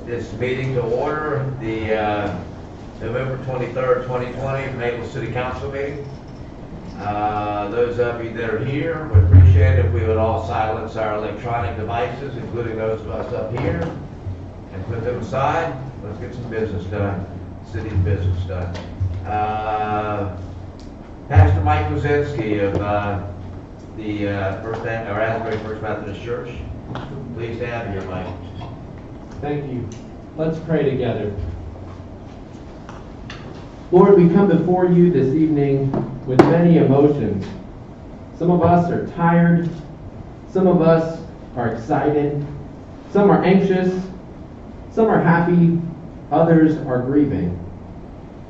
This meeting to order, the November 23rd, 2020 Maitland City Council meeting. Those of you that are here would appreciate it if we would all silence our electronic devices, including those of us up here, and put them aside. Let's get some business done, city's business done. Pastor Mike Kozinski of the Asbury First Methodist Church. Pleased to have you here, Mike. Thank you. Let's pray together. Lord, we come before you this evening with many emotions. Some of us are tired. Some of us are excited. Some are anxious. Some are happy. Others are grieving.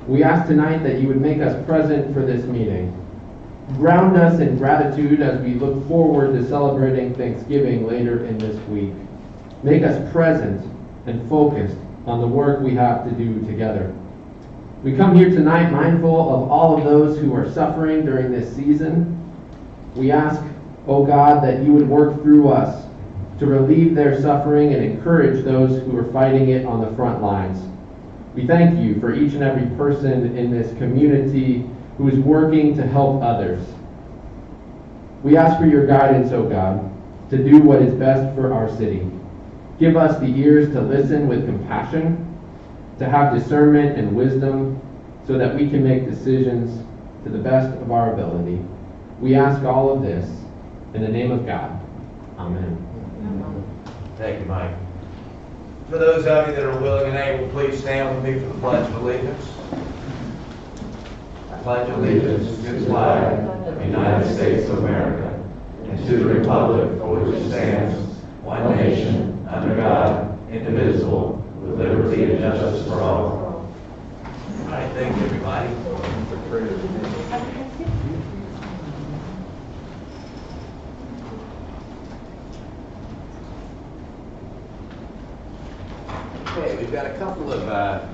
We ask tonight that you would make us present for this meeting. Ground us in gratitude as we look forward to celebrating Thanksgiving later in this week. Make us present and focused on the work we have to do together. We come here tonight mindful of all of those who are suffering during this season. We ask, oh God, that you would work through us to relieve their suffering and encourage those who are fighting it on the front lines. We thank you for each and every person in this community who is working to help others. We ask for your guidance, oh God, to do what is best for our city. Give us the ears to listen with compassion, to have discernment and wisdom, so that we can make decisions to the best of our ability. We ask all of this in the name of God. Amen. Thank you, Mike. For those of you that are willing and able, please stand with me for the Pledge of Allegiance. I pledge allegiance to the flag of the United States of America and to the republic for which it stands, one nation, under God, indivisible, with liberty and justice for all. All right, thank you, everybody. Okay, we've got a couple of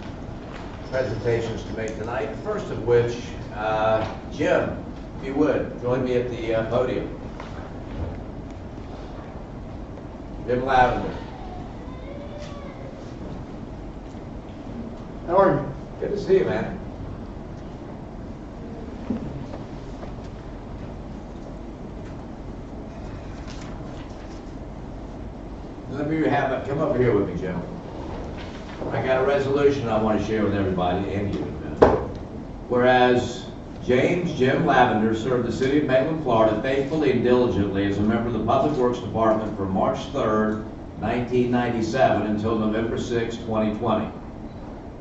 presentations to make tonight. First of which, Jim, if you would, join me at the podium. Jim Lavender. How are you? Good to see you, man. Let me come over here with me, Jim. I got a resolution I want to share with everybody and you in a minute. Whereas Jim Lavender served the city of Maitland, Florida faithfully and diligently as a member of the Public Works Department from March 3rd, 1997 until November 6, 2020.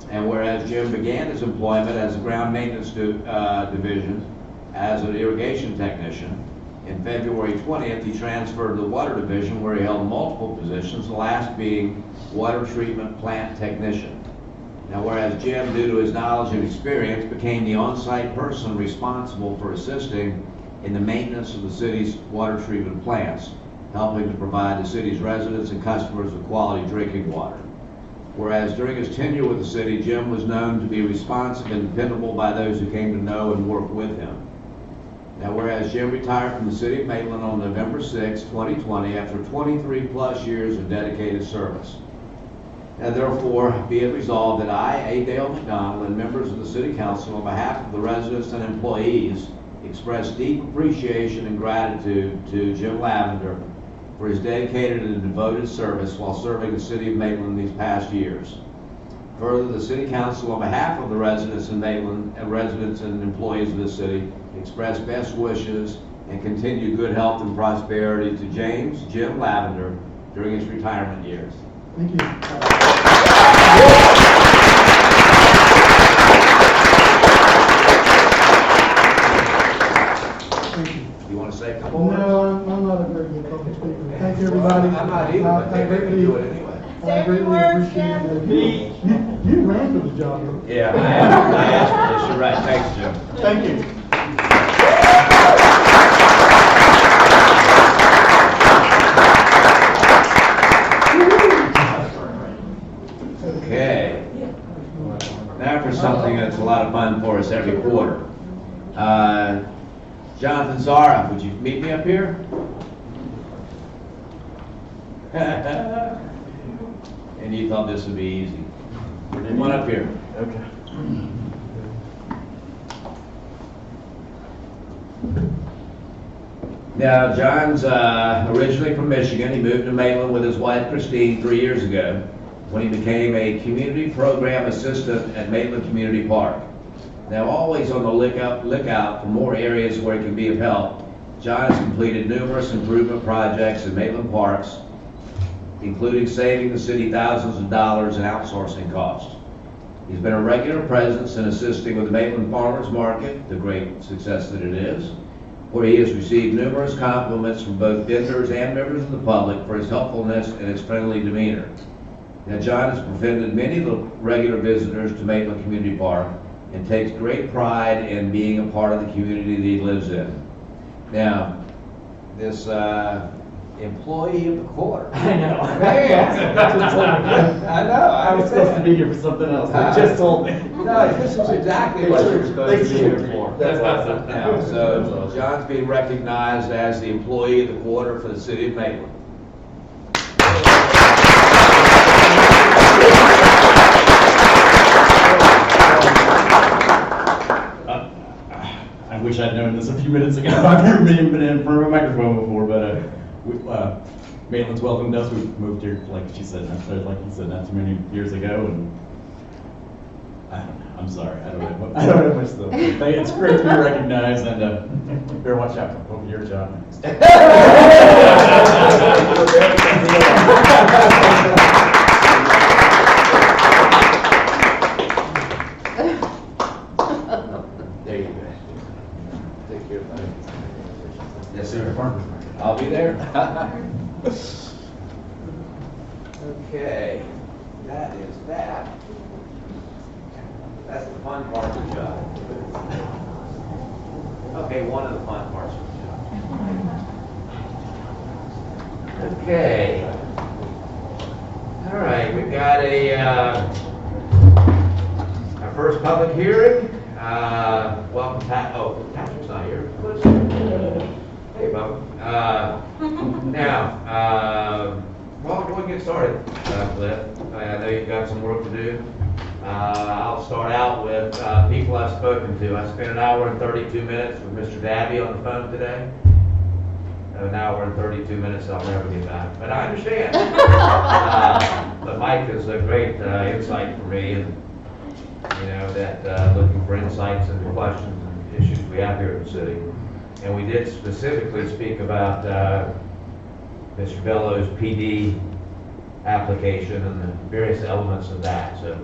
And whereas Jim began his employment as a ground maintenance division as an irrigation technician, in February 20th he transferred to the water division where he held multiple positions, the last being water treatment plant technician. Now whereas Jim, due to his knowledge and experience, became the on-site person responsible for assisting in the maintenance of the city's water treatment plants, helping to provide the city's residents and customers with quality drinking water. Whereas during his tenure with the city, Jim was known to be responsive and dependable by those who came to know and work with him. Now whereas Jim retired from the city of Maitland on November 6, 2020 after 23 plus years of dedicated service. Now therefore, be it resolved that I, A. Dale McDonald, and members of the City Council on behalf of the residents and employees express deep appreciation and gratitude to Jim Lavender for his dedicated and devoted service while serving the city of Maitland these past years. Further, the City Council on behalf of the residents in Maitland and residents and employees of the city express best wishes and continued good health and prosperity to Jim Lavender during his retirement years. Thank you. to say a couple words? No, I'm not a very good public speaker. Thank you, everybody. I'm not either, but they make me do it anyway. I greatly appreciate it. You ran for the job. Yeah, I asked for this, you're right, thanks, Jim. Thank you. Okay. Now for something that's a lot of fun for us every quarter. Jonathan Zara, would you meet me up here? And you thought this would be easy. Come on up here. Okay. Now, John's originally from Michigan. He moved to Maitland with his wife Christine 3 years ago when he became a community program assistant at Maitland Community Park. Now, always on the lookout for more areas where he can be of help, John has completed numerous improvement projects in Maitland parks, including saving the city thousands of dollars in outsourcing costs. He's been a regular presence in assisting with the Maitland Farmers Market, the great success that it is, where he has received numerous compliments from both vendors and members of the public for his helpfulness and his friendly demeanor. Now, John has befriended many of the regular visitors to Maitland Community Park and takes great pride in being a part of the community that he lives in. Now, this employee of the quarter. I know. Man, I know. I was supposed to be here for something else. They just told me. No, this is exactly what you're supposed to be here for. That's awesome. Now, so John's being recognized as the employee of the quarter for the city of Maitland. I wish I'd known this a few minutes ago. I've never been in front of a microphone before, but Maitland's welcomed us. We moved here, like she said, not too many years ago, and I'm sorry. I don't have much to say. It's great to be recognized, and better watch out over your job next. There you go. Take care, buddy. Yes, sir. I'll be there. Okay, that is that. That's the fun part of the job. Okay, one of the fun parts of the job. Okay. All right, we've got our first public hearing. Welcome, Pat. Oh, Patrick's not here. Hey, Bob. Well, go ahead and get started, Cliff. I know you've got some work to do. I'll start out with people I've spoken to. I spent an hour and 32 minutes with Mr. Dabby on the phone today. An hour and 32 minutes I'll never get back, but I understand. But Mike is a great insight for me, and you know that looking for insights into questions and issues we have here in the city. And we did specifically speak about Mr. Bellows' PD application and the various elements of that. So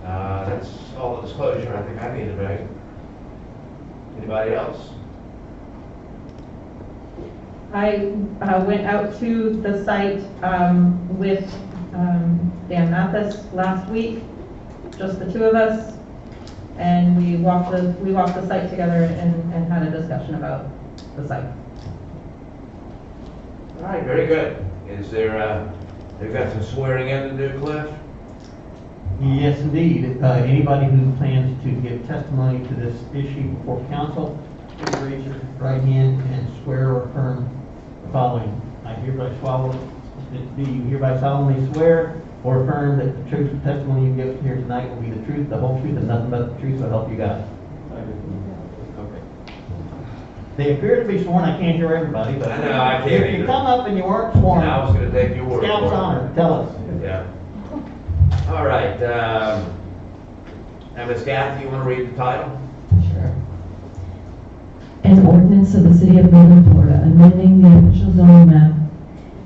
that's all the disclosure I think I need to make. Anybody else? I went out to the site with Dan Mathis last week, just the two of us, and we walked the site together and had a discussion about the site. All right, very good. Is there, they've got some swearing in to do, Cliff? Yes, indeed. Anybody who plans to give testimony to this issue before council, please raise your right hand and swear or affirm the following. Do you hereby solemnly swear or affirm that the truth, testimony you give here tonight will be the truth, the whole truth, and nothing but the truth, so help you God? Okay. They appear to be sworn. I can't hear everybody, but I know, I can't if either. you come up and you weren't sworn, I was going to take your word for it. Scout's honor. Tell us. Yeah. All right. Now, Ms. Gath, you want to read the title? Sure. An ordinance of the City of Maitland, Florida, amending the official zoning map,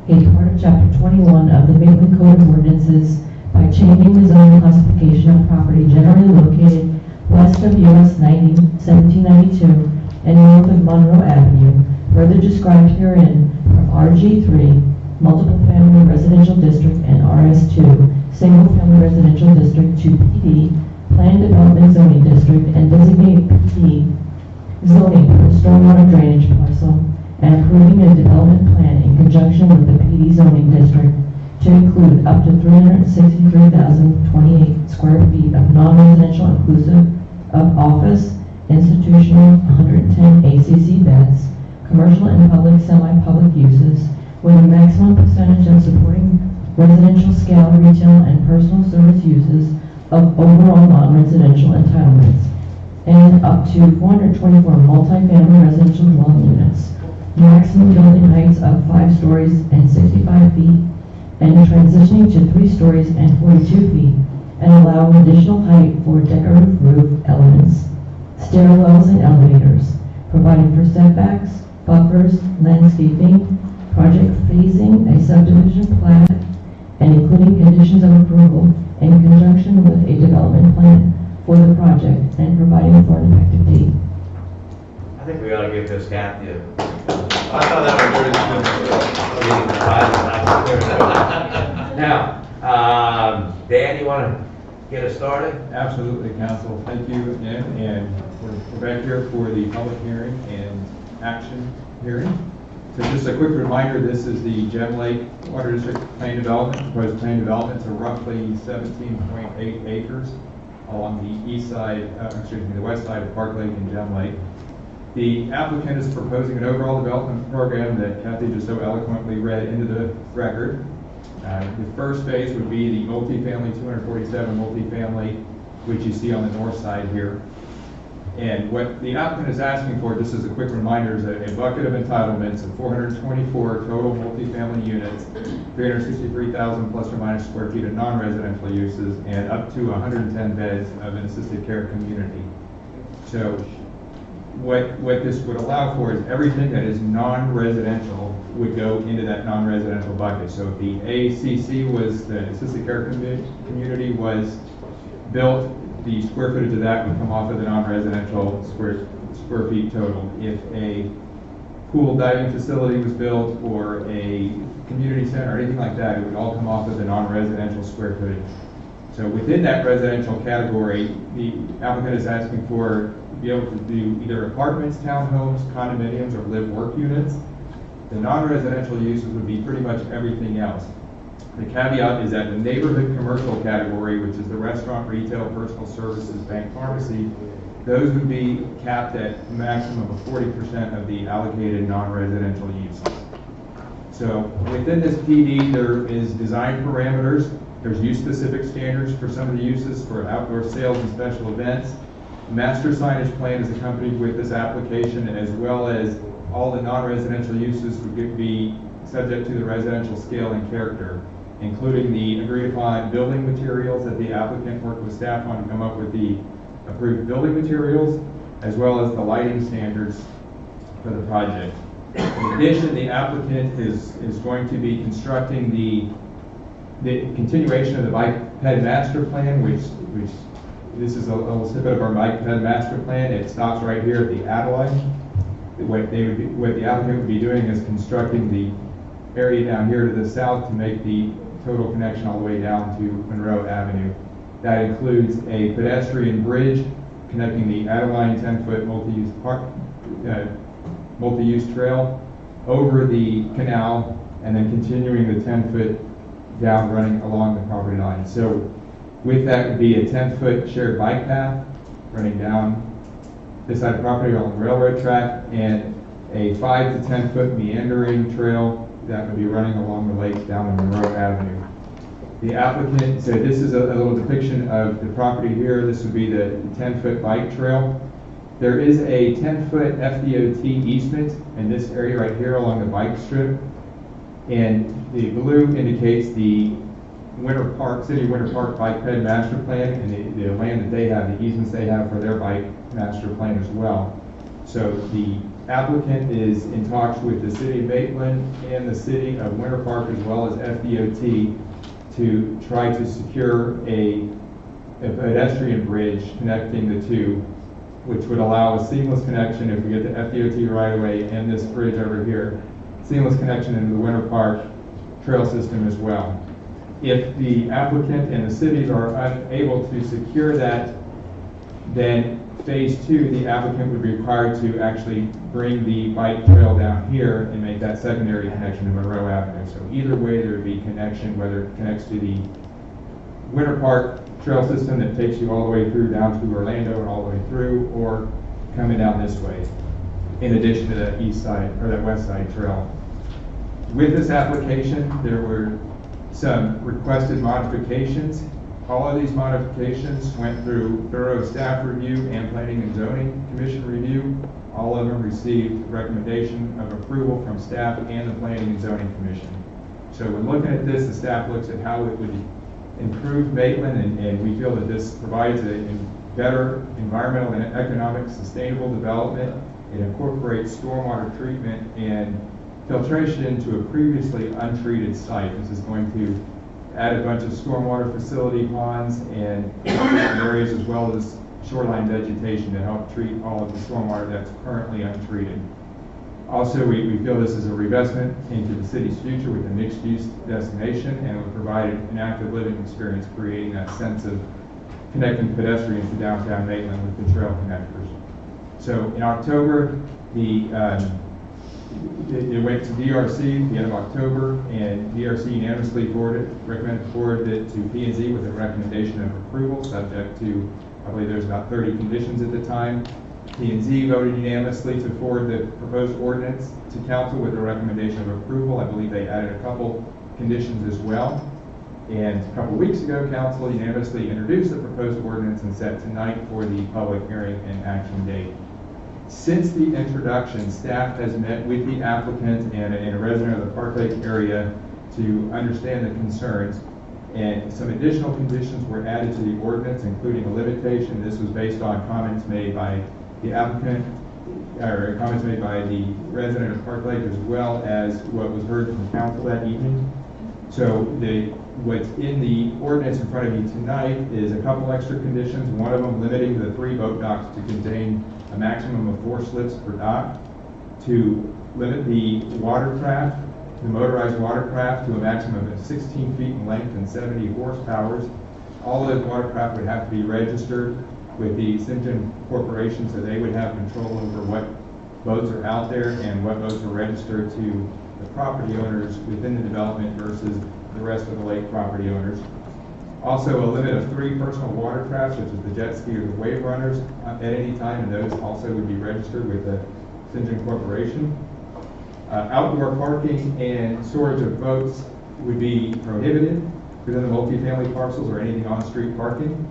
a part of Chapter 21 of the Maitland Code of Ordinances by changing the zoning classification of property generally located west of US 1792 and north of Monroe Avenue further described herein from RG3, multiple family residential district, and RS2, single family residential district, to PD, planned development zoning district, and designate PD zoning for stormwater drainage parcel, and approving a development plan in conjunction with the PD zoning district to include up to 363,028 square feet of non-residential inclusive of office, institutional, 110 ACC beds, commercial and public semi-public uses, with a maximum percentage of supporting residential scale retail and personal service uses of overall non-residential entitlements, and up to 424 multifamily residential dwelling units, maximum building heights of 5 stories and 65 feet, and transitioning to 3 stories and 42 feet, and allowing additional height for decorative roof elements, stairwells, and elevators, providing for setbacks, buffers, landscaping, project phasing, a subdivision plat, and including conditions of approval in conjunction with a development plan for the project, and providing for an effective date. I think we ought to give this Kathy a... I thought that was very good. Now, Dan, you want to get us started? Absolutely, Council. Thank you again, and we're back here for the public hearing and action hearing. So just a quick reminder, this is the Gem Lake Water District Plan Development, proposed plan development, so roughly 17.8 acres along the east side, the west side of Park Lake and Gem Lake. The applicant is proposing an overall development program that Kathy just so eloquently read into the record. The first phase would be the multifamily, 247 multifamily, which you see on the north side here. And what the applicant is asking for, just as a quick reminder, is a bucket of entitlements of 424 total multifamily units, 363,000 plus or minus square feet of non-residential uses, and up to 110 beds of an assisted care community. So what this would allow for is everything that is non-residential would go into that non-residential bucket. So if the ACC was, the assisted care community was built, the square footage of that would come off of the non-residential square feet total. If a pool diving facility was built or a community center or anything like that, it would all come off of the non-residential square footage. So within that residential category, the applicant is asking for be able to do either apartments, townhomes, condominiums, or live-work units. The non-residential uses would be pretty much everything else. The caveat is that the neighborhood commercial category, which is the restaurant, retail, personal services, bank, pharmacy, those would be capped at a maximum of 40% of the allocated non-residential uses. So within this PD, there is design parameters. There's use-specific standards for some of the uses for outdoor sales and special events. Master signage plan is accompanied with this application, as well as all the non-residential uses would be subject to the residential scale and character, including the agreed upon building materials that the applicant worked with staff on to come up with the approved building materials, as well as the lighting standards for the project. In addition, the applicant is going to be constructing the continuation of the bike ped master plan, which this is a little snippet of our bike ped master plan. It stops right here at the Adeline. What the applicant would be doing is constructing the area down here to the south to make the total connection all the way down to Monroe Avenue. That includes a pedestrian bridge connecting the Adeline 10-foot multi-use trail over the canal, and then continuing the 10-foot down running along the property line. So with that would be a 10-foot shared bike path running down this side of the property along the railroad track, and a 5 to 10-foot meandering trail that would be running along the lake down the Monroe Avenue. The applicant said this is a little depiction of the property here. This would be the 10-foot bike trail. There is a 10-foot FDOT easement in this area right here along the bike strip, and the blue indicates the City of Winter Park Bike Ped Master Plan, and the land that they have, the easements they have for their bike master plan as well. So the applicant is in talks with the City of Maitland and the City of Winter Park, as well as FDOT, to try to secure a pedestrian bridge connecting the two which would allow a seamless connection if we get the FDOT right away and this bridge over here, seamless connection into the Winter Park trail system as well. If the applicant and the cities are unable to secure that, then phase 2, the applicant would be required to actually bring the bike trail down here and make that secondary connection to Monroe Avenue. So either way, there would be connection, whether it connects to the Winter Park trail system that takes you all the way through down to Orlando and all the way through, or coming down this way, in addition to that east side or that west side trail. With this application, there were some requested modifications. All of these modifications went through thorough staff review and Planning and Zoning Commission review. All of them received recommendation of approval from staff and the Planning and Zoning Commission. So when looking at this, the staff looks at how it would improve Maitland, and we feel that this provides a better environmental and economic sustainable development. It incorporates stormwater treatment and filtration into a previously untreated site. This is going to add a bunch of stormwater facility ponds and areas as well as shoreline vegetation to help treat all of the stormwater that's currently untreated. Also, we feel this is a reinvestment into the city's future with a mixed-use destination, and it will provide an active living experience, creating that sense of connecting pedestrians to downtown Maitland with the trail connectors. So in October, it went to DRC at the end of October, and DRC unanimously recommended it to P&Z with a recommendation of approval, subject to, I believe there's about 30 conditions at the time. P&Z voted unanimously to forward the proposed ordinance to council with a recommendation of approval. I believe they added a couple conditions as well. And a couple weeks ago, council unanimously introduced the proposed ordinance and set tonight for the public hearing and action date. Since the introduction, staff has met with the applicant and a resident of the Park Lake area to understand the concerns, and some additional conditions were added to the ordinance, including a limitation. This was based on comments made by the applicant, or comments made by the resident of Park Lake, as well as what was heard from council that evening. So what's in the ordinance in front of you tonight is a couple extra conditions, one of them limiting the 3 boat docks to contain a maximum of 4 slips per dock, to limit the watercraft, the motorized watercraft, to a maximum of 16 feet in length and 70 horsepower. All those watercraft would have to be registered with the St. Corporation, so they would have control over what boats are out there and what boats are registered to the property owners within the development versus the rest of the lake property owners. Also, a limit of 3 personal watercraft, such as the jet ski or the wave runners, at any time, and those also would be registered with the St. Corporation. Outdoor parking and storage of boats would be prohibited within the multifamily parcels or anything on-street parking.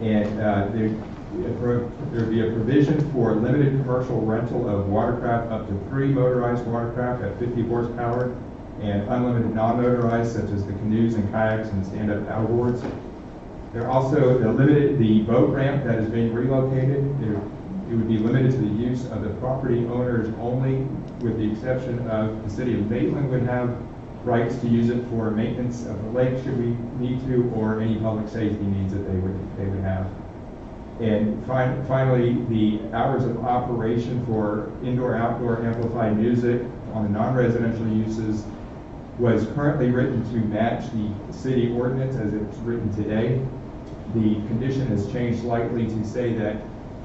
And there would be a provision for limited commercial rental of watercraft up to 3 motorized watercraft at 50 horsepower and unlimited non-motorized, such as the canoes and kayaks and stand-up paddleboards. They're also limited the boat ramp that is being relocated. It would be limited to the use of the property owners only, with the exception of the city of Maitland would have rights to use it for maintenance of the lake should we need to, or any public safety needs that they would have. And finally, the hours of operation for indoor-outdoor amplified music on the non-residential uses was currently written to match the city ordinance as it's written today. The condition has changed slightly to say that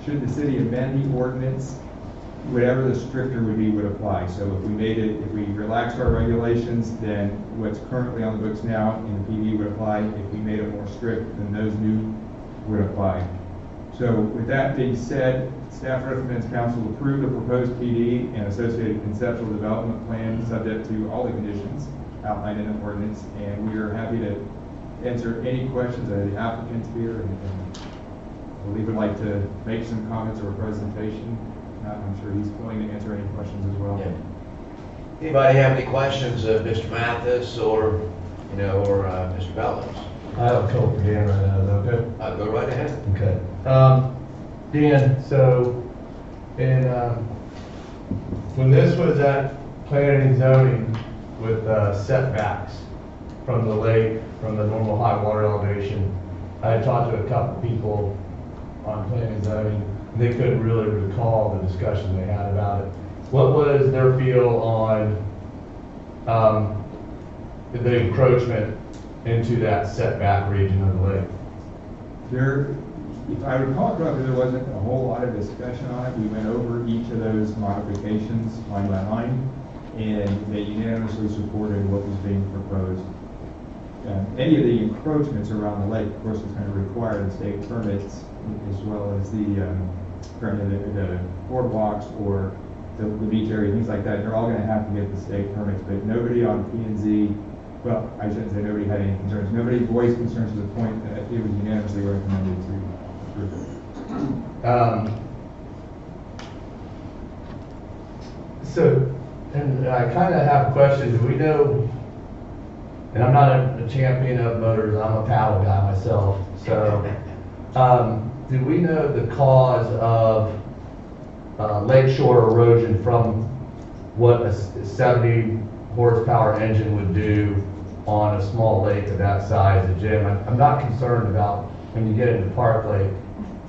should the city amend the ordinance, whatever the stricter would be would apply. So if we relaxed our regulations, then what's currently on the books now in the PD would apply. If we made it more strict, then those new would apply. So with that being said, staff recommends council approve the proposed PD and associated conceptual development plan subject to all the conditions outlined in the ordinance, and we are happy to answer any questions that the applicants here, and we'll even like to make some comments or a presentation. I'm sure he's willing to answer any questions as well. Yeah. Anybody have any questions of Mr. Mathis or Mr. Bellins? I have a couple for Dan right now, is that okay? Go right ahead. Okay. Dan, so when this was at planning and zoning with setbacks from the lake, from the normal high water elevation, I had talked to a couple people on planning and zoning. They couldn't really recall the discussion they had about it. What was their feel on the encroachment into that setback region of the lake? There, if I recall correctly, there wasn't a whole lot of discussion on it. We went over each of those modifications line by line, and they unanimously supported what was being proposed. Any of the encroachments around the lake, of course, is going to require the state permits as well as the boardwalks or the beach area, things like that. They're all going to have to get the state permits, but nobody on P&Z, well, I shouldn't say nobody had any concerns. Nobody voiced concerns to the point that it was unanimously recommended to approve it. So, and I kind of have a question. Do we know, and I'm not a champion of motors, I'm a paddle guy myself, so do we know the cause of lakeshore erosion from what a 70 horsepower engine would do on a small lake of that size, a gym? I'm not concerned about when you get into Park Lake,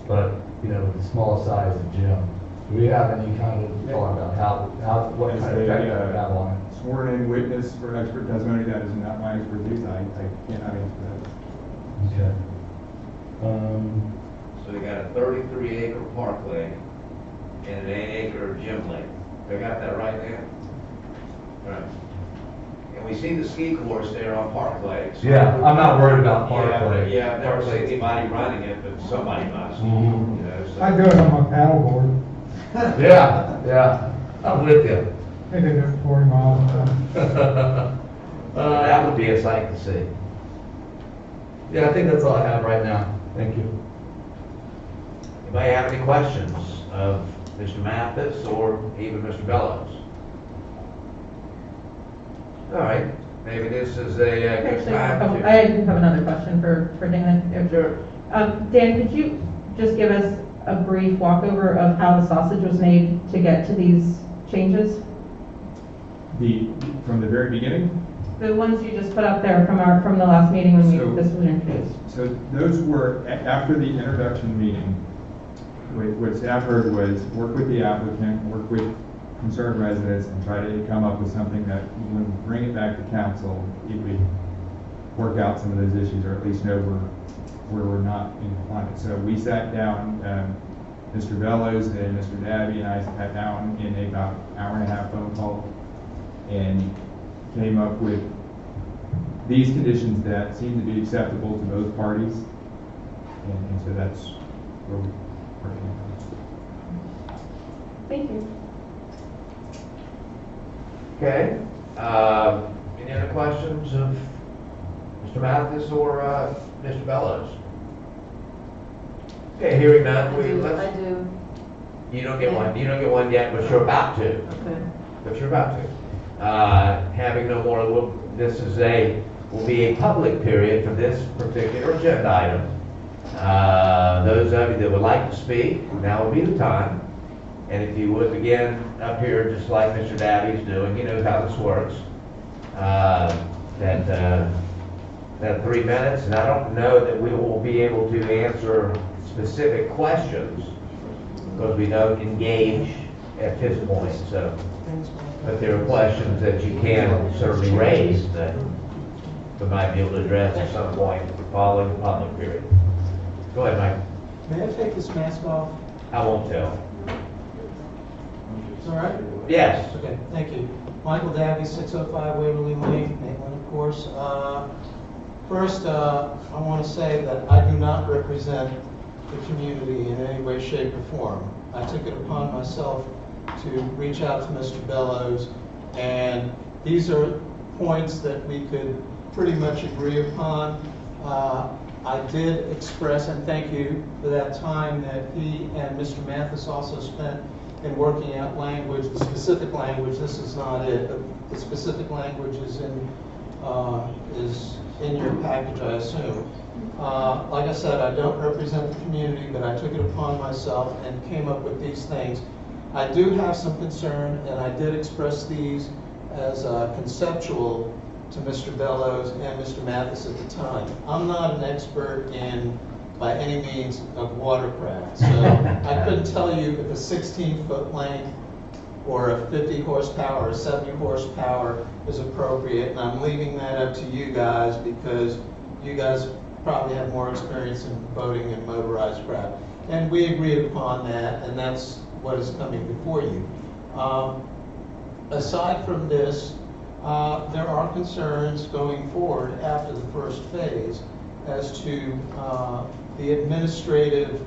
but the small size of gym. Do we have any kind of thought about what kind of effect that would have on it? Sworn in witness for expert testimony, that is not my expertise. I cannot answer that. Okay. So they got a 33-acre park lake and an 8-acre gym lake. They got that right there? Right. And we see the ski course there on Park Lake. So Yeah, I'm not worried about Park yeah, Lake. Yeah, I've never seen anybody running it, but somebody must. Mhm. So- I do it on my paddleboard. Yeah, I'm with you. I did it 40 miles an hour. That would be a sight to see. Yeah, I think that's all I have right now. Thank you. Anybody have any questions of Mr. Mathis or even Mr. Bellows? All right, maybe this is a good Actually, time to... I do have another question for Dan. Sure. Dan, could you just give us a brief walkover of how the sausage was made to get to these changes? From the very beginning, The ones you just put up there from the last meeting when So- this was introduced. so those were, after the introduction meeting, what staff heard was work with the applicant, work with concerned residents, and try to come up with something that when we bring it back to council, it would work out some of those issues, or at least know where we're not in compliance. So we sat down, Mr. Bellows and Mr. Dabby and I sat down in about an hour and a half phone call and came up with these conditions that seem to be acceptable to both parties. And so that's where we came from. Thank you. Okay. Any other questions of Mr. Mathis or Mr. Bellows? Okay, hearing none, I do. You don't get one. You don't get one yet, but you're about to. Okay. But you're about to. Having no more, will be a public period for this particular agenda item. Those of you that would like to speak, now would be the time. And if you would begin up here, just like Mr. Dabby's doing, he knows how this works. That 3 minutes, and I don't know that we will be able to answer specific questions because we don't engage at this point. So, but there are questions that you can certainly raise that we might be able to address at some point following the public period. Go ahead, Mike. May I take this mask off? I won't tell. It's all right? Yes. Okay, thank you. Michael Dabby, 605 Waverly Lane, Maitland, of course. First, I want to say that I do not represent the community in any way, shape, or form. I took it upon myself to reach out to Mr. Bellows, and these are points that we could pretty much agree upon. I did express, and thank you for that time that he and Mr. Mathis also spent in working out language, the specific language. This is not it, but the specific language is in your package, I assume. Like I said, I don't represent the community, but I took it upon myself and came up with these things. I do have some concern, and I did express these as conceptual to Mr. Bellows and Mr. Mathis at the time. I'm not an expert in by any means of watercraft. So I couldn't tell you if a 16-foot length or a 50 horsepower or 70 horsepower is appropriate, and I'm leaving that up to you guys because you guys probably have more experience in boating and motorized craft. And we agreed upon that, and that's what is coming before you. Aside from this, there are concerns going forward after the first phase as to the administrative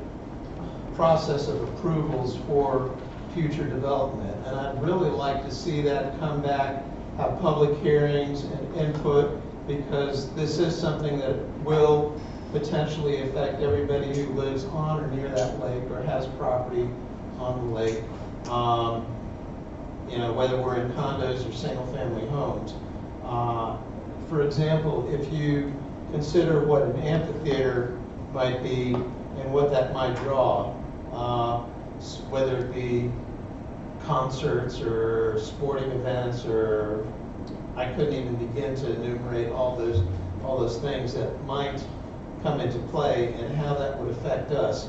process of approvals for future development. And I'd really like to see that come back, have public hearings and input, because this is something that will potentially affect everybody who lives on or near that lake or has property on the lake. You know, whether we're in condos or single-family homes. For example, if you consider what an amphitheater might be and what that might draw, whether it be concerts or sporting events, or I couldn't even begin to enumerate all those things that might come into play and how that would affect us.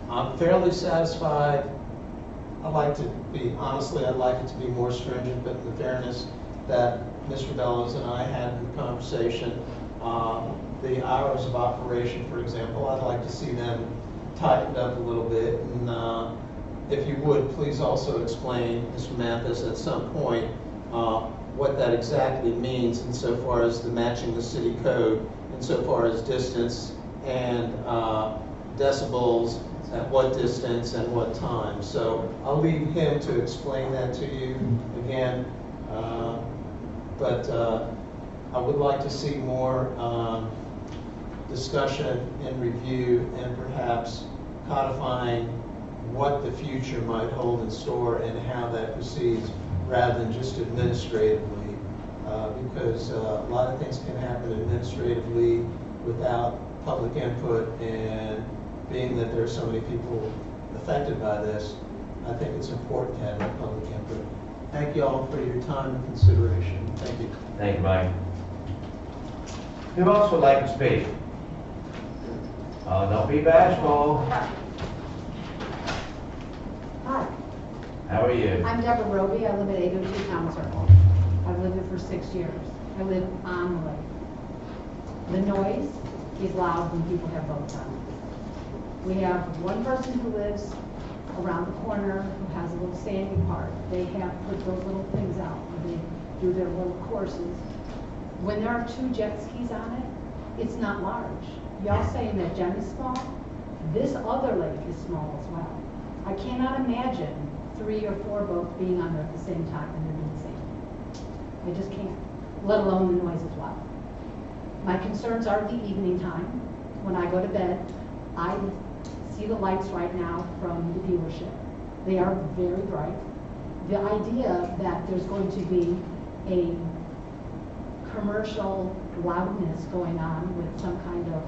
I'm fairly satisfied. I'd like to be, honestly, I'd like it to be more stringent, but in the fairness that Mr. Bellows and I had in the conversation, the hours of operation, for example, I'd like to see them tightened up a little bit. And if you would, please also explain, Mr. Mathis, at some point, what that exactly means insofar as the matching the city code, insofar as distance and decibels, at what distance and what time. So I'll leave him to explain that to you again. But I would like to see more discussion and review and perhaps codifying what the future might hold in store and how that proceeds rather than just administratively. Because a lot of things can happen administratively without public input, and being that there are so many people affected by this, I think it's important to have that public input. Thank you all for your time and consideration. Thank you. Thank you, Mike. Who else would like to speak? Oh, don't be bashful. Hi, How are you? I'm Deborah Roby. I live at 802 Town Circle. I've lived there for 6 years. I live on the lake. The noise is loud when people have boats on. We have one person who lives around the corner who has a little sandy part. They have put those little things out where they do their little courses. When there are 2 jet skis on it, it's not large. Y'all saying that gem is small? This other lake is small as well. I cannot imagine 3 or 4 boats being on there at the same time and they're doing the same. I just can't, let alone the noise as well. My concerns are the evening time. When I go to bed, I see the lights right now from the dealership. They are very bright. The idea that there's going to be a commercial loudness going on with some kind of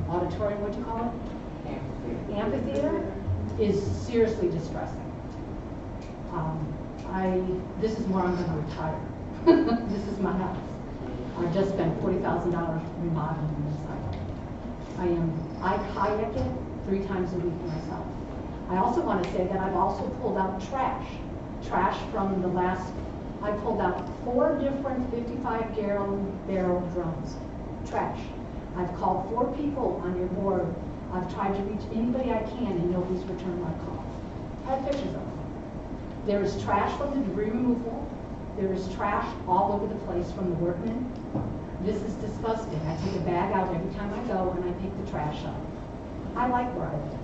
auditorium, what do you call it? Amphitheater is seriously distressing. This is where I'm going to retire. This is my house. I just spent $40,000 remodeling the inside. I kayak it 3 times a week myself. I also want to say that I've also pulled out trash from the last. I pulled out 4 different 55-gallon barrel drums, trash. I've called 4 people on your board. I've tried to reach anybody I can, and nobody's returned my call. I have pictures of them. There is trash from the debris removal. There is trash all over the place from the workmen. This is disgusting. I take a bag out every time I go, and I pick the trash up. I like where I live.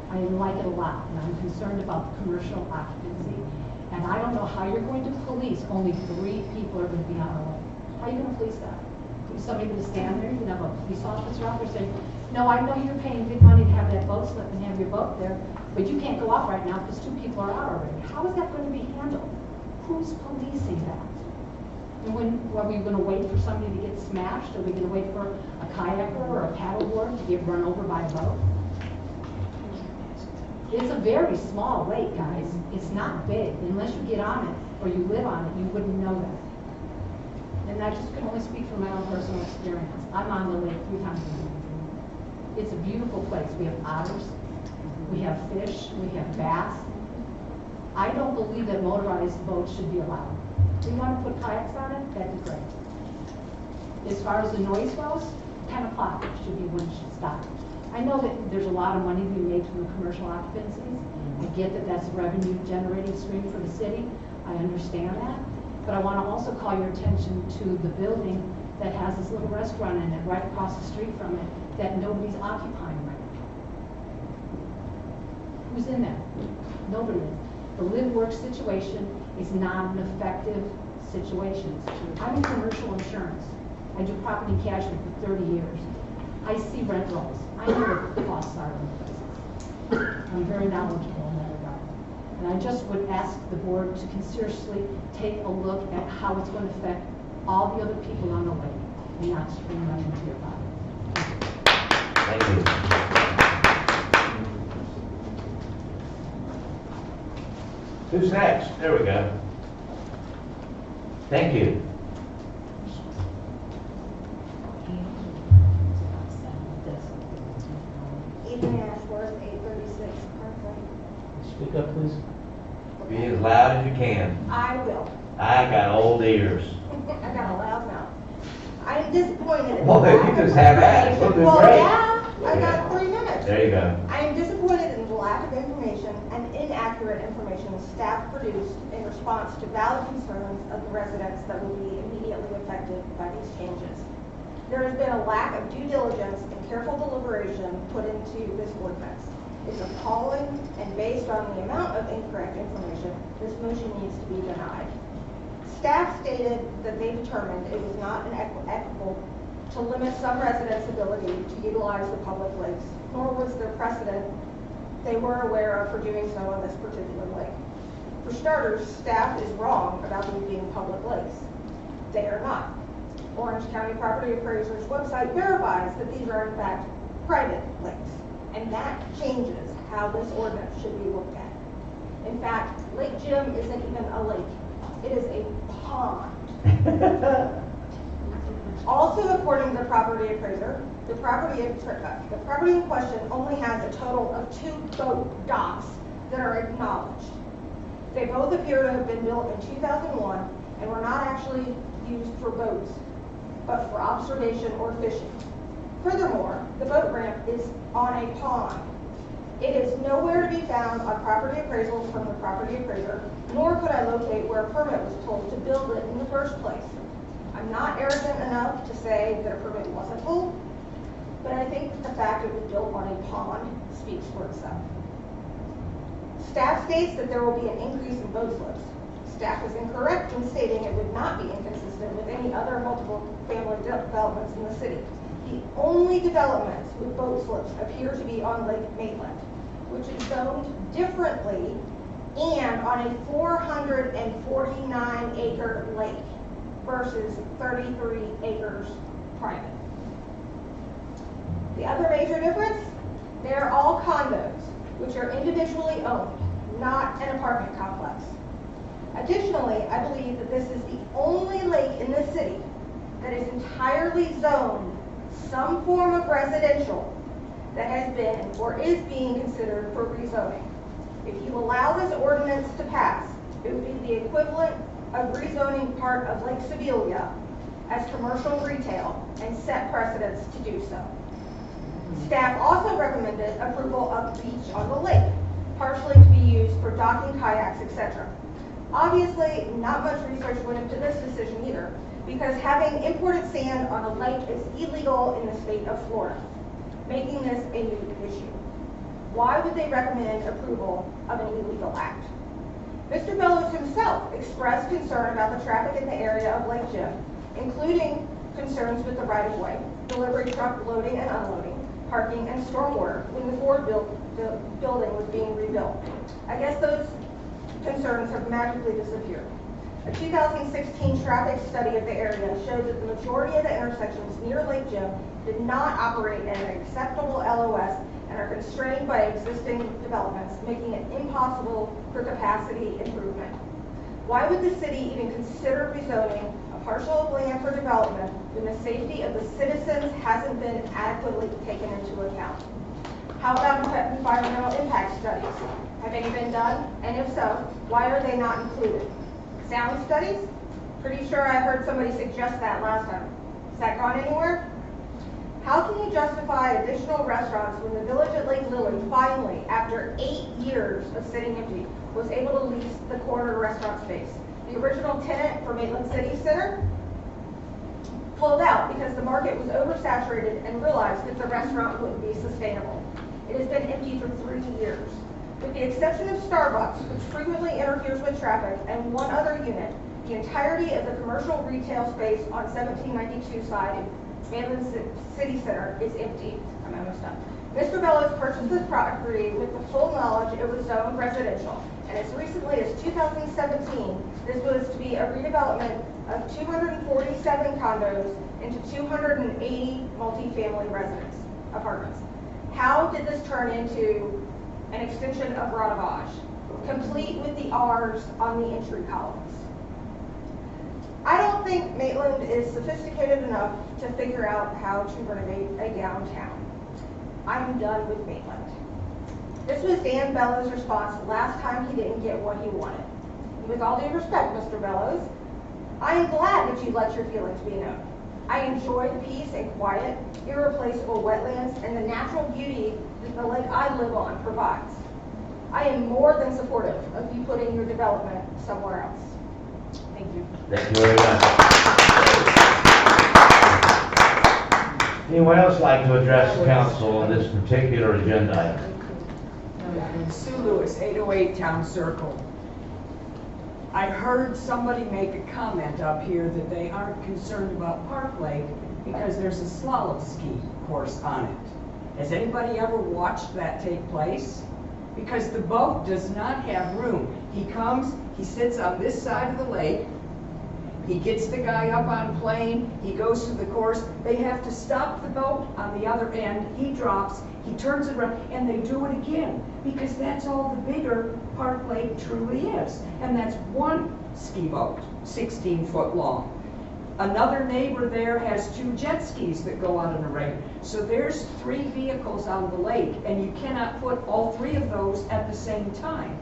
I like it a lot, and I'm concerned about the commercial occupancy. And I don't know how you're going to police. Only 3 people are going to be on our lake. How are you going to police that? Is somebody going to stand there? You can have a police officer out there saying, no, I know you're paying big money to have that boat slip and have your boat there, but you can't go off right now because 2 people are out already. How is that going to be handled? Who's policing that? And are we going to wait for somebody to get smashed? Are we going to wait for a kayaker or a paddleboard to get run over by a boat? It's a very small lake, guys. It's not big. Unless you get on it or you live on it, you wouldn't know that. And I just can only speak from my own personal experience. I'm on the lake 3 times a week. It's a beautiful place. We have otters, we have fish, we have bass. I don't believe that motorized boats should be allowed. If you want to put kayaks on it, that'd be great. As far as the noise goes, 10 o'clock should be when it should stop. I know that there's a lot of money to be made from the commercial occupancies. I get that that's a revenue generating stream for the city. I understand that. But I want to also call your attention to the building that has this little restaurant in it, right across the street from it, that nobody's occupying right now. Who's in there? Nobody is. The live-work situation is not an effective situation. I'm in commercial insurance. I do property and casualty for 30 years. I see rent rolls. I know what the costs are in places. I'm very knowledgeable in that regard. And I just would ask the board to seriously take a look at how it's going to affect all the other people on the lake and not spring them into your body. Thank you. Who's next? There we go. Thank you. Ethan Ashworth, 836 Parkway. Speak up, please. Be as loud as you can. I will. I got old ears. I got a loud mouth. I'm disappointed. in the Well, lack you of just have at it. We'll do Well, great. yeah, I got 3 minutes. There you go. I am disappointed in the lack of information and inaccurate information staff produced in response to valid concerns of the residents that will be immediately affected by these changes. There has been a lack of due diligence and careful deliberation put into this ordinance. It's appalling, and based on the amount of incorrect information, this motion needs to be denied. Staff stated that they determined it was not equitable to limit some residents' ability to utilize the public lakes, nor was there precedent they were aware of for doing so on this particular lake. For starters, staff is wrong about these being public lakes. They are not. Orange County Property Appraiser's website verifies that these are in fact private lakes, and that changes how this ordinance should be looked at. In fact, Lake Jim isn't even a lake. It is a pond. Also, according to the property appraiser, the property in question only has a total of 2 boat docks that are acknowledged. They both appear to have been built in 2001 and were not actually used for boats, but for observation or fishing. Furthermore, the boat ramp is on a pond. It is nowhere to be found on property appraisals from the property appraiser, nor could I locate where a permit was told to build it in the first place. I'm not arrogant enough to say that a permit wasn't pulled, but I think that the fact it was built on a pond speaks for itself. Staff states that there will be an increase in boat slips. Staff is incorrect in stating it would not be inconsistent with any other multiple family developments in the city. The only developments with boat slips appear to be on Lake Maitland, which is zoned differently and on a 449 acre lake versus 33 acres private. The other major difference, they're all condos, which are individually owned, not an apartment complex. Additionally, I believe that this is the only lake in the city that is entirely zoned some form of residential that has been or is being considered for rezoning. If you allow this ordinance to pass, it would be the equivalent of rezoning part of Lake Sebelia as commercial retail and set precedents to do so. Staff also recommended approval of beach on the lake, partially to be used for docking, kayaks, etc. Obviously, not much research went into this decision either, because having imported sand on a lake is illegal in the state of Florida, making this a new issue. Why would they recommend approval of an illegal act? Mr. Bellows himself expressed concern about the traffic in the area of Lake Jim, including concerns with the right-of-way, delivery truck loading and unloading, parking, and stormwater when the Ford building was being rebuilt. I guess those concerns have magically disappeared. A 2016 traffic study of the area showed that the majority of the intersections near Lake Jim did not operate at an acceptable LOS and are constrained by existing developments, making it impossible for capacity improvement. Why would the city even consider rezoning a parcel of land for development when the safety of the citizens hasn't been adequately taken into account? How about environmental impact studies? Have any been done? And if so, why are they not included? Sound studies? Pretty sure I heard somebody suggest that last time. Has that gone anywhere? How can you justify additional restaurants when the village at Lake Lily finally, after 8 years of sitting empty, was able to lease the corner restaurant space? The original tenant for Maitland City Center pulled out because the market was oversaturated and realized that the restaurant wouldn't be sustainable. It has been empty for 3 years. With the exception of Starbucks, which frequently interferes with traffic, and one other unit, the entirety of the commercial retail space on 1792 side in Maitland City Center is empty. I'm almost done. Mr. Bellows purchased this property with the full knowledge it was zoned residential, and as recently as 2017, this was to be a redevelopment of 247 condos into 280 multifamily residence apartments. How did this turn into an extension of Radavage, complete with the R's on the entry columns? I don't think Maitland is sophisticated enough to figure out how to renovate a downtown. I'm done with Maitland. This was Dan Bellows' response last time he didn't get what he wanted. With all due respect, Mr. Bellows, I am glad that you let your feelings be known. I enjoy the peace and quiet, irreplaceable wetlands, and the natural beauty that the lake I live on provides. I am more than supportive of you putting your development somewhere else. Thank you. Thank you very much. Anyone else like to address the council on this particular agenda item? Sue Lewis, 808 Town Circle. I heard somebody make a comment up here that they aren't concerned about Park Lake because there's a slalom ski course on it. Has anybody ever watched that take place? Because the boat does not have room. He comes, he sits on this side of the lake, he gets the guy up on plane, he goes to the course, they have to stop the boat on the other end, he drops, he turns it around, and they do it again, because that's all the bigger Park Lake truly is. And that's one ski boat, 16 foot long. Another neighbor there has 2 jet skis that go on an array. So there's 3 vehicles on the lake, and you cannot put all 3 of those at the same time.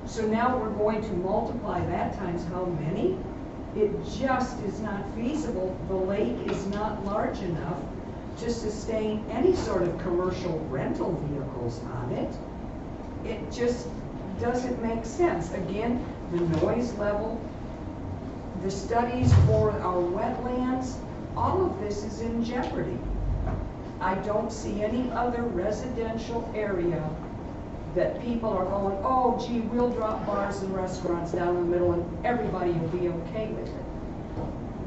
So now we're going to multiply that times how many? It just is not feasible. The lake is not large enough to sustain any sort of commercial rental vehicles on it. It just doesn't make sense. Again, the noise level, the studies for our wetlands, all of this is in jeopardy. I don't see any other residential area that people are going, oh gee, we'll drop bars and restaurants down the middle and everybody will be okay with it.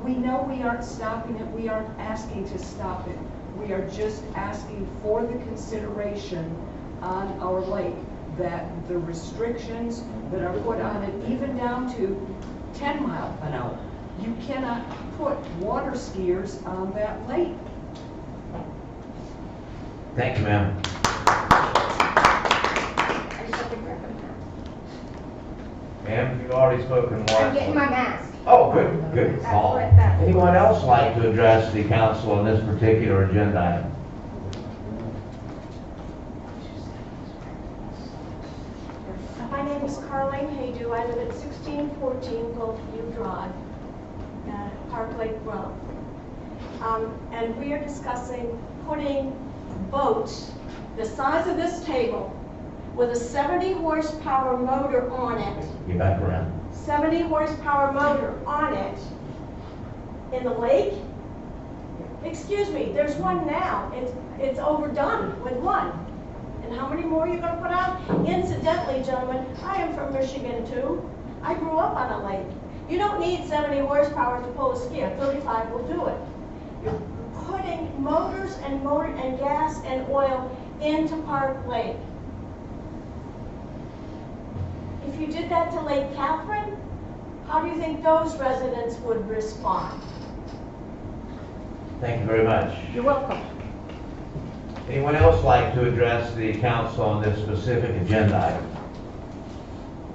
We know we aren't stopping it, we aren't asking to stop it. We are just asking for the consideration on our lake that the restrictions that are put on it, even down to 10 miles an hour. You cannot put water skiers on that lake. Thank you, ma'am. Ma'am, you've already spoken once. I'm getting my mask. Oh, good call. Anyone else like to address the council on this particular agenda item? My name is Carlene Haydu. I live at 1614 Gulfview Drive, Park Lake Grove. And we are discussing putting boats the size of this table with a 70 horsepower motor on it. Get back around. 70 horsepower motor on it in the lake. Excuse me, there's one now. It's overdone with one. And how many more are you going to put out? Incidentally, gentlemen, I am from Michigan too. I grew up on a lake. You don't need 70 horsepower to pull a skier. 35 will do it. You're putting motors and gas and oil into Park Lake. If you did that to Lake Catherine, how do you think those residents would respond? Thank you very much. You're welcome. Anyone else like to address the council on this specific agenda item?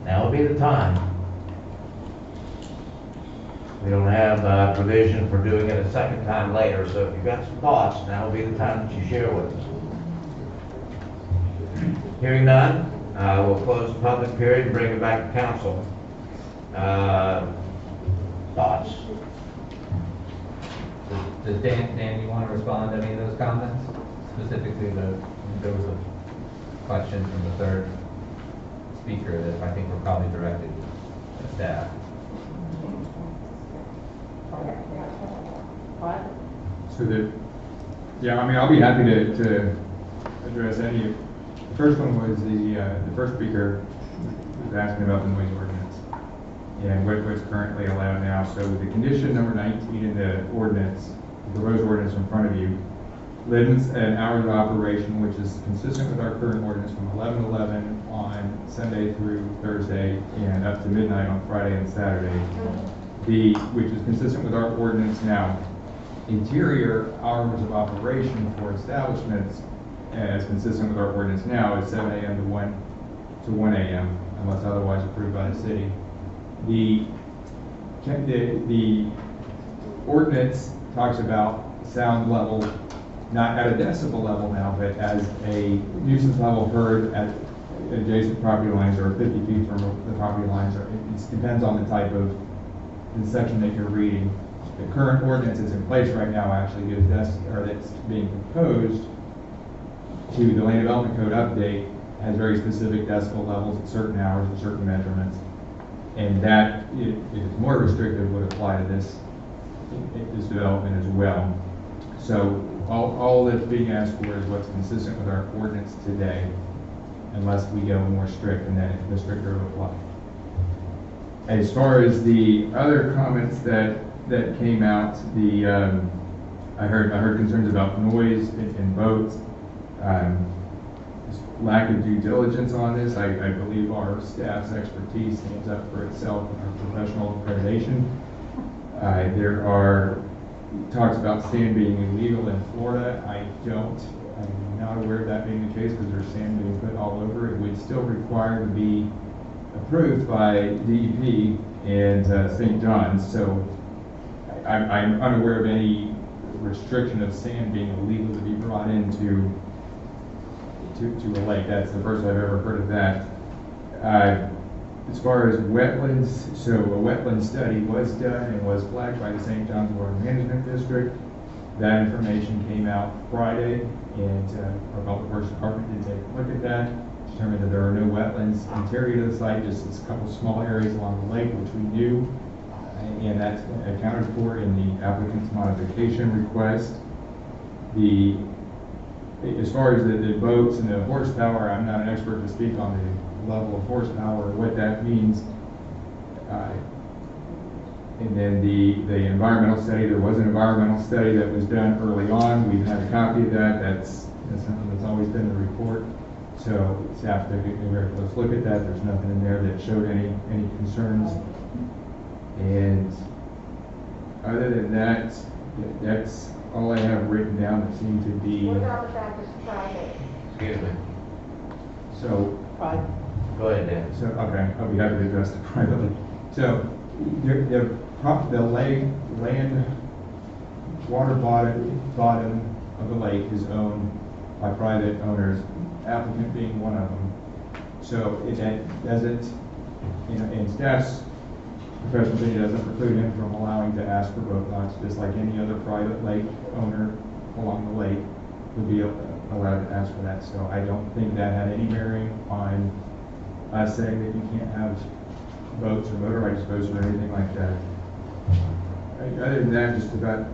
Now would be the time. We don't have provision for doing it a second time later, so if you've got some thoughts, now will be the time that you share with us. Hearing none, we'll close the public period and bring it back to council. Thoughts? Does Dan, you want to respond to any of those comments? Specifically, there was a question from the third speaker that I think were probably directed to staff. So yeah, I mean, I'll be happy to address any. The first one was the first speaker was asking about the noise ordinance and what's currently allowed now. So the condition number 19 in the ordinance, the road ordinance in front of you, limits an hours of operation which is consistent with our current ordinance from 11:11 on Sunday through Thursday and up to midnight on Friday and Saturday. Which is consistent with our ordinance now. Interior hours of operation for establishments, as consistent with our ordinance now, is 7 a.m. to 1 a.m. unless otherwise approved by the city. The ordinance talks about sound level, not at a decibel level now, but as a nuisance level heard at adjacent property lines or 50 feet from the property lines. It depends on the type of the section that you're reading. The current ordinance that's in place right now actually gives that's being proposed to the Land Development Code update has very specific decibel levels at certain hours and certain measurements. And that, if it's more restrictive, would apply to this development as well. So all that's being asked for is what's consistent with our ordinance today, unless we go more strict, and then the stricter will apply. As far as the other comments that came out, I heard concerns about noise in boats, lack of due diligence on this. I believe our staff's expertise stands up for itself in our professional accreditation. There are talks about sand being illegal in Florida. I'm not aware of that being the case because there's sand being put all over. It would still require to be approved by DEP and St. John's, so I'm unaware of any restriction of sand being illegal to be brought into to a lake. That's the first I've ever heard of that. As far as wetlands, so a wetland study was done and was flagged by the St. John's Water Management District. That information came out Friday, and our Public Works Department did take a look at that, determined that there are no wetlands interior to the site, just a couple small areas along the lake, which we knew, and that's accounted for in the applicant's modification request. As far as the boats and the horsepower, I'm not an expert to speak on the level of horsepower or what that means. And then the environmental study, there was an environmental study that was done early on. We've had a copy of that. That's something that's always been in the report. So staff took a very close look at that. There's nothing in there that showed any concerns. And other than that, that's all I have written down that seemed to be. What about the fact it's private? Excuse me. So. Private. Go ahead, Dan. So, okay, I'll be happy to address it privately. So, the land, water bottom of the lake is owned by private owners, applicant being one of them. So, that doesn't, in staff's professional opinion, doesn't preclude him from allowing to ask for boat lots, just like any other private lake owner along the lake would be allowed to ask for that. So, I don't think that had any bearing on us saying that you can't have boats or motorized boats or anything like that. Other than that, just about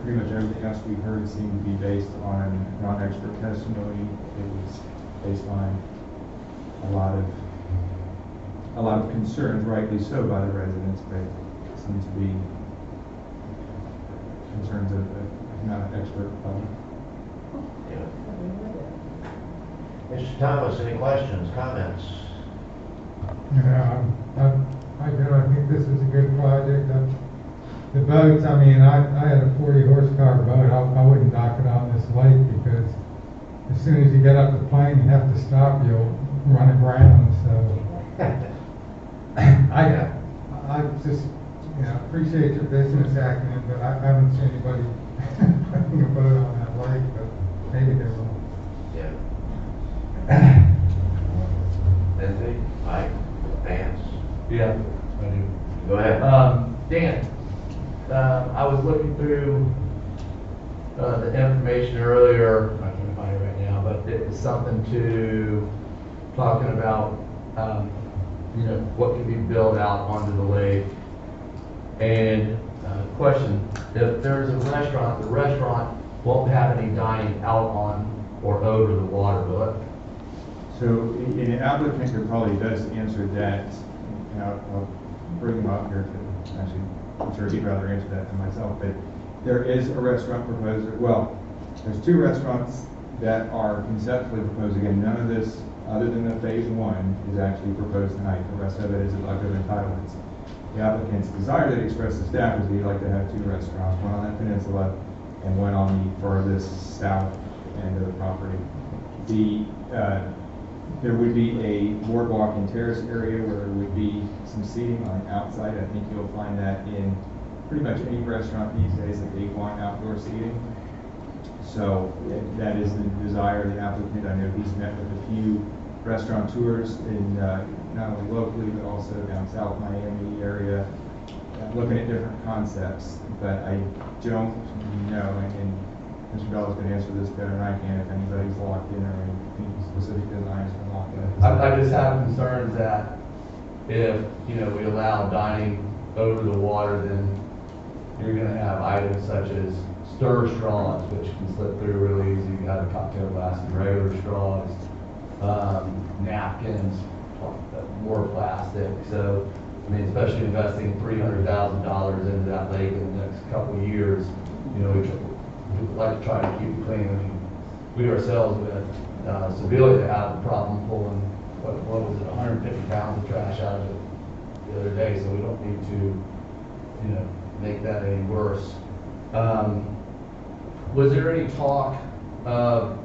pretty much everything else we heard seemed to be based on non-expert testimony. It was based on a lot of concerns, rightly so, by the residents, but it seems to be concerns of not an expert public. Yeah. Mr. Thomas, any questions, comments? Yeah, I think this is a good project. The boats, I mean, I had a 40 horsepower boat. I wouldn't dock it on this lake because as soon as you get up the plane, you have to stop, you'll run aground. So I just appreciate your business acumen, but I haven't seen anybody putting a boat on that lake, but maybe they will. Yeah. Lindsay, Mike, Vance, Yeah, I do. go ahead. Dan, I was looking through the information earlier, I can't find it right now, but it was something to, talking about, what can be built out onto the lake. And, question, if there's a restaurant, the restaurant won't have any dining out on or over the water, will it? So an applicant could probably best answer that, and I'll bring him up here to, actually, I'm sure he'd rather answer that than myself, but there is a restaurant proposed, well, there's two restaurants that are conceptually proposed. Again, none of this, other than the phase one, is actually proposed tonight. The rest of it is elective entitlements. The applicant's desire that expressed to staff is he'd like to have two restaurants, one on that peninsula and one on the furthest south end of the property. There would be a boardwalk and terrace area where there would be some seating on the outside. I think you'll find that in pretty much any restaurant these days that they want outdoor seating. So that is the desire of the applicant. I know he's met with a few restaurateurs in not only locally but also down south Miami area, looking at different concepts. But I don't know, and Mr. Bella's going to answer this better than I can, if anybody's locked in or any specific designs are locked in. I just have concerns that if, we allow dining over the water, then you're gonna have items such as stir straws, which can slip through really easy. You got a cocktail glass and regular straws, napkins, more plastic. So, especially investing $300,000 into that lake in the next couple of years, we'd like to try to keep it clean. We ourselves with Sevilla have a problem pulling, what was it, 150 pounds of trash out of it the other day, so we don't need to, make that any worse. Was there any talk of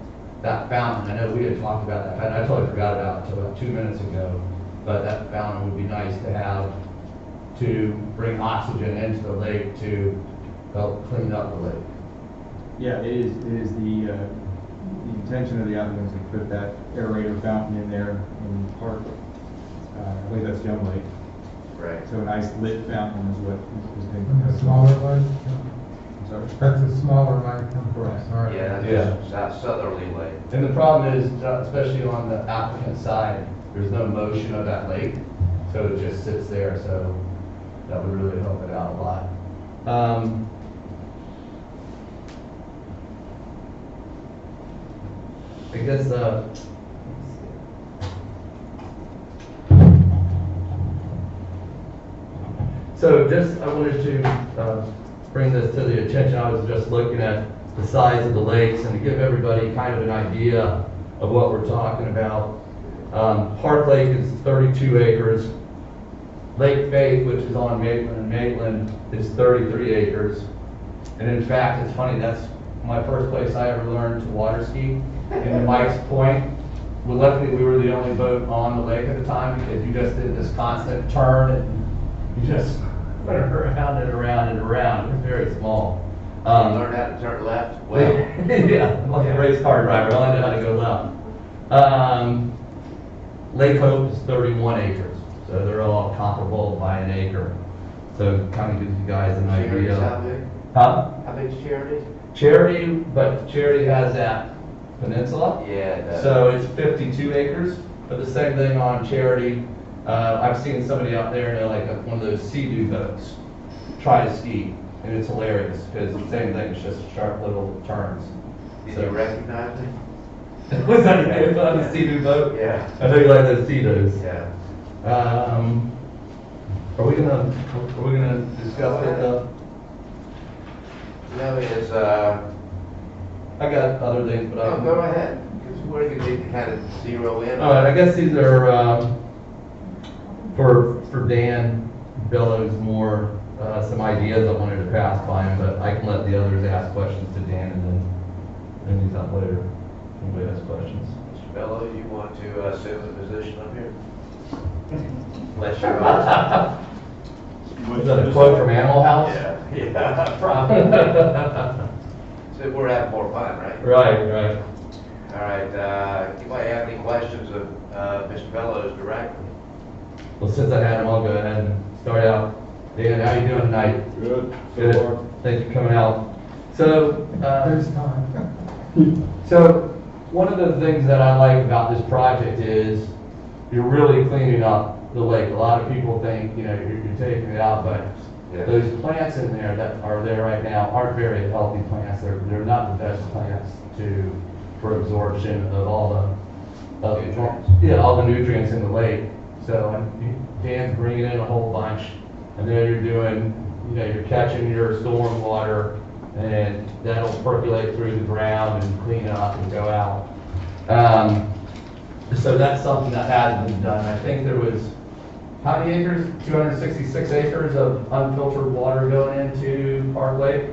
that fountain? I know we had talked about that fountain. I totally forgot about it until about 2 minutes ago, but that fountain would be nice to have to bring oxygen into the lake to help clean up the lake. Yeah, it is the intention of the applicant to put that aerator fountain in there in the park. I believe that's Gem Lake. Right. So a nice lit fountain is what has been And the proposed. smaller lake, I'm sorry? that's a smaller lake, Correct. sorry. Yeah, Yeah. that's southerly lake. And the problem is, especially on the applicant side, there's no motion of that lake, so it just sits there, so that would really help it out a lot. I guess, so just, I wanted to bring this to the attention. I was just looking at the size of the lakes and to give everybody kind of an idea of what we're talking about. Park Lake is 32 acres. Lake Faith, which is on Maitland, is 33 acres. And in fact, it's funny, that's my first place I ever learned to water ski. In Mike's Point, well, luckily we were the only boat on the lake at the time because you just did this constant turn and you just went around and around and around. It was very small. You learned how to turn left? Well, Yeah, like a race car driver, I know how to go left. Lake Hope is 31 acres, so they're all comparable by an acre. So kind of gives you guys an Charity's idea. how big? Huh? How big's Charity? Charity has that peninsula. Yeah, it does. So it's 52 acres, but the same thing on Charity. I've seen somebody out there in like one of those sea-doo boats try to ski, and it's hilarious because the same thing, it's just sharp little turns. Did you recognize me? Was that you on the sea-doo boat? Yeah. I know you like those sea-doos. Yeah. Are we gonna discuss it? No, it's, I got other things, but no, go ahead, because we're going to kind of zero in. All right, I guess these are, for Dan Bellows more, some ideas I wanted to pass by him, but I can let the others ask questions to Dan and then he's up later. Anybody has questions? Mr. Bello, you want to assume the position up here? Bless your heart. What's that a quote from Animal House? Yeah, probably. So we're having more fun, right? Right. All right, anybody have any questions of Mr. Bellows directly? Well, since I had him, I'll go ahead and start out. Dan, how you doing tonight? Good. Good. Thanks for coming out. So, There's time. so one of the things that I like about this project is you're really cleaning up the lake. A lot of people think, you know, you're taking it out, but Yeah. those plants in there that are there right now aren't very healthy plants. They're not the best plants for absorption of all the Nutrients. all the nutrients in the lake. So Dan's bringing in a whole bunch, and then you're doing, you know, you're catching your storm water, and that'll percolate through the ground and clean up and go out. So that's something that hasn't been done. I think there was, how many acres? 266 acres of unfiltered water going into Park Lake?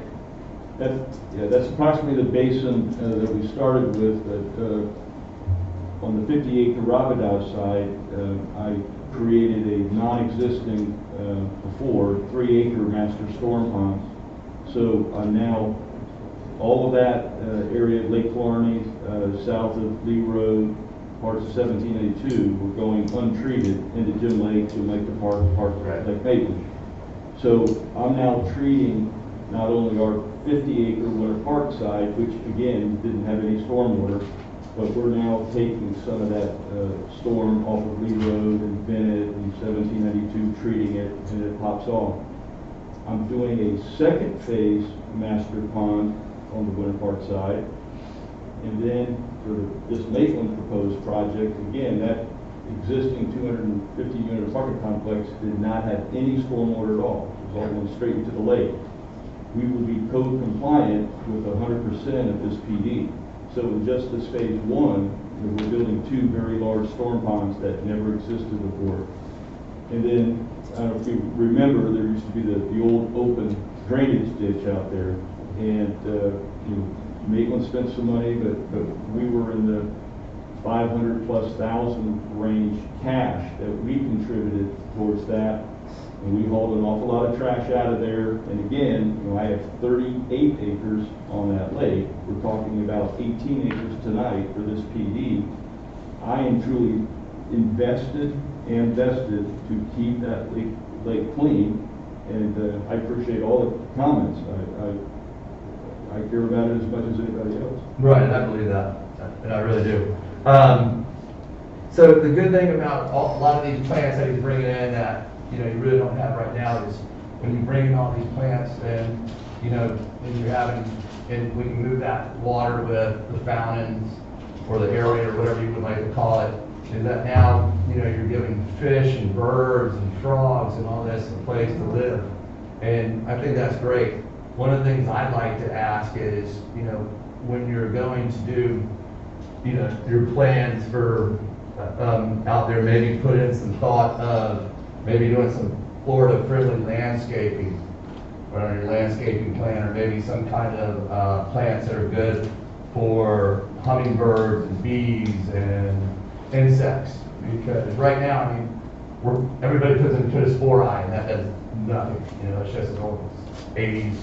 That's approximately the basin that we started with, but on the 50-acre Rabidow side, I created a non-existing, before, 3-acre master storm ponds. So now, all of that area, Lake Clarney, south of Lee Road, parts of 1782, were going untreated into Jim Lake to make the park Lake Maitland. So I'm now treating not only our 50-acre Winter Park side, which again didn't have any stormwater, but we're now taking some of that storm off of Lee Road and Bennett and 1792, treating it, and it pops off. I'm doing a second phase master pond on the Winter Park side, and then for this Maitland proposed project, again, that existing 250-unit apartment complex did not have any stormwater at all. It was all going straight into the lake. We will be code compliant with 100% of this PD. So in just this phase one, we're building 2 very large storm ponds that never existed before. And then, I don't know if you remember, there used to be the old open drainage ditch out there. And Maitland spent some money, but we were in the 500,000+ range cash that we contributed towards that. And we hauled an awful lot of trash out of there. And again, I have 38 acres on that lake. We're talking about 18 acres tonight for this PD. I am truly invested and vested to keep that lake clean. And I appreciate all the comments. I care about it as much as anybody else. Right, and I believe that, and I really do. So the good thing about a lot of these plants that he's bringing in that, you really don't have right now is when you bring in all these plants, then, and you're having, and we can move that water with the fountains or the area or whatever you would like to call it, is that now, you're giving fish and birds and frogs and all this a place to live. And I think that's great. One of the things I'd like to ask is, when you're going to do, your plans for out there, maybe put in some thought of maybe doing some Florida-friendly landscaping on your landscaping plan, or maybe some kind of plants that are good for hummingbirds and bees and insects. Because right now, everybody puts in Pittosporae, and that does nothing. It's just an old 80s,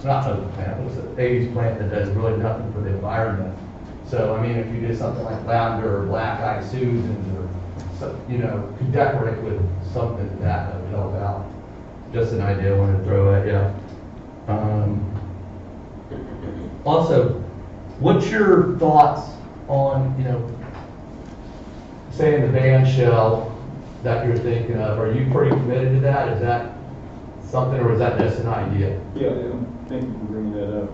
not an plant, it's an 80s plant that does really nothing for the environment. So, if you did something like lavender or black-eyed Susans, or could decorate with something that would help out. Just an idea I wanted to throw at you. Also, what's your thoughts on, saying the band shell that you're thinking of? Are you pretty committed to that? Is that something, or is that just an idea? Yeah, thank you for bringing that up.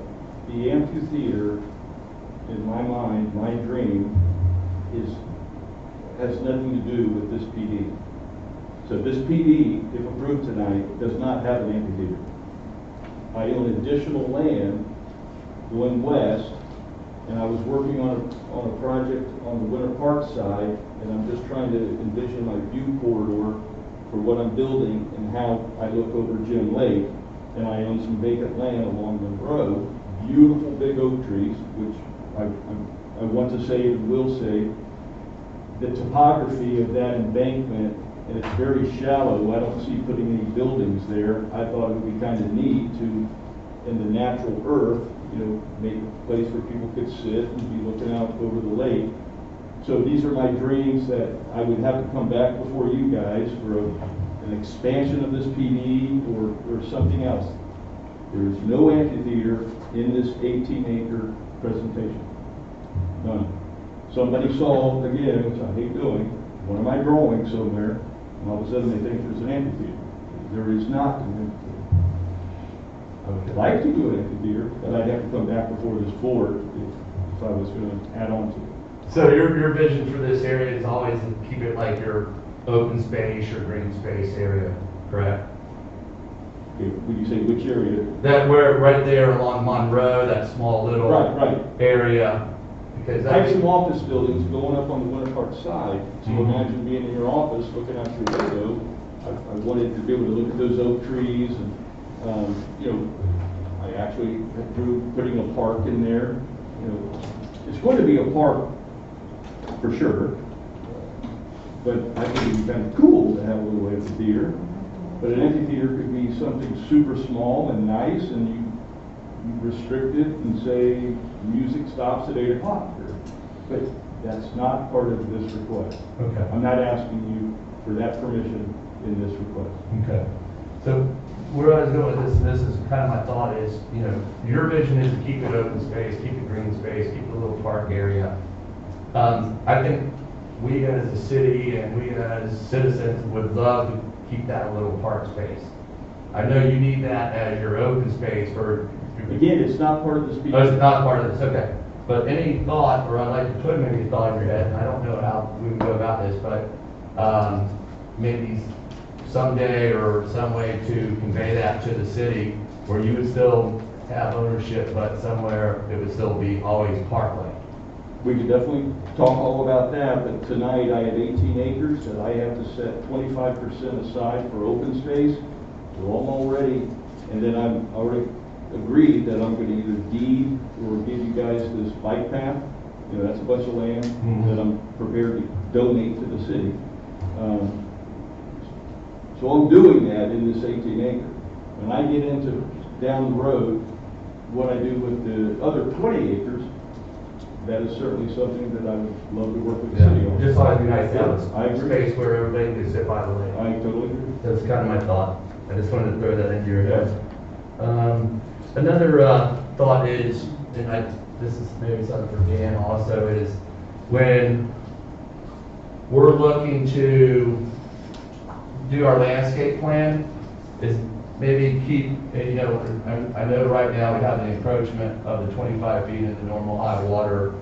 The amphitheater, in my mind, my dream, has nothing to do with this PD. So this PD, if approved tonight, does not have an amphitheater. I own additional land going west, and I was working on a project on the Winter Park side, and I'm just trying to envision my view corridor for what I'm building and how I look over Jim Lake. And I own some vacant land along Monroe, beautiful big oak trees, which I want to say and will say, the topography of that embankment and it's very shallow. I don't see putting any buildings there. I thought it would be kind of neat to, in the natural earth, you know, make a place where people could sit and be looking out over the lake. So these are my dreams that I would have to come back before you guys for an expansion of this PD or something else. There is no amphitheater in this 18-acre presentation. None. Somebody saw, again, which I hate doing, one of my drawings somewhere, and all of a sudden they think there's an amphitheater. There is not an amphitheater. I would like to do an amphitheater, but I'd have to come back before this board if I was going to add on to it. So your vision for this area is always to keep it like your open space or green space area, correct? Okay, when you say which area? That where, right there along Monroe, that small little Right. area. Because I have that's, some office buildings going up on the Winter Park side, so imagine being in your office, looking out your window. I wanted to be able to look at those oak trees and, you know, I actually drew putting a park in there. You know, it's going to be a park for sure, but I think it'd be kind of cool to have a little amphitheater. But an amphitheater could be something super small and nice, and you restrict it and say music stops at 8 o'clock. But that's not part of this request. okay. I'm not asking you for that permission in this request. Okay. So where I was going with this is kind of my thought is, you know, your vision is to keep it open space, keep it green space, keep it a little park area. I think we as a city and we as citizens would love to keep that a little park space. I know you need that as your open space for. Again, it's not part of this piece. Oh, it's not part of this, okay. But any thought, or I'd like to put maybe a thought in your head, and I don't know how we can go about this, but maybe someday or some way to convey that to the city where you would still have ownership, but somewhere it would still be always parkland. We could definitely talk all about that, but tonight I have 18 acres that I have to set 25% aside for open space. So I'm already, and then I'm already agreed that I'm going to either deed or give you guys this bike path. You know, that's a bunch of land that I'm prepared to donate to the city. So I'm doing that in this 18 acre. When I get into down the road, what I do with the other 20 acres, that is certainly something that I would love to work with the city on. Just thought it'd be nice to have I a agree. space where everybody can sit by the lake. I totally agree. That's kind of my thought. I just wanted to throw that into your head. Another thought is, and this is maybe something for Dan also, is when we're looking to do our landscape plan, is maybe keep, you know, I know right now we have the encroachment of the 25 feet in the normal high water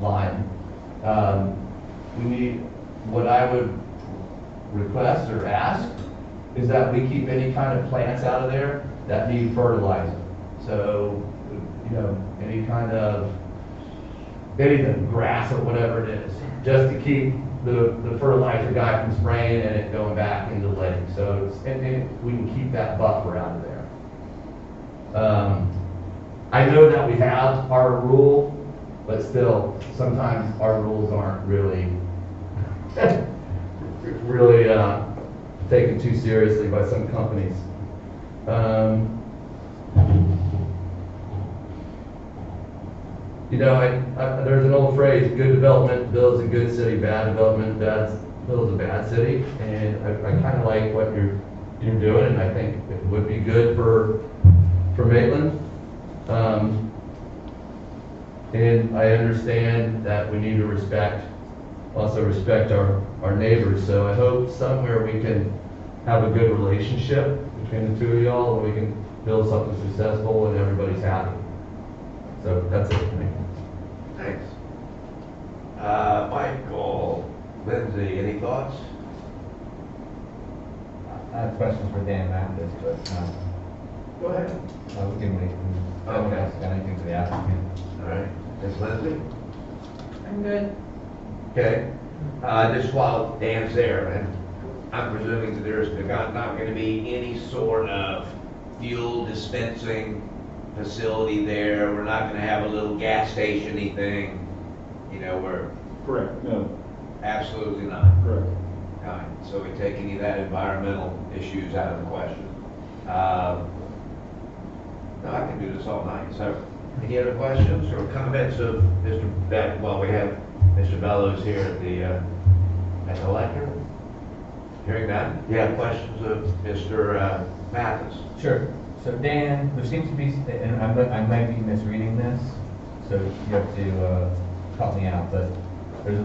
line. We need, what I would request or ask is that we keep any kind of plants out of there that need fertilizer. So, you know, any kind of, anything, grass or whatever it is, just to keep the fertilizer guy from spraying and it going back into the lake. So it's, and we can keep that buffer out of there. I know that we have our rule, but still, sometimes our rules aren't really, really taken too seriously by some companies. You know, there's an old phrase, good development builds a good city, bad development builds a bad city. And I kind of like what you're doing, and I think it would be good for Maitland. And I understand that we need to also respect our neighbors. So I hope somewhere we can have a good relationship between the two of y'all, where we can build something successful and everybody's happy. So that's it for me. Thanks. Michael, Lindsay, any thoughts? I have questions for Dan Mathis, but Go ahead. we can wait. No one else got anything for the applicant? All right. Ms. Lindsay? I'm good. Okay. Just while Dan's there, and I'm presuming that there's not going to be any sort of fuel dispensing facility there. We're not going to have a little gas station-y thing. You know, we're Correct, no, absolutely not. correct. kind. So we take any of that environmental issues out of the question. No, I can do this all night. So, any other questions or comments of Mr. Beck? Well, we have Mr. Bellows here at the lectern. Hearing none. You have questions of Mr. Mathis? Sure. So Dan, there seems to be, and I might be misreading this, so you have to help me out, but there's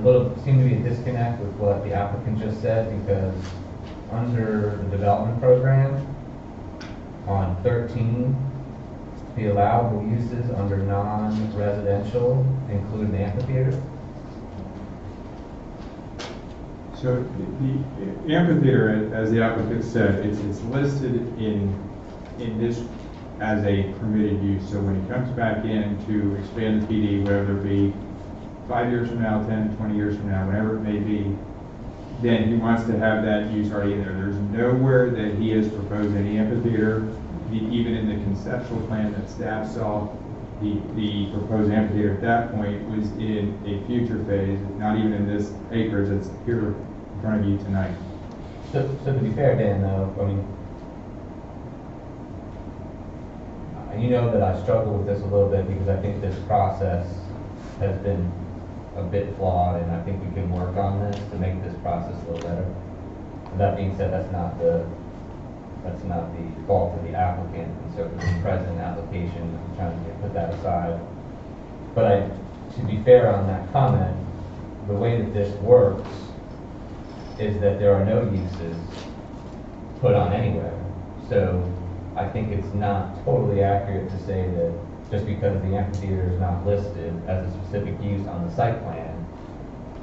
seem to be a disconnect with what the applicant just said, because under the development program, on 13, the allowable uses under non-residential include an amphitheater. So the amphitheater, as the applicant said, it's listed in this as a permitted use. So when he comes back in to expand the PD, whether it be 5 years from now, 10, 20 years from now, whatever it may be, then he wants to have that use already in there. There's nowhere that he has proposed any amphitheater. Even in the conceptual plan that staff saw, the proposed amphitheater at that point was in a future phase, not even in this acreage that's here in front of you tonight. So to be fair, Dan, though, I mean, you know that I struggle with this a little bit because I think this process has been a bit flawed, and I think we can work on this to make this process a little better. That being said, that's not the fault of the applicant, and so for the present application, I'm trying to put that aside. But to be fair on that comment, the way that this works is that there are no uses put on anywhere. So I think it's not totally accurate to say that just because the amphitheater is not listed as a specific use on the site plan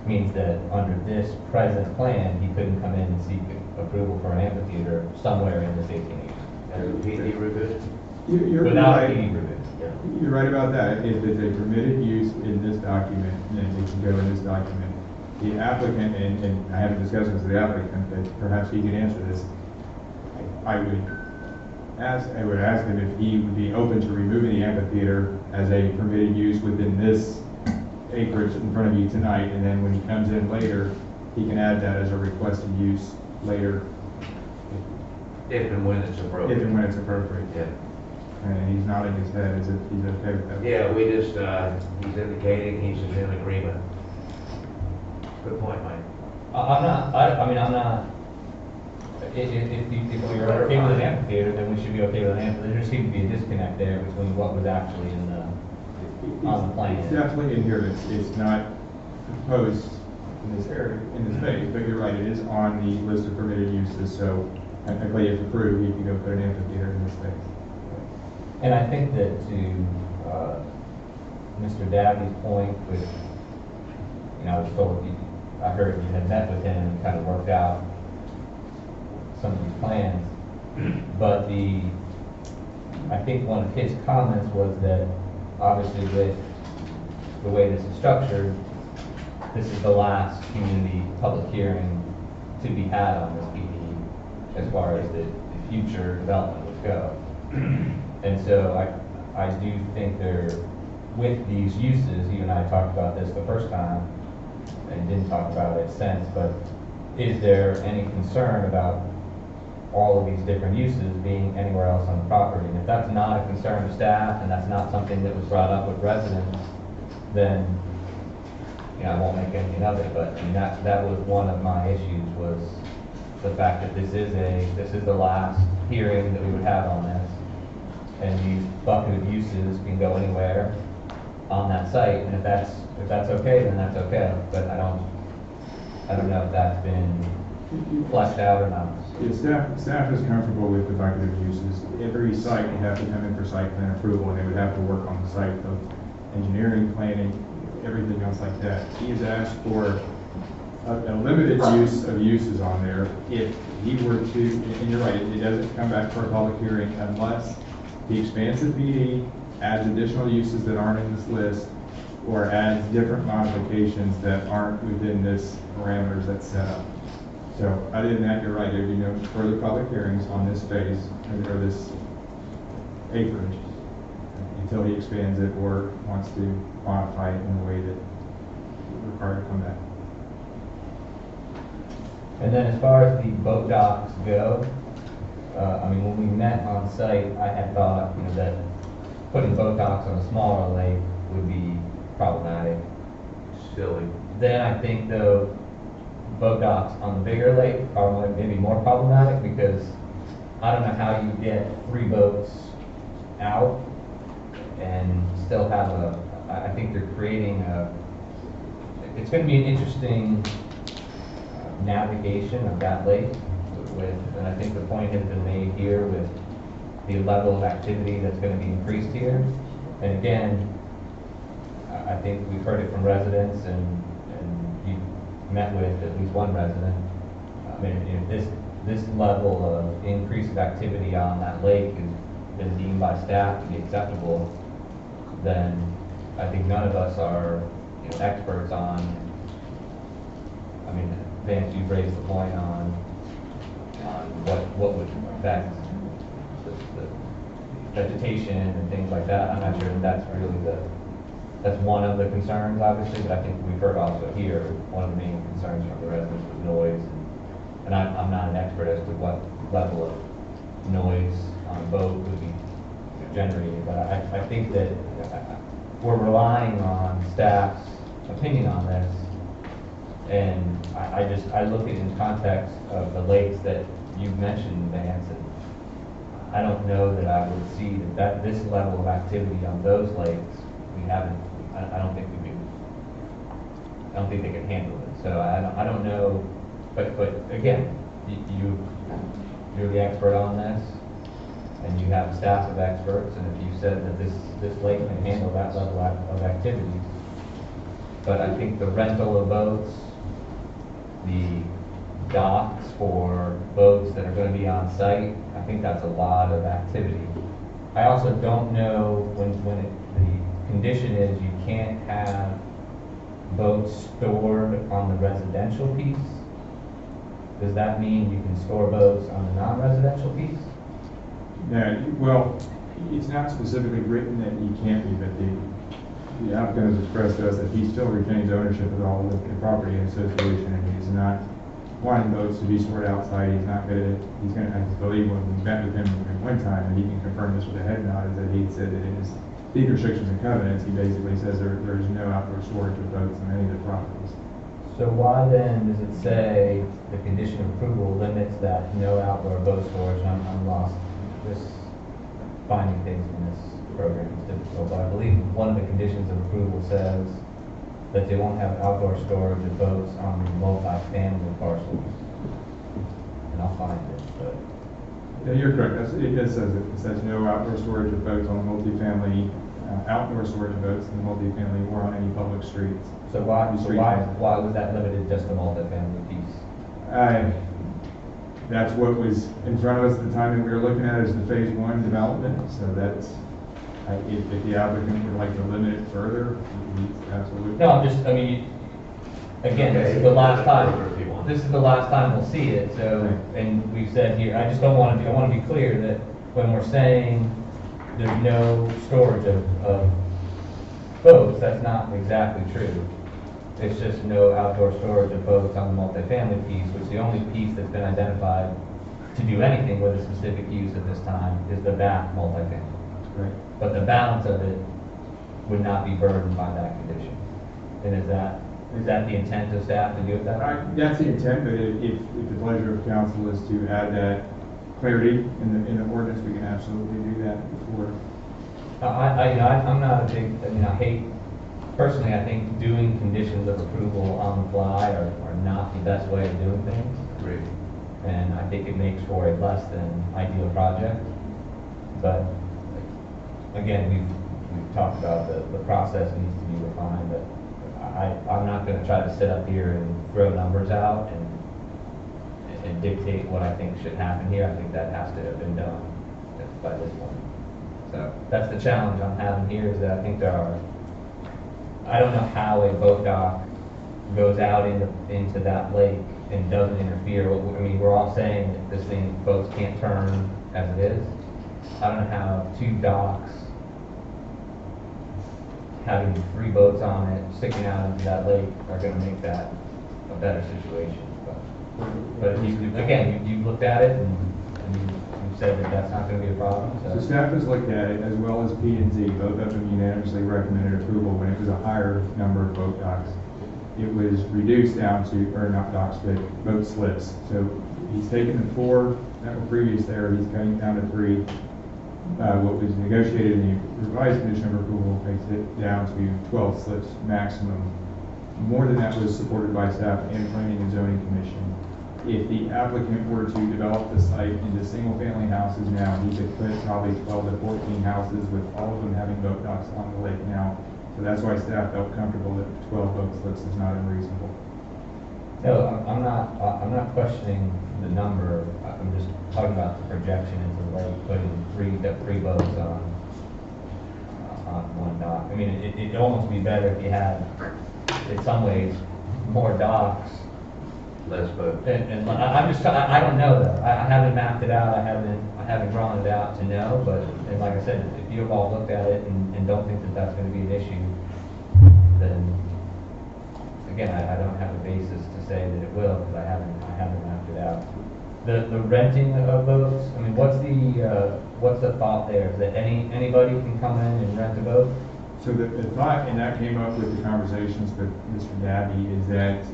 means that under this present plan, he couldn't come in and seek approval for an amphitheater somewhere in this 18 PD review? Without right. PD review. Yeah. You're right about that. If it's a permitted use in this document, then it can go in this document. The applicant, and I haven't discussed this with the applicant, but perhaps he can answer this. I would ask him if he would be open to removing the amphitheater as a permitted use within this acreage in front of you tonight, and then when he comes in later, he can add that as a requested use later. If and when it's appropriate. If and when it's appropriate. Yeah. And he's nodding his head as if he's okay with that. Yeah, we just, he's indicating he's in agreement. Good point, Mike. I'm not, if we're okay with an amphitheater, then we should be okay with an amphitheater. There seems to be a disconnect there between what was actually on the plan. It's definitely in here, it's not proposed in this area, in this phase, but you're right, it is on the list of permitted uses, so I believe if approved, you can go put an amphitheater in this phase. And I think that to Mr. Dabney's point, which, I was told, I heard you had met with him and kind of worked out some of these plans, but I think one of his comments was that obviously with the way this is structured, this is the last community public hearing to be had on this PD as far as the future development would go. And so I do think with these uses, you and I talked about this the first time and didn't talk about it since, but is there any concern about all of these different uses being anywhere else on the property? And if that's not a concern to staff and that's not something that was brought up with residents, then I won't make anything of it. But I mean, that was one of my issues, was the fact that this is the last hearing that we would have on this, and these bucket of uses can go anywhere on that site. And if that's okay, then that's okay. But I don't know if that's been fleshed out or not. Yeah, staff is comfortable with the bucket of uses. Every site would have to come in for site plan approval, and they would have to work on the site of engineering, planning, everything else like that. He has asked for a limited use of uses on there. If he were to, and you're right, it doesn't come back for a public hearing unless he expands the PD, adds additional uses that aren't in this list, or adds different modifications that aren't within this parameters that's set up. So other than that, you're right, there'd be no further public hearings on this phase or this acreage until he expands it or wants to modify it in a way that would require to come back. And then as far as the boat docks go, I mean, when we met on site, I had thought, you know, that putting boat docks on a smaller lake would be problematic. Silly. Then I think though, boat docks on the bigger lake are maybe more problematic because I don't know how you get 3 boats out and still have I think they're creating it's going to be an interesting navigation of that lake and I think the point has been made here with the level of activity that's going to be increased here. And again, I think we've heard it from residents and you met with at least one resident. I mean, if this level of increase of activity on that lake has been deemed by staff to be acceptable, then I think none of us are, you know, experts on. I mean, Vance, you've raised the point on what would affect the vegetation and things like that. I'm not sure that's really that's one of the concerns, obviously, but I think we've heard also here, one of the main concerns from the residents was noise. And I'm not an expert as to what level of noise on a boat would be generated, but I think that we're relying on staff's opinion on this. And I look at it in context of the lakes that you've mentioned, Vance, and I don't know that I would see that this level of activity on those lakes, we haven't, I don't think they can handle it. So I don't know, but again, you're the expert on this, and you have a staff of experts, and if you said that this lake can handle that level of activity, but I think the rental of boats, the docks for boats that are going to be on site, I think that's a lot of activity. I also don't know when the condition is you can't have boats stored on the residential piece. Does that mean you can store boats on the non-residential piece? Yeah, well, it's not specifically written that you can't be, but the applicant has expressed to us that he still retains ownership of all of the property in association, and he's not wanting boats to be stored outside. He's gonna, I believe when we met with him at one time, and he can confirm this with a head nod, is that he said that in his deed restrictions and covenants, he basically says there is no outdoor storage of boats on any of the properties. So why then does it say the condition of approval limits that no outdoor boat storage? I'm lost. Just finding things in this program is difficult, but I believe one of the conditions of approval says that they won't have outdoor storage of boats on multi-family parcels. And I'll find it, but. Yeah, you're correct. It says no outdoor storage of boats on multifamily, outdoor storage of boats in the multifamily or on any public streets. So why was that limited just to multifamily piece? That's what was in front of us at the time that we were looking at as the phase 1 development. So that's, if the applicant would like to limit it further, absolutely. No, I mean, again, this is the last time. This is the last time we'll see it. So, and we've said here, I want to be clear that when we're saying there's no storage of boats, that's not exactly true. It's just no outdoor storage of boats on the multifamily piece, which the only piece that's been identified to do anything with a specific use at this time is the back multifamily. Right. But the balance of it would not be burdened by that condition. And is that the intent of staff to do it that way? That's the intent, but if the pleasure of council is to add that clarity in the ordinance, we can absolutely do that before. I'm not a big, I hate, personally, I think doing conditions of approval on the fly are not the best way of doing things. Agreed. And I think it makes for a less than ideal project. But again, we've talked about the process needs to be refined, but I'm not going to try to sit up here and throw numbers out and dictate what I think should happen here. I think that has to have been done by this point. So that's the challenge I'm having here, is that I think I don't know how a boat dock goes out into that lake and doesn't interfere. I mean, we're all saying that this thing, boats can't turn as it is. I don't know how 2 docks having 3 boats on it, sticking out into that lake are going to make that a better situation. But But you've looked at it and you said that that's not gonna be a problem, So staff has looked at it, as well as P&Z, both of them unanimously recommended approval when it was a higher number of boat docks. It was reduced down to, or not docks, but boat slips. So he's taken the 4 that were previous there, he's cutting down to 3. What was negotiated in the revised condition of approval takes it down to 12 slips maximum. More than that was supported by staff and planning and zoning commission. If the applicant were to develop the site into single-family houses now, he could put probably 12 to 14 houses with all of them having boat docks on the lake now. So that's why staff felt comfortable that 12 boat slips is not unreasonable. No, I'm not questioning the number, I'm just talking about the projection into the lake, putting three boats on one dock. I mean, it'd almost be better if you had, in some ways, more docks. Less boat. And I don't know though, I haven't mapped it out, I haven't drawn it out to know, but, and like I said, if you've all looked at it and don't think that that's gonna be an issue, then, again, I don't have a basis to say that it will, because I haven't mapped it out. The renting of boats, I mean, what's the thought there? Is that anybody can come in and rent a boat? So the thought, and that came up with the conversations with Mr. Dabby, is that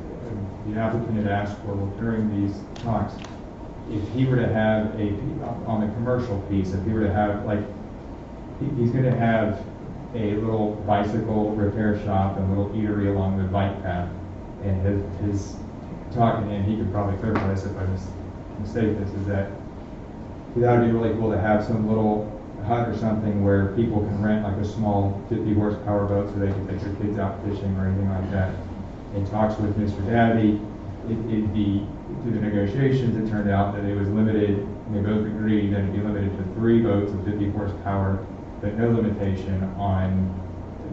the applicant had asked for, well, during these talks, if he were to have on the commercial piece, if he were to have, like, he's going to have a little bicycle repair shop and a little eatery along the bike path. And his talking, and he could probably clarify this if I mistake this, is that that would be really cool to have some little hut or something where people can rent like a small 50 horsepower boat so they can take their kids out fishing or anything like that. In talks with Mr. Dabby, it'd be, through the negotiations, it turned out that it was limited, and they both agreed that it'd be limited to 3 boats of 50 horsepower, but no limitation on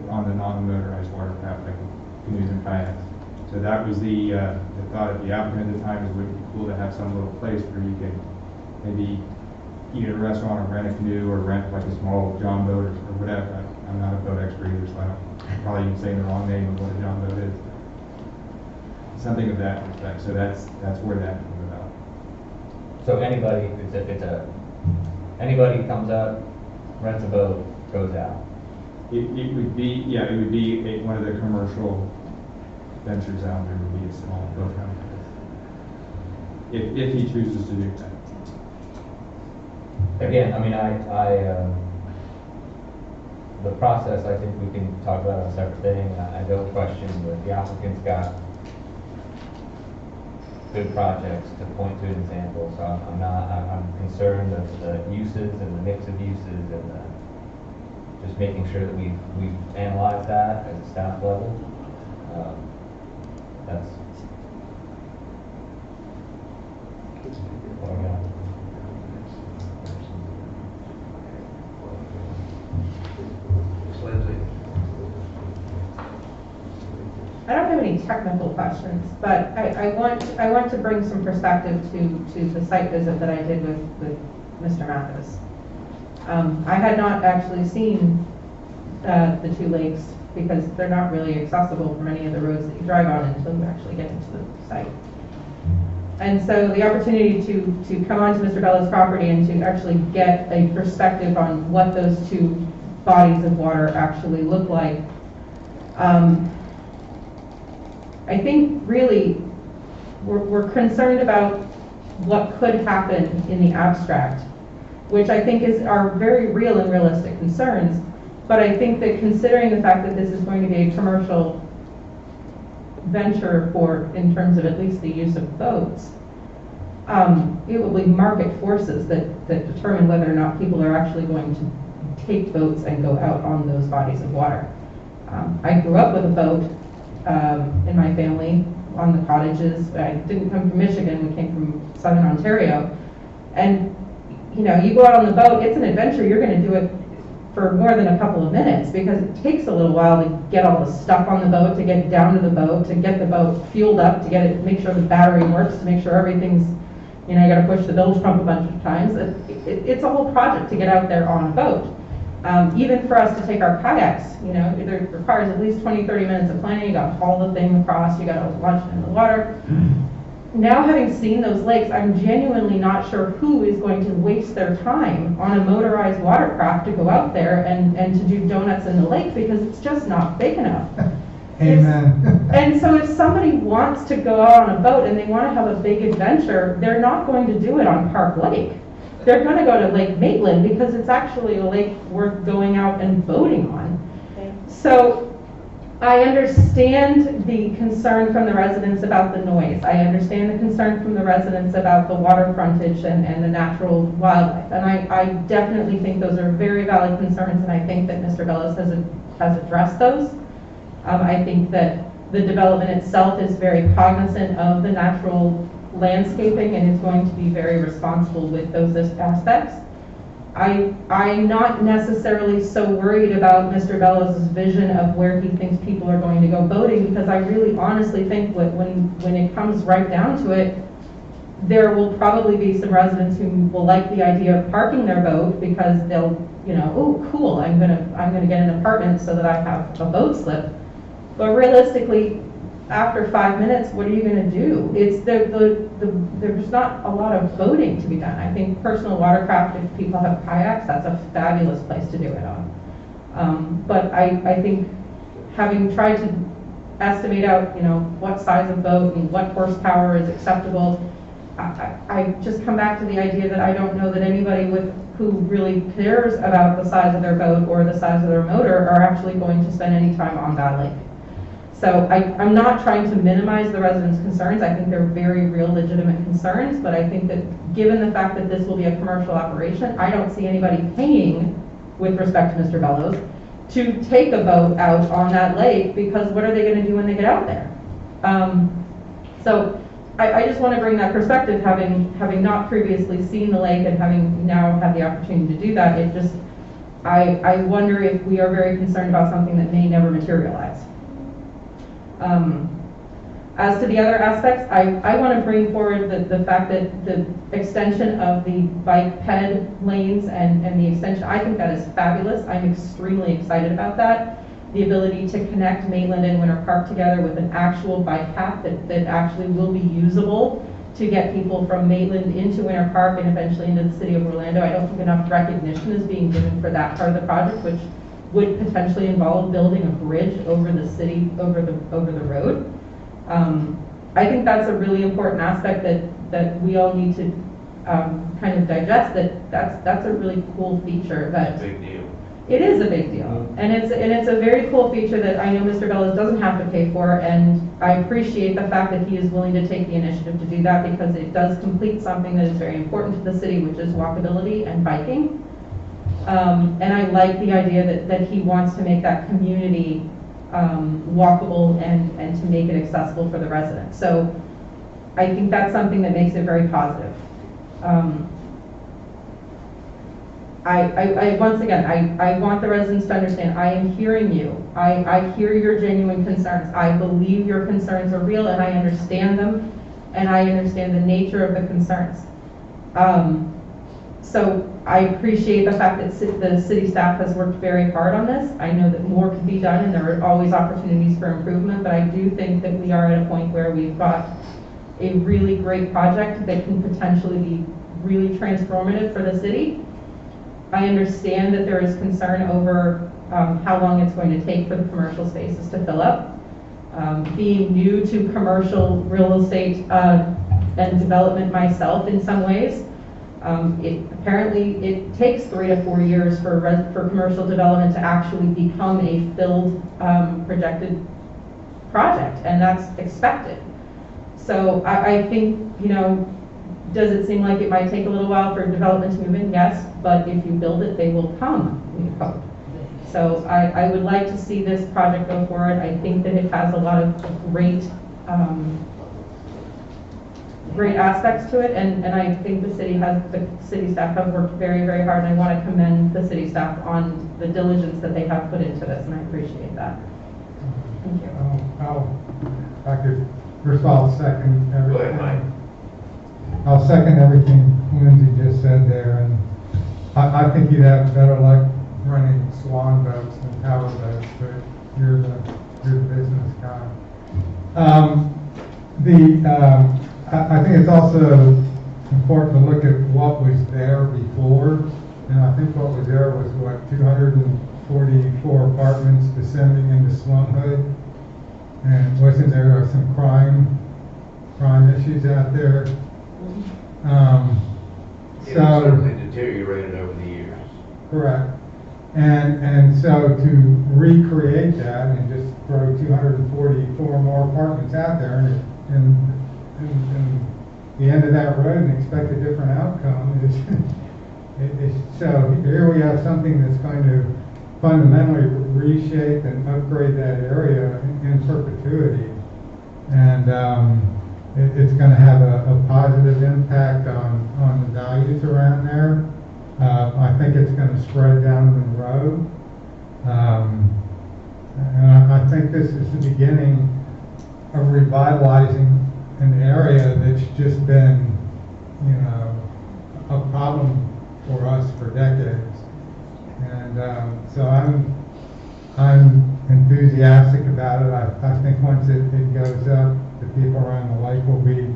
the non-motorized watercraft like canoes and kayaks. So that was the thought of the applicant at the time, is it would be cool to have some little place where you could maybe eat at a restaurant or rent a canoe or rent like a small John boat or whatever. I'm not a boat expert either, so I'm probably even saying the wrong name of what a John boat is. Something of that respect. So that's where that came about. So anybody, anybody comes up, rents a boat, goes out. It would be, yeah, it would be one of the commercial ventures out there would be a small boat company. If he chooses to do that. Again, I mean, the process, I think we can talk about on a separate thing. I don't question that the applicant's got good projects to point to an example, so I'm concerned of the uses and the mix of uses and just making sure that we've analyzed that at the staff level. That's what I got. I don't have any technical questions, but I want to bring some perspective to the site visit that I did with Mr. Mathis. I had not actually seen the 2 lakes because they're not really accessible from any of the roads that you drive on until you actually get into the site. And so the opportunity to come onto Mr. Bella's property and to actually get a perspective on what those 2 bodies of water actually look like, I think really we're concerned about what could happen in the abstract, which I think are very real and realistic concerns. But I think that considering the fact that this is going to be a commercial venture in terms of at least the use of boats, it will be market forces that determine whether or not people are actually going to take boats and go out on those bodies of water. I grew up with a boat in my family on the cottages. I didn't come from Michigan, we came from Southern Ontario. And you go out on the boat, it's an adventure. You're going to do it for more than a couple of minutes because it takes a little while to get all the stuff on the boat, to get down to the boat, to get the boat fueled up, to make sure the battery works, to make sure everything's, you got to push the bilge pump a bunch of times. It's a whole project to get out there on a boat. Even for us to take our kayaks, it requires at least 20-30 minutes of planning. You got to haul the thing across, you got to launch it in the water. now having seen those lakes, I'm genuinely not sure who is going to waste their time on a motorized watercraft to go out there and to do donuts in the lake, because it's just not big enough. Amen. And so if somebody wants to go out on a boat and they want to have a big adventure, they're not going to do it on Park Lake. They're going to go to Lake Maitland because it's actually a lake worth going out and boating on. So I understand the concern from the residents about the noise. I understand the concern from the residents about the water frontage and the natural wildlife. And I definitely think those are very valid concerns, and I think that Mr. Bellows has addressed those. I think that the development itself is very cognizant of the natural landscaping and is going to be very responsible with those aspects. I'm not necessarily so worried about Mr. Bellows' vision of where he thinks people are going to go boating, because I really honestly think when it comes right down to it, there will probably be some residents who will like the idea of parking their boat because they'll, oh, cool, I'm gonna get an apartment so that I have a boat slip. But realistically, after 5 minutes, what are you going to do? There's not a lot of boating to be done. I think personal watercraft, if people have kayaks, that's a fabulous place to do it on. But I think having tried to estimate out, what size of boat and what horsepower is acceptable, I just come back to the idea that I don't know that anybody who really cares about the size of their boat or the size of their motor are actually going to spend any time on that lake. So I'm not trying to minimize the residents' concerns. I think they're very real, legitimate concerns, but I think that given the fact that this will be a commercial operation, I don't see anybody paying, with respect to Mr. Bellows, to take a boat out on that lake, because what are they going to do when they get out there? So I just want to bring that perspective, having not previously seen the lake and having now had the opportunity to do that. I wonder if we are very concerned about something that may never materialize. As to the other aspects, I want to bring forward the fact that the extension of the bike ped lanes and the extension, I think that is fabulous. I'm extremely excited about that. The ability to connect Maitland and Winter Park together with an actual bike path that actually will be usable to get people from Maitland into Winter Park and eventually into the city of Orlando. I don't think enough recognition is being given for that part of the project, which would potentially involve building a bridge over the city, over the road. I think that's a really important aspect that we all need to kind of digest. That's a really cool feature. That's a big deal. It is a big deal, and it's a very cool feature that I know Mr. Bellows doesn't have to pay for, and I appreciate the fact that he is willing to take the initiative to do that, because it does complete something that is very important to the city, which is walkability and biking. And I like the idea that he wants to make that community walkable and to make it accessible for the residents. So I think that's something that makes it very positive. Once again, I want the residents to understand, I am hearing you. I hear your genuine concerns. I believe your concerns are real, and I understand them, and I understand the nature of the concerns. So I appreciate the fact that the city staff has worked very hard on this. I know that more could be done, and there are always opportunities for improvement, but I do think that we are at a point where we've got a really great project that can potentially be really transformative for the city. I understand that there is concern over how long it's going to take for the commercial spaces to fill up. Being new to commercial real estate and development myself in some ways, apparently it takes 3 to 4 years for commercial development to actually become a filled projected project, and that's expected. So I think, does it seem like it might take a little while for development to move in? Yes, but if you build it, they will come, we hope. So I would like to see this project go forward. I think that it has a lot of great aspects to it, and I think the city staff have worked very, very hard, and I want to commend the city staff on the diligence that they have put into this, and I appreciate that. Thank you. I could, first of all, second everything. Go ahead, Mike. I'll second everything Lindsay just said there, and I think you'd have better luck running swan boats than power boats, but you're the business guy. I think it's also important to look at what was there before. And I think what was there was, what, 244 apartments descending into slumhood? And wasn't there some crime issues out there? It certainly deteriorated over the years. Correct. And so to recreate that and just throw 244 more apartments out there and the end of that road and expect a different outcome is, so here we have something that's going to fundamentally reshape and upgrade that area in perpetuity. And it's going to have a positive impact on the values around there. I think it's going to spread down Monroe. And I think this is the beginning of revitalizing an area that's just been, a problem for us for decades. And so I'm enthusiastic about it. I think once it goes up, the people around the lake will be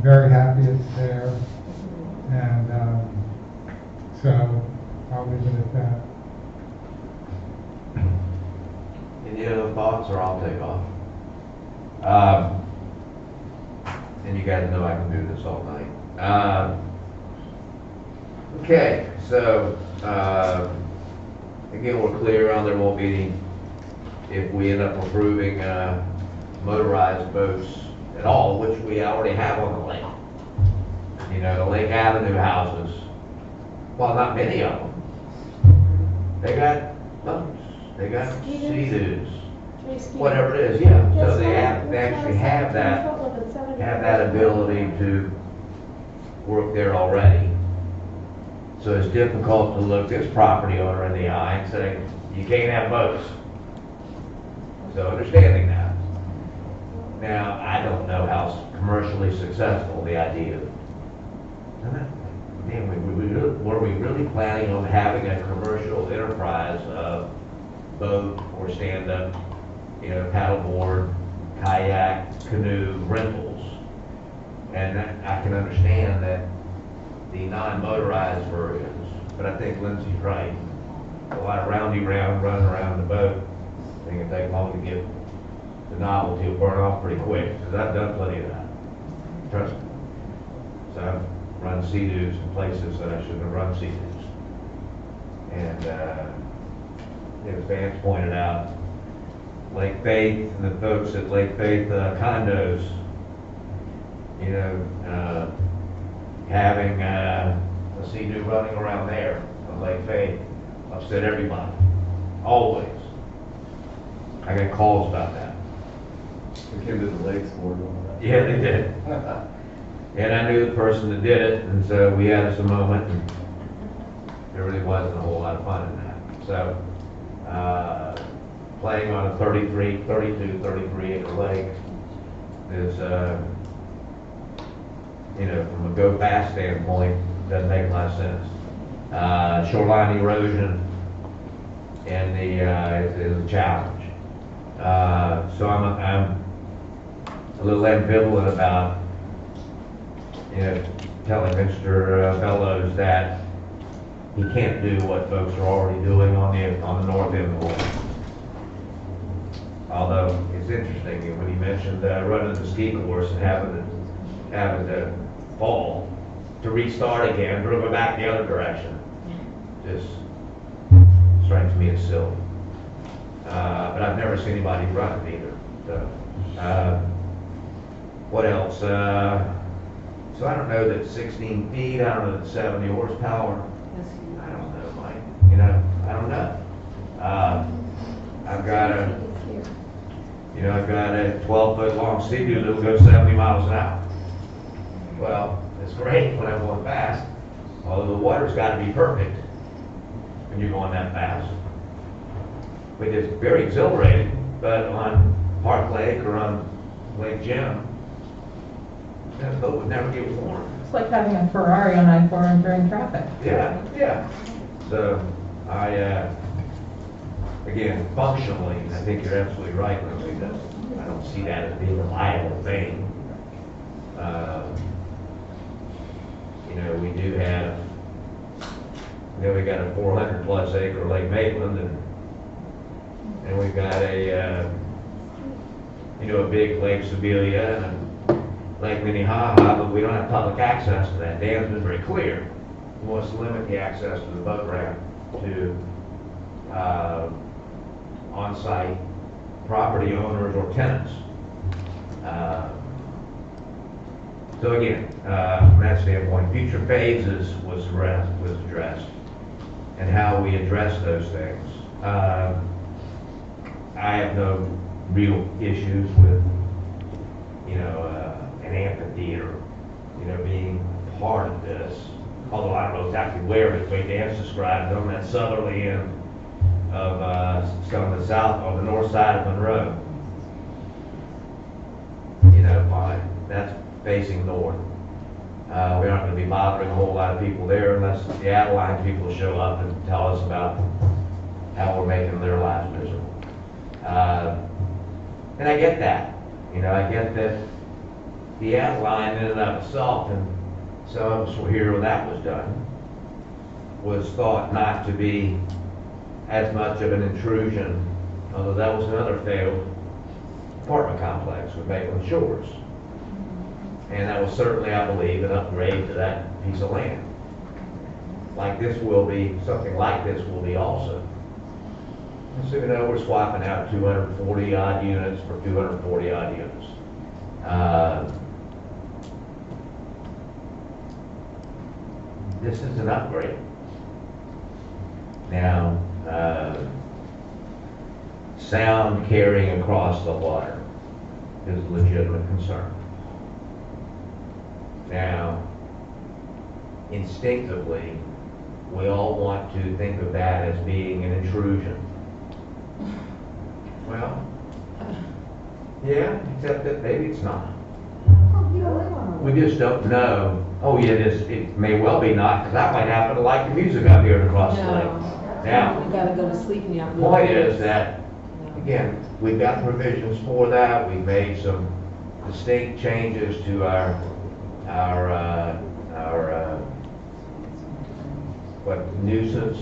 very happy it's there. And so I'll leave it at that. Any other thoughts, or I'll take off? And you guys know I can do this all night. Okay, so again, we're clear on there won't be any, if we end up approving motorized boats at all, which we already have on the lake. The Lake Avenue houses, well, not many of them. They got boats, they got sea-doos, whatever it is, yeah. So they actually have that ability to work there already. So it's difficult to look this property owner in the eye and say, you can't have boats. So understanding that. Now, I don't know how commercially successful the idea is. Man, were we really planning on having a commercial enterprise of boat or stand-up, paddleboard, kayak, canoe rentals? And I can understand that the non-motorized versions, but I think Lindsay's right. A lot of running around the boat. I think it takes long to get the novelty will burn off pretty quick, because I've done plenty of that. Trust me. So I've run sea-doos in places that I shouldn't have run sea-doos. And as Vance pointed out, Lake Faith, and the folks at Lake Faith condos, having a sea-doo running around there on Lake Faith upset everybody, always. I got calls about that. We came to the lakes board on that. Yeah, they did. And I knew the person that did it, and so we had us a moment, and there really wasn't a whole lot of fun in that. So, playing on a 32, 33 acre lake is, from a go fast standpoint, doesn't make a lot of sense. Shoreline erosion and is a challenge. So I'm a little ambivalent about telling Mr. Bellows that he can't do what folks are already doing on the north end of the lake. Although it's interesting when he mentioned running the ski course and having to fall to restart again, drove it back the other direction. Just strikes me as silly. But I've never seen anybody run it either. So, what else? So I don't know that 16 feet, I don't know that 70 horsepower. I don't know, Mike. I don't know. I've got a 12-foot long sea-doo that'll go 70 miles an hour. Well, it's great when I'm going fast, although the water's got to be perfect when you're going that fast. But it's very exhilarating. But on Park Lake or on Lake Jim, that boat would never get warm. It's like having a Ferrari on I-4 during traffic. Yeah. So again, functionally, I think you're absolutely right, Lindsay, that I don't see that as being a viable thing. You know, we do have, you know, we got a 400+ acre Lake Maitland, and we've got a, you know, a big Lake Sebelia and a Lake Minnehaha, but we don't have public access to that. Dan's been very clear. He wants to limit the access to the boat ramp to on-site property owners or tenants. So again, from that standpoint, future phases was addressed, and how we address those things. I have no real issues with, you know, an amphitheater, you know, being part of this. Although I don't know exactly where it's going. Dan's described on that southerly end of some of the south or the north side of Monroe. You know, fine. That's facing north. We aren't going to be bothering a whole lot of people there unless the Adeline people show up and tell us about how we're making their lives miserable. And I get that. You know, I get that the Adeline in and of itself, and some of us were here when that was done, was thought not to be as much of an intrusion, although that was another failed apartment complex with Maitland Shores. And that was certainly, I believe, an upgrade to that piece of land. Like this will be, something like this will be also. So, you know, we're swapping out 240 odd units for 240 odd units. This is an upgrade. Now, sound carrying across the water is a legitimate concern. Now, instinctively, we all want to think of that as being an intrusion. Well, yeah, except that maybe it's not. We just don't know. Oh yeah, it may well be not, because I might happen to like the music out here across the lake. Now, You gotta go to sleep and you have the point is that, again, we've got provisions for that. We've made some distinct changes to our nuisance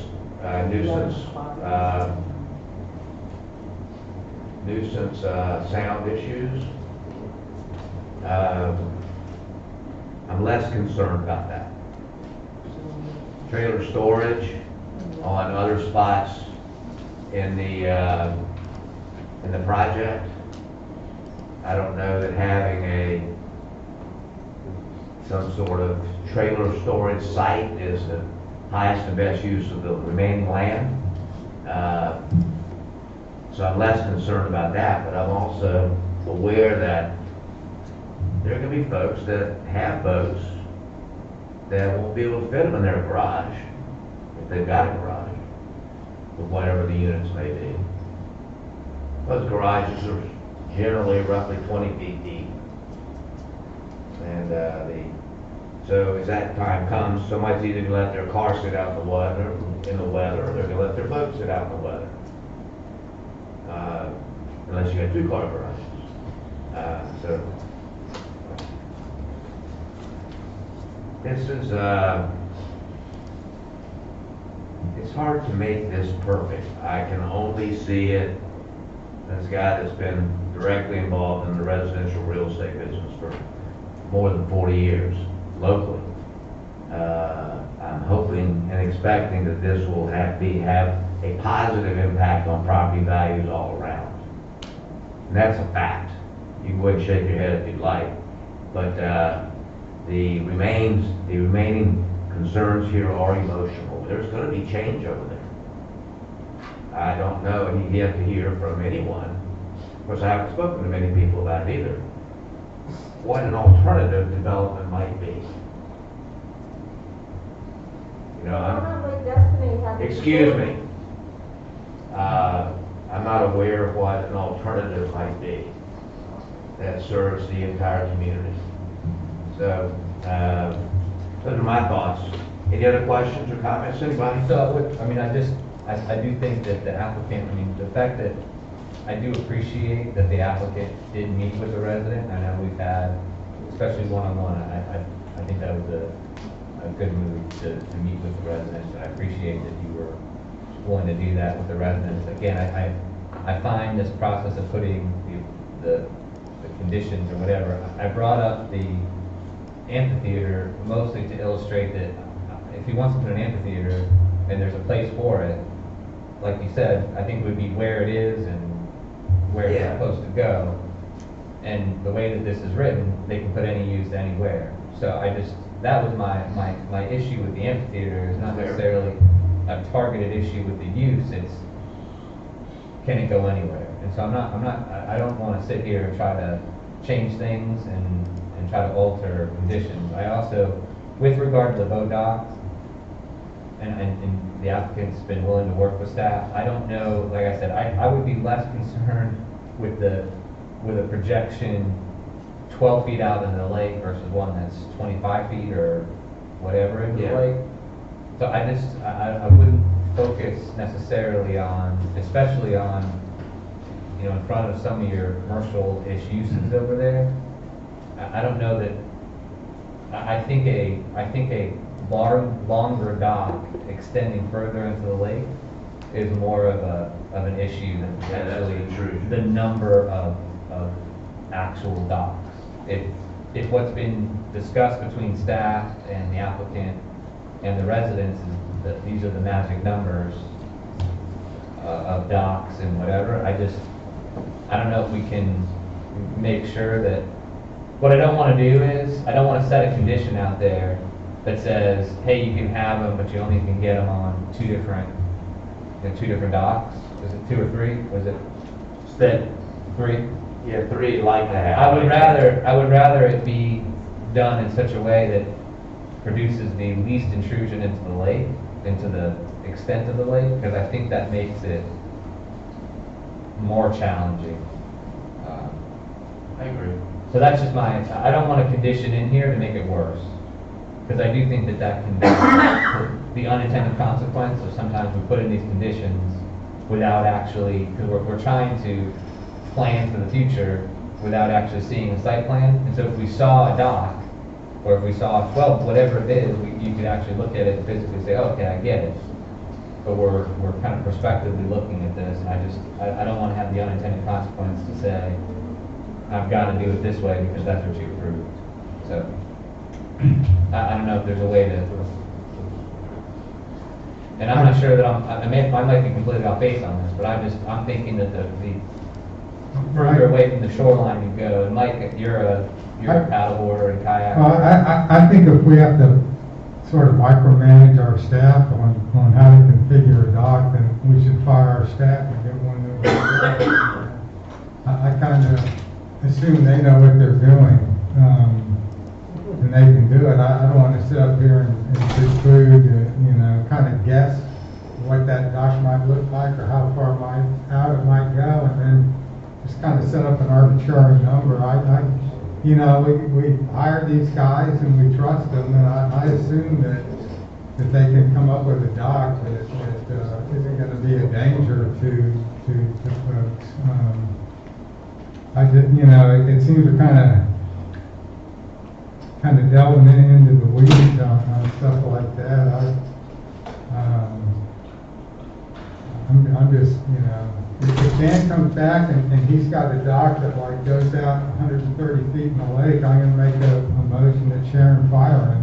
sound issues. I'm less concerned about that. Trailer storage on other spots in the project. I don't know that having some sort of trailer storage site is the highest and best use of the remaining land. So I'm less concerned about that, but I'm also aware that there are going to be folks that have boats that won't be able to fit them in their garage, if they've got a garage, with whatever the units may be. Those garages are generally roughly 20 feet deep. And so as that time comes, somebody's either going to let their car sit out in the weather, or they're going to let their boat sit out in the weather. Unless you got 2 car garages. So this is, it's hard to make this perfect. I can only see it as a guy that's been directly involved in the residential real estate business for more than 40 years, locally. I'm hoping and expecting that this will have a positive impact on property values all around. And that's a fact. You can go ahead and shake your head if you'd like. But the remaining concerns here are emotional. There's going to be change over there. I don't know, and you have to hear from anyone. Of course, I haven't spoken to many people about it either. What an alternative development might be. You know, excuse me. I'm not aware of what an alternative might be that serves the entire community. So, those are my thoughts. Any other questions or comments, anybody? So, I mean, I do think that the applicant, I mean, the fact that I do appreciate that the applicant did meet with the resident. I know we've had, especially one-on-one, I think that was a good move to meet with the residents. I appreciate that you were willing to do that with the residents. Again, I find this process of putting the conditions or whatever, I brought up the amphitheater mostly to illustrate that if he wants to put an amphitheater and there's a place for it, like you said, I think it would be where it is and where it's supposed to go. And the way that this is written, they can put any use anywhere. So that was my issue with the amphitheater, is not necessarily a targeted issue with the use, it's can it go anywhere? And so I don't want to sit here and try to change things and try to alter conditions. I also, with regard to the boat docks, and the applicant's been willing to work with staff, I don't know, like I said, I would be less concerned with a projection 12 feet out into the lake versus one that's 25 feet or whatever into the lake. So I wouldn't focus necessarily on, especially on, in front of some of your commercial-ish uses over there. I don't know that, I think a longer dock extending further into the lake is more of an issue than actually the number of actual docks. If what's been discussed between staff and the applicant and the residents is that these are the magic numbers of docks and whatever, I don't know if we can make sure that, what I don't want to do is, I don't want to set a condition out there that says, hey, you can have them, but you only can get them on two different docks. Is it 2 or 3? Was it said 3? Yeah, 3 like to have. I would rather it be done in such a way that produces the least intrusion into the lake, into the extent of the lake, because I think that makes it more challenging. I agree. So that's just I don't want a condition in here to make it worse, because I do think that can be the unintended consequence of sometimes we put in these conditions without actually, because we're trying to plan for the future without actually seeing a site plan. And so if we saw a dock, or if we saw 12, whatever it is, you could actually look at it and physically say, oh, okay, I get it. But we're kind of prospectively looking at this, and I don't want to have the unintended consequence to say, I've got to do it this way because that's what you approved. So I don't know if there's a way to, and I'm not sure that I might be completely off base on this, but I'm thinking that the further away from the shoreline you go, and Mike, you're a paddleboarder and kayak. Well, I think if we have to sort of micromanage our staff on how to configure a dock, then we should fire our staff and get one that I kind of assume they know what they're doing, and they can do it. I don't want to sit up here and preclude, kind of guess what that dock might look like or how far out it might go, and then just kind of set up an arbitrary number. We hire these guys and we trust them, and I assume that they can come up with a dock that isn't going to be a danger to folks. It seems to kind of delving into the weeds on stuff like that. I'm just, if Dan comes back and he's got a dock that like goes out 130 feet in the lake, I'm gonna make a motion that Sharon fire him.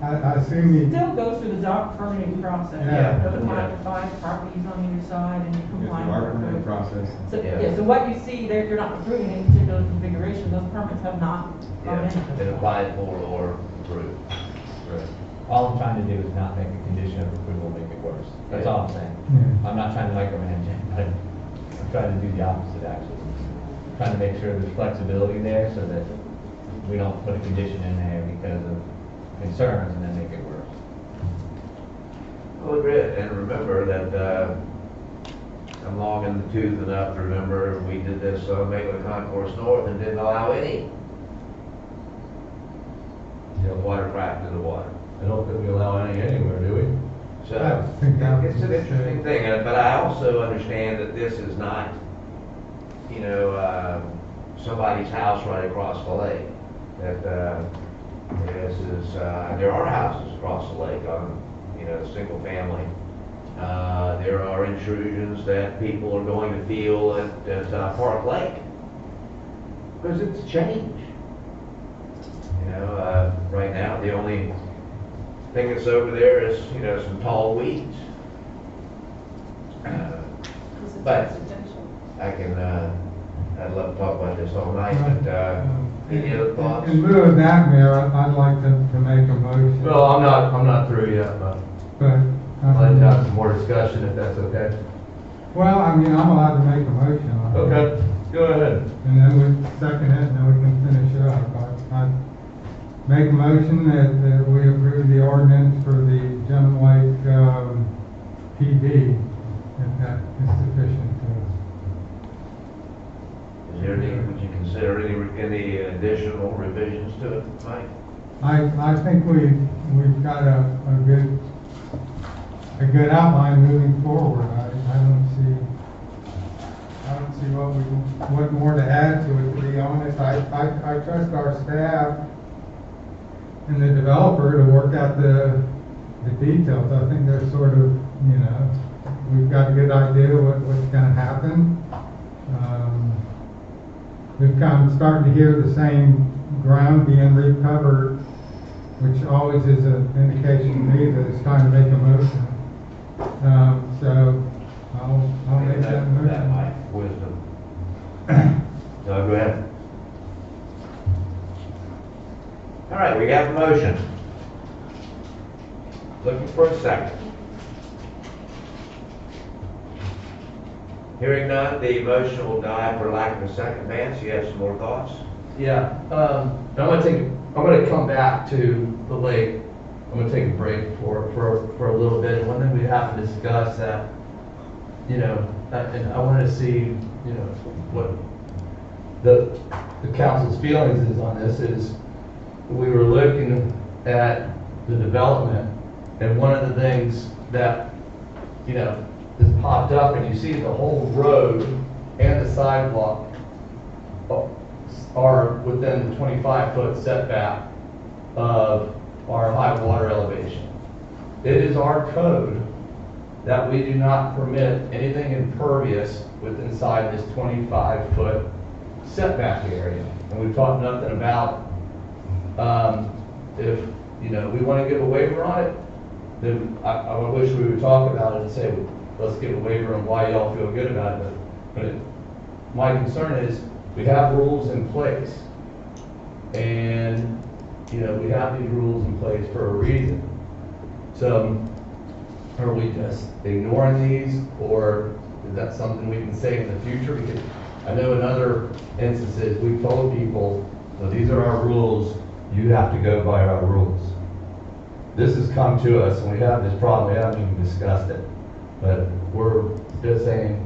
I assume he still goes through the dock permitting process. Yeah. For the 5 to 5 properties on either side and you comply Our with permitting the process. So, so what you see there, you're not approving any particular configuration, those permits have not gone in. Been applied for or approved. Right. All I'm trying to do is not make a condition of approval make it worse. That's all I'm saying. Yeah. I'm not trying to micromanage it, but I'm trying to do the opposite actually. I'm trying to make sure there's flexibility there so that we don't put a condition in there because of concerns and then make it worse. Well, agree. And remember that I'm long in the tooth enough to remember we did this on Maitland Concourse North and didn't allow any watercraft in the water. I don't think we allow any anywhere, do we? So think that It's was an a interesting mistake. thing, but I also understand that this is not, you know, somebody's house right across the lake. That, this is, there are houses across the lake on, you know, single family. There are intrusions that people are going to feel at Park Lake. Because it's changed. You know, right now, the only thing that's over there is, you know, some tall weeds. But I can, I'd love to talk about this all night, but, any other thoughts? In lieu of that, Mayor, I'd like to make a motion. Well, I'm not through yet, but But, I'd like to have some more discussion if that's okay. well, I mean, I'm allowed to make a motion on it. Okay, go ahead. And then we second it, and then we can finish it up. I make a motion that we approve the ordinance for the Gem Lake, PD, if that is sufficient to us. Is there any, would you consider any additional revisions to it, Mike? I think we've got a good outline moving forward. I don't see what more to add to it, to be honest. I trust our staff and the developer to work out the details. I think they're sort of, you know, we've got a good idea what's gonna happen. We've come starting to hear the same ground being recovered, which always is an indication to me that it's time to make a motion. So I'll make that motion. That Mike, wisdom. No, go ahead. All right, we have a motion. Looking for a second. Hearing none, the motion will die for lack of a second. Vance, you have some more thoughts? Yeah, I'm gonna come back to the lake. I'm gonna take a break for a little bit. One thing we have to discuss that, you know, and I wanna see, you know, what the council's feelings is on this is, we were looking at the development, and one of the things that, you know, has popped up, and you see the whole road and the sidewalk are within the 25-foot setback of our high water elevation. It is our code that we do not permit anything impervious within inside this 25-foot setback area. And we've talked nothing about, if, you know, we want to give a waiver on it, then I wish we would talk about it and say, let's give a waiver on why y'all feel good about it. But my concern is, we have rules in place. And, you know, we have these rules in place for a reason. So, are we just ignoring these, or is that something we can say in the future? Because I know in other instances, we've told people, well, these are our rules, you have to go by our rules. This has come to us, and we have this problem, we haven't even discussed it. But we're just saying,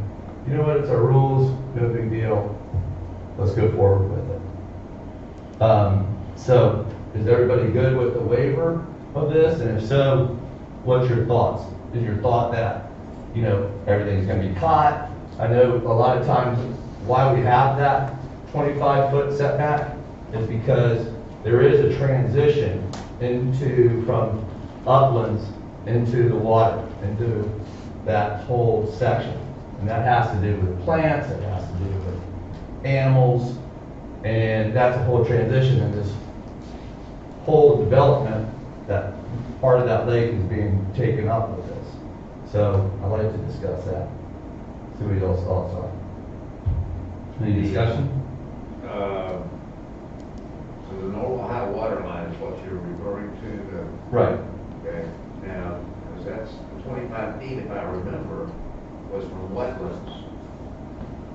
you know what, it's our rules, no big deal, let's go forward with it. So, is everybody good with the waiver of this? And if so, what's your thoughts? Is your thought that, you know, everything's gonna be caught? I know a lot of times why we have that 25-foot setback is because there is a transition from uplands into the water, into that whole section. And that has to do with plants, it has to do with animals, and that's a whole transition in this whole development. That part of that lake is being taken up with this. So I'd like to discuss that. See what y'all's thoughts are. Any discussion? So the normal high water line is what you're referring to? Right. Okay, now, because that's the 25 feet, if I remember, was from wetlands.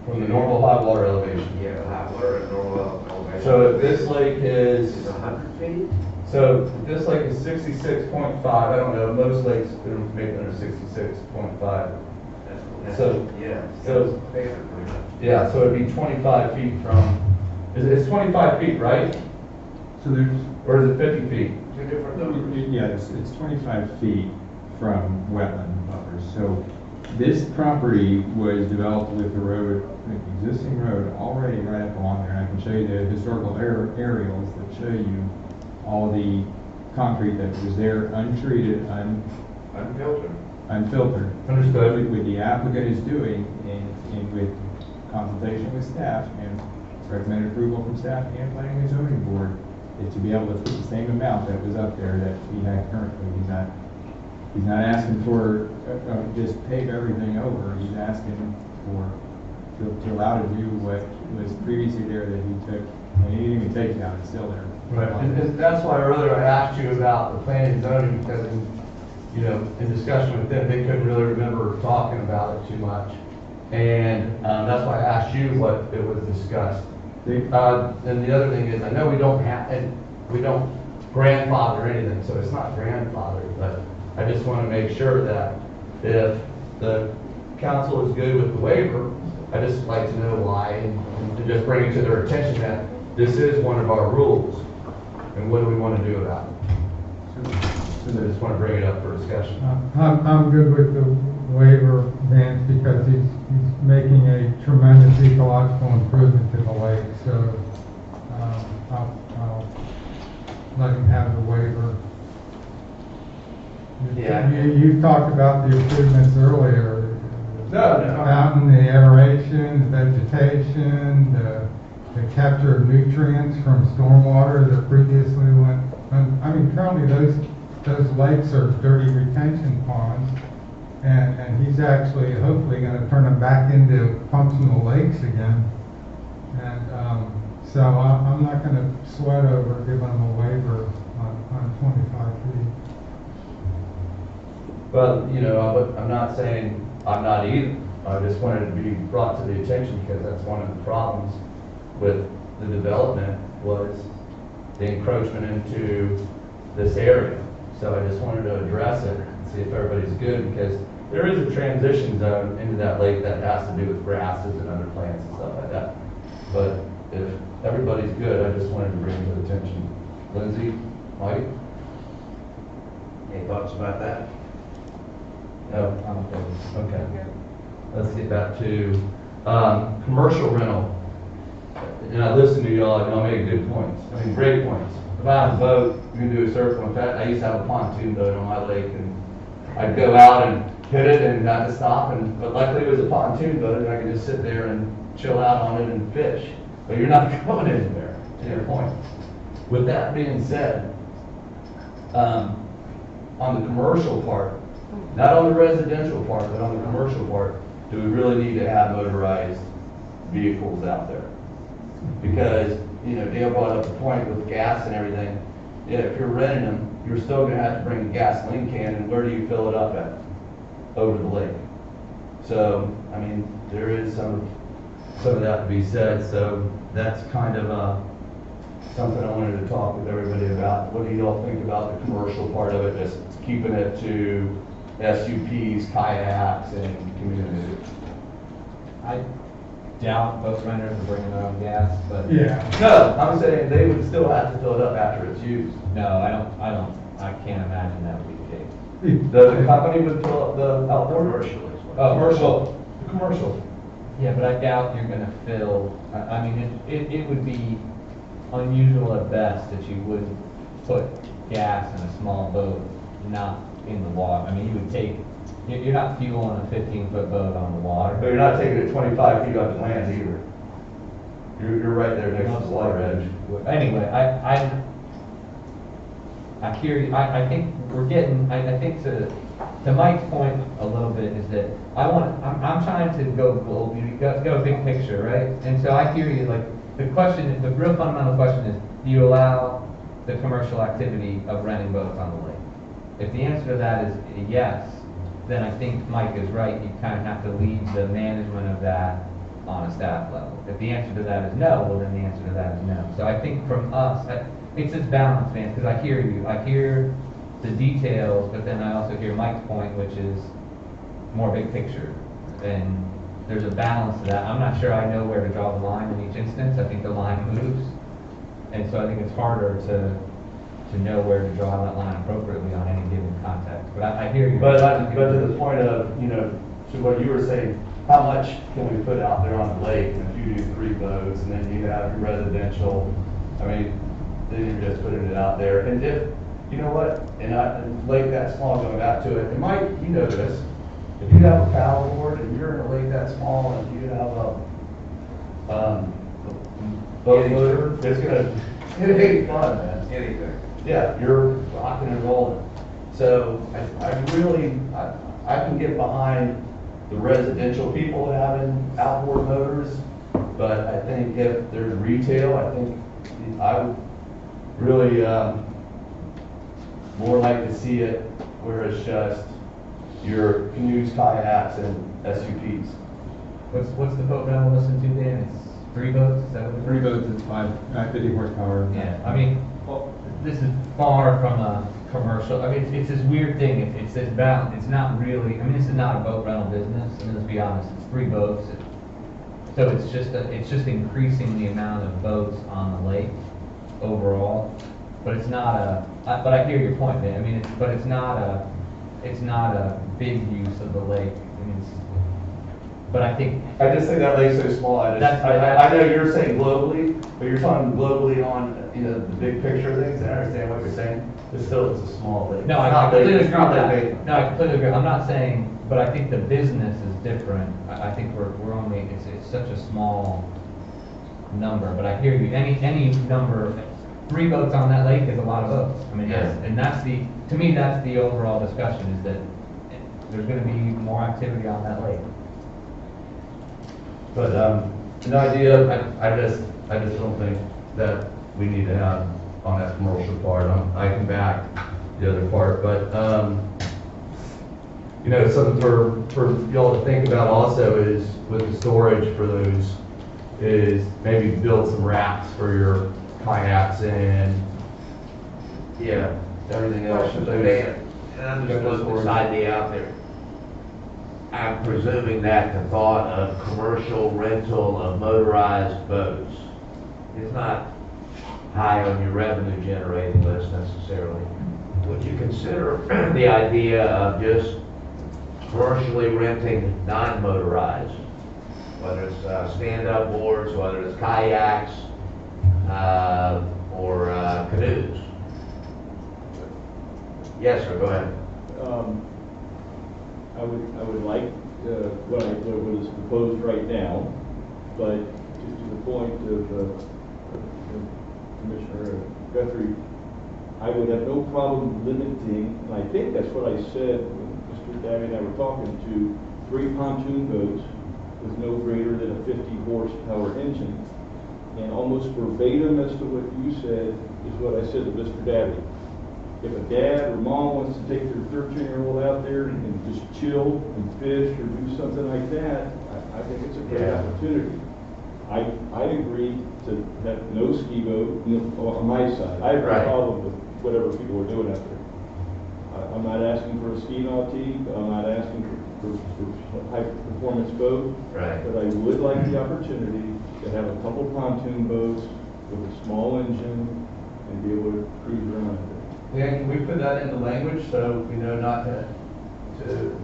From the normal high water elevation. Yeah, high water and normal elevation. So if this lake is, 100 feet? so if this lake is 66.5, I don't know, most lakes in Maitland are 66.5. So, yeah. so, Favorite, pretty much. yeah, so it'd be 25 feet from, it's 25 feet, right? So there's, Or is it 50 feet? Two different numbers. yeah, it's 25 feet from wetland buffers. So this property was developed with the road, with the existing road already right up along there. And I can show you the historical aerials that show you all the concrete that was there, untreated, unfiltered. Understood. What the applicant is doing, and with consultation with staff and recommended approval from staff and planning and zoning board, is to be able to put the same amount that was up there that we have currently. He's not asking for just pave everything over. He's asking for to allow to do what was previously there that he took. And anything he takes out is still there. Right, and that's why earlier I asked you about the planning and zoning, because in discussion with them, they couldn't really remember talking about it too much. And that's why I asked you what it was discussed. And the other thing is, I know we don't grandfather anything, so it's not grandfathered, but I just want to make sure that if the council is good with the waiver, I just like to know why, and to just bring it to their attention that this is one of our rules, and what do we want to do about it? So I just want to bring it up for discussion. I'm good with the waiver, Vance, because he's making a tremendous ecological improvement to the lake, so I'll let him have the waiver. Yeah. You talked about the improvements earlier. No. Fountain, the aeration, the vegetation, the capture of nutrients from stormwater that previously went, currently those lakes are dirty retention ponds, and he's actually hopefully gonna turn them back into functional lakes again. And, so I'm not gonna sweat over giving him a waiver on 25 feet. But, I'm not saying I'm not either. I just wanted to be brought to the attention because that's one of the problems with the development was the encroachment into this area. So I just wanted to address it and see if everybody's good, because there is a transition zone into that lake that has to do with grasses and other plants and stuff like that. But if everybody's good, I just wanted to bring it to the attention. Lindsay, Mike? Any thoughts about that? No, I'm okay. Okay. Let's get back to commercial rental. And I listen to y'all, and y'all make good points. Great points. If I have a boat, you can do a surf. In fact, I used to have a pontoon boat on my lake, and I'd go out and hit it and have to stop. But luckily, it was a pontoon boat, and I could just sit there and chill out on it and fish. But you're not going anywhere, to your point. With that being said, on the commercial part, not on the residential part, but on the commercial part, do we really need to have motorized vehicles out there? Because, Dale brought up the point with gas and everything. Yeah, if you're renting them, you're still gonna have to bring a gasoline can, and where do you fill it up at? Over the lake. So, there is some of that to be said, so that's kind of something I wanted to talk with everybody about. What do y'all think about the commercial part of it, just keeping it to SUPs, kayaks, and communities? I doubt boat renters are bringing their own gas, but. Yeah. No, I'm saying they would still have to fill it up after it's used. No, I can't imagine that would be the case. The company would fill up the outboard? Commercial. Yeah, but I doubt you're gonna fill, it would be unusual at best that you would put gas in a small boat, not in the water. You would take, you're not fueling a 15-foot boat on the water. But you're not taking it 25 feet off the land either. You're right there next to the water edge. Anyway, I hear you. I think we're getting, I think to Mike's point a little bit is that I'm trying to go global, go big picture, right? And so I hear you, the question, the real fundamental question is, do you allow the commercial activity of renting boats on the lake? If the answer to that is yes, then I think Mike is right. You kind of have to leave the management of that on a staff level. If the answer to that is no, well, then the answer to that is no. So I think from us, it's this balance, man, because I hear you. I hear the details, but then I also hear Mike's point, which is more big picture. And there's a balance to that. I'm not sure I know where to draw the line in each instance. I think the line moves. And so I think it's harder to know where to draw that line appropriately on any given context. But I hear you. But to the point of, you know, to what you were saying, how much can we put out there on the lake? And if you do 3 boats and then you have your residential, I mean, then you're just putting it out there. And if, you know what, and a lake that small, going back to it, it might, you know this, if you have a paddleboard and you're in a lake that small and you have a, boat motor, it's it ain't fun, man. Anything. Yeah, you're rocking and rolling. So I really, I can get behind the residential people having outboard motors, but I think if there's retail, I think I would really more like to see it where it's just your canoes, kayaks, and SUPs. What's the boat rental listed to, Dan? It's 3 boats, is that what it is? 3 boats, it's 50 horsepower. Yeah, I mean, well, this is far from a commercial, I mean, it's this weird thing, it's this balance, it's not really, I mean, this is not a boat rental business, I mean, let's be honest, it's 3 boats. So it's just increasing the amount of boats on the lake overall, but it's not but I hear your point, Dan, I mean, it's not a big use of the lake, I mean, but I think. I just think that lake's so small, I know you're saying globally, but you're talking globally on, you know, the big picture things, and I understand what you're saying, but still, it's a small lake. No, It's I not big, completely it's agree not with that that. big. No, I completely agree. I'm not saying, but I think the business is different. I think we're only, it's such a small number, but I hear you. Any number, 3 boats on that lake is a lot of boats. I mean, and to me, that's the overall discussion, is that there's gonna be more activity on that lake. But, an idea, I just don't think that we need to have on that commercial part. I can back the other part, but, you know, something for y'all to think about also is with the storage for those, is maybe build some racks for your kayaks and, yeah, everything else. Dan, and I'm just putting this idea out there. I'm presuming that the thought of commercial rental of motorized boats is not high on your revenue generating list necessarily. Would you consider the idea of just commercially renting non-motorized, whether it's stand-up boards, whether it's kayaks, or canoes? Yes, sir, go ahead. I would like what is proposed right now, but just to the point of Commissioner Guthrie, I would have no problem limiting, and I think that's what I said when Mr. Davy and I were talking, to 3 pontoon boats with no greater than a 50 horsepower engine. And almost verbatim as to what you said is what I said to Mr. Davy. If a dad or mom wants to take their 13-year-old out there and just chill and fish or do something like that, I think it's a great opportunity. I'd agree to have no ski boat on my side. I have no problem with whatever people are doing out there. I'm not asking for a ski nautique, I'm not asking for a high-performance boat. Right. But I would like the opportunity to have a couple pontoon boats with a small engine and be able to cruise around out there. Yeah, can we put that into language so we know not to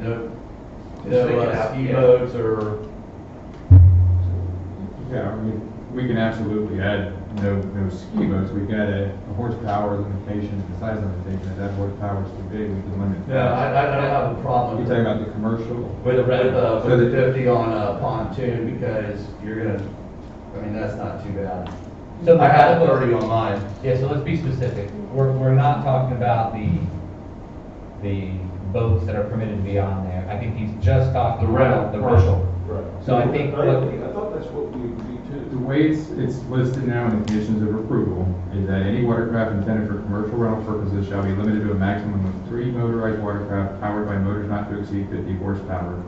no ski boats or? Yeah, I mean, we can absolutely add no ski boats. We got a horsepower limitation, the size limitation. If that horsepower is too big, we can limit that. Yeah, I don't have a problem. You're talking about the commercial? With the 50 on a pontoon, because you're gonna, I mean, that's not too bad. So I had a 30 on mine. Yeah, so let's be specific. We're not talking about the boats that are permitted to be on there. I think he's just talking about the rental. Right. So I think, I thought that's what we agreed to. The way it's listed now in the conditions of approval is that any watercraft intended for commercial rental purposes shall be limited to a maximum of 3 motorized watercraft powered by motors not to exceed 50 horsepower.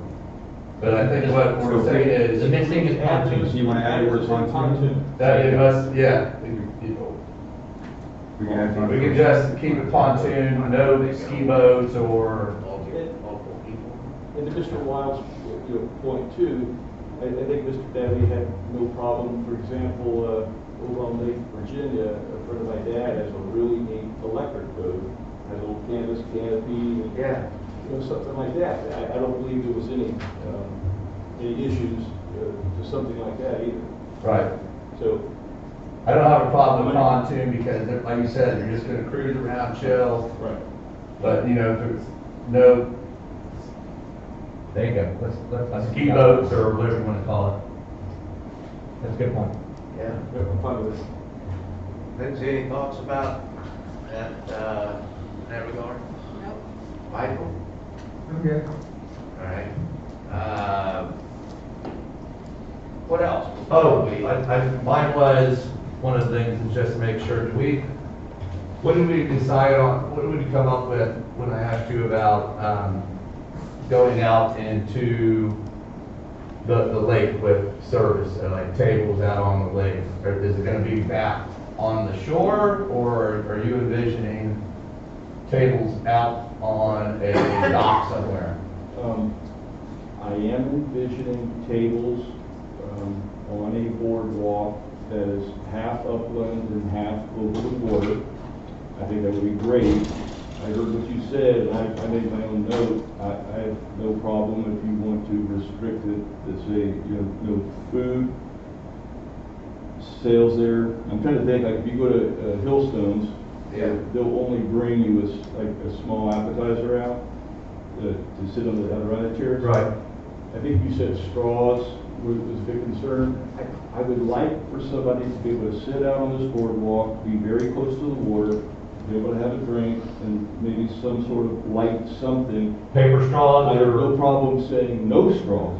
But I think what we're saying is. the missing is pontoons. You want to add the word pontoon? That it must, yeah. We can add pontoon. We can just keep it pontoon, no ski boats or. And to Mr. Wild's point too, I think Mr. Davy had no problem, for example, over on Lake Virginia, a friend of my dad has a really neat electric boat, has a little canvas canopy. Yeah. something like that. I don't believe there was any issues to something like that either. Right. So, I don't have a problem with pontoon because, like you said, you're just gonna cruise around, chill. right. But, you know, if there's no There you go. Let's ski boats or whatever you wanna call it. That's a good point. Yeah. I'm fine with it. Lindsay, any thoughts about that, in that regard? Nope. Michael? Okay. All right. What else? Oh, mine was, one of the things is just to make sure, what did we decide on, what did we come up with when I asked you about, going out into the lake with service, like tables out on the lake? Or is it gonna be back on the shore, or are you envisioning tables out on a dock somewhere? I am envisioning tables on a boardwalk that is half upland and half over the water. I think that would be great. I heard what you said, and I made my own note. I have no problem if you want to restrict it, to say, no food, sales there. I'm trying to think, like, if you go to Hillstones, they'll only bring you a small appetizer out to sit on the other chairs. Right. I think you said straws was a big concern. I would like for somebody to be able to sit out on this boardwalk, be very close to the water, be able to have a drink, and maybe some sort of light something. Paper straws? I have no problem saying no straws.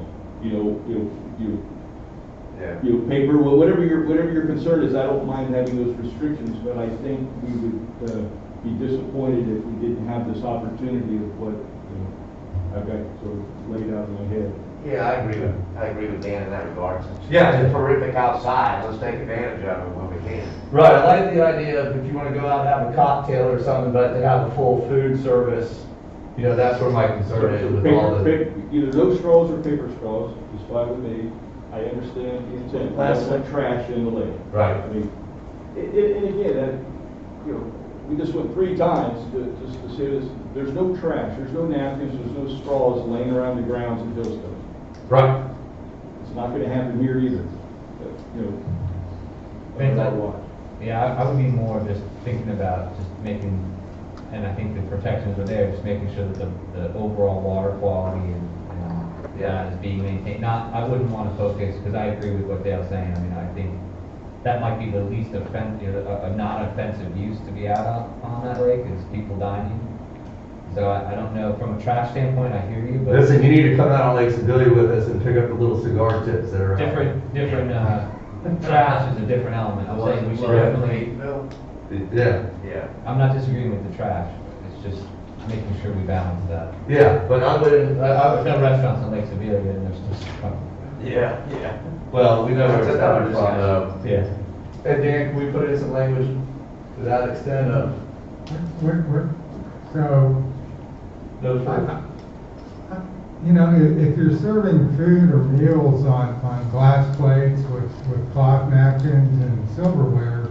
Paper, whatever your concern is. I don't mind having those restrictions, but I think we would be disappointed if we didn't have this opportunity of what I've got sort of laid out in my head. Yeah, I agree with Dan in that regard. Yeah. It's terrific outside, let's take advantage of it when we can. Right, I like the idea of if you want to go out and have a cocktail or something, but to have a full food service, that's where my concern is with all the. Either no straws or paper straws is fine with me. I understand the intent. That's like trash in the lake. Right. I mean, and again, we just went 3 times just to say this. There's no trash, there's no napkins, there's no straws laying around the grounds in Hillstone. Right. It's not going to happen here either. Yeah, I would be more just thinking about just making, and I think the protections are there, just making sure that the overall water quality and that is being maintained. I wouldn't want to focus, because I agree with what Dale's saying. I mean, I think that might be the least offensive, a non-offensive use to be out on that lake is people dining. So I don't know, from a trash standpoint, I hear you, but. Listen, you need to come out on Lake Sedalia with us and pick up the little cigar tips that are out. Different, trash is a different element. I'm saying we should definitely. Yeah. I'm not disagreeing with the trash, it's just making sure we balance that. Yeah, but I wouldn't, There's no restaurants in Lake Sedalia, and there's just. Yeah. Well, we know where it's coming from, though. Yeah. And Dan, can we put in some language to that extent of? So, No food? if you're serving food or meals on glass plates with cloth napkins and silverware,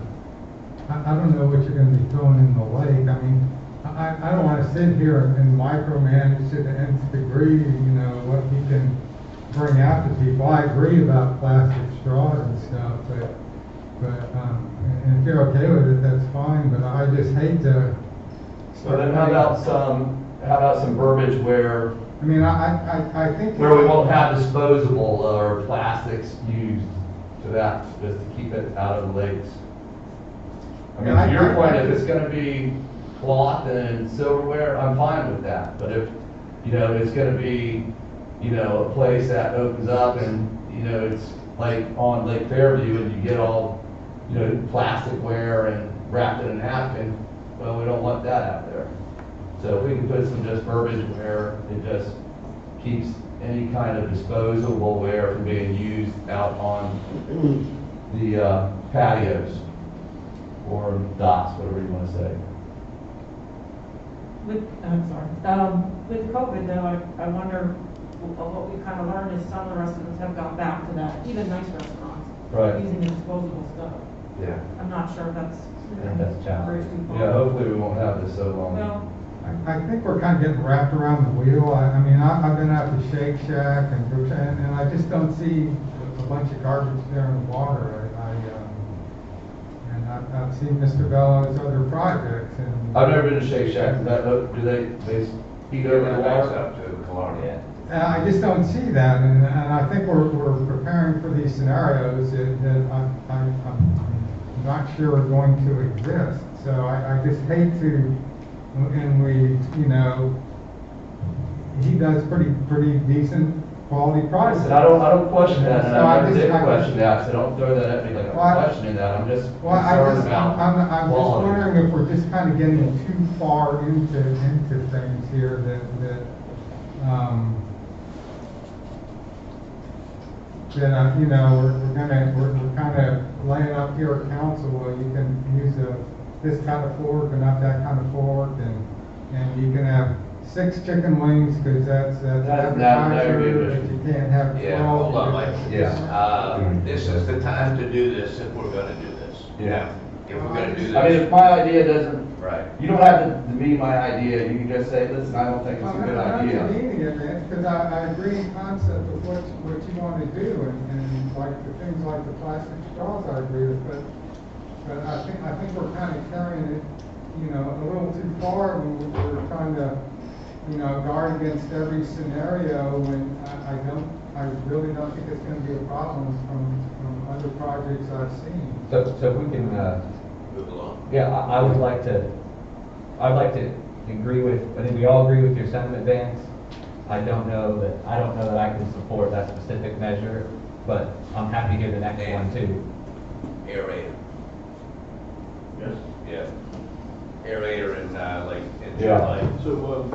I don't know what you're gonna be throwing in the lake. I mean, I don't wanna sit here and micromanage to the nth degree, what you can bring out to people. I agree about plastic straws and stuff, but and if you're okay with it, that's fine, but I just hate to. So then how about some verbiage where, I mean, I think. where we won't have disposable or plastics used to that, just to keep it out of the lakes? I mean, to your point, if it's gonna be cloth and silverware, I'm fine with that. But if, it's gonna be, a place that opens up and, it's like on Lake Fairview and you get all, plasticware and wrapped in a napkin, well, we don't want that out there. So if we can put some just verbiage where it just keeps any kind of disposable ware from being used out on the patios or docks, whatever you want to say. With COVID though, I wonder, what we kind of learned is some of the restaurants have gone back to that, even nice restaurants. Right. Using the disposable stuff. Yeah. I'm not sure if that's. I think that's a challenge. Yeah, hopefully we won't have this so long. Well, I think we're kind of getting wrapped around the wheel. I mean, I've been out to Shake Shack and I just don't see a bunch of garbage there in the water. And I've seen Mr. Bellows' other projects and. I've never been to Shake Shack. Do they heat over the water? Up to Colonial. I just don't see that, and I think we're preparing for these scenarios that I'm not sure are going to exist. So I just hate to, and we, you know, he does pretty decent quality projects. I don't question that, and So I never did question that, so don't throw that at me like I'm questioning that. I'm just concerned about I'm just quality. wondering if we're just kind of getting too far into things here that you know, we're kind of laying up here at council, well, you can use this kind of fork and not that kind of fork, and you can have 6 chicken wings, because that's appetizer, but you can't have 12. Yeah, hold on, Mike. Yeah. This is the time to do this if we're gonna do this. Yeah. If we're gonna do this. I mean, if my idea doesn't, Right. you don't have to be my idea, you can just say, listen, I don't think it's a good I'm idea. not meaning it, man, because I agree in concept with what you want to do, and like the things like the plastic straws, I agree with, but I think we're kind of carrying it, you know, a little too far when we're trying to, you know, guard against every scenario, when I really don't think it's going to be a problem from other projects I've seen. So if we can, Move along. yeah, I'd like to agree with, I think we all agree with your sentiment, Vance. I don't know that I can support that specific measure, but I'm happy to hear the next one too. Aerator. Yes. Yeah. Aerator and, like, in Yeah. July. So,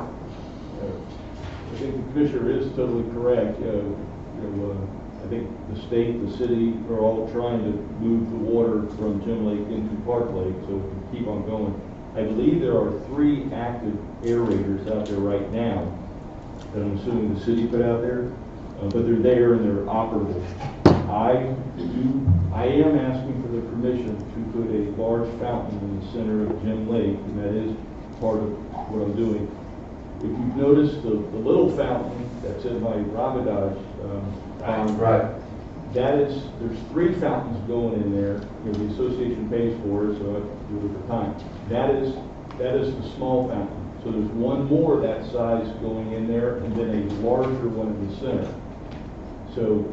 I think the commissioner is totally correct. I think the state, the city are all trying to move the water from Gem Lake into Park Lake, so we can keep on going. I believe there are 3 active aerators out there right now that I'm assuming the city put out there, but they're there and they're operable. I am asking for the permission to put a large fountain in the center of Gem Lake, and that is part of what I'm doing. If you've noticed the little fountain that's in my Rabadage pond, Right. there's 3 fountains going in there. You know, the association pays for it, so I have to do it at the time. That is the small fountain. So there's one more that size going in there, and then a larger one in the center. So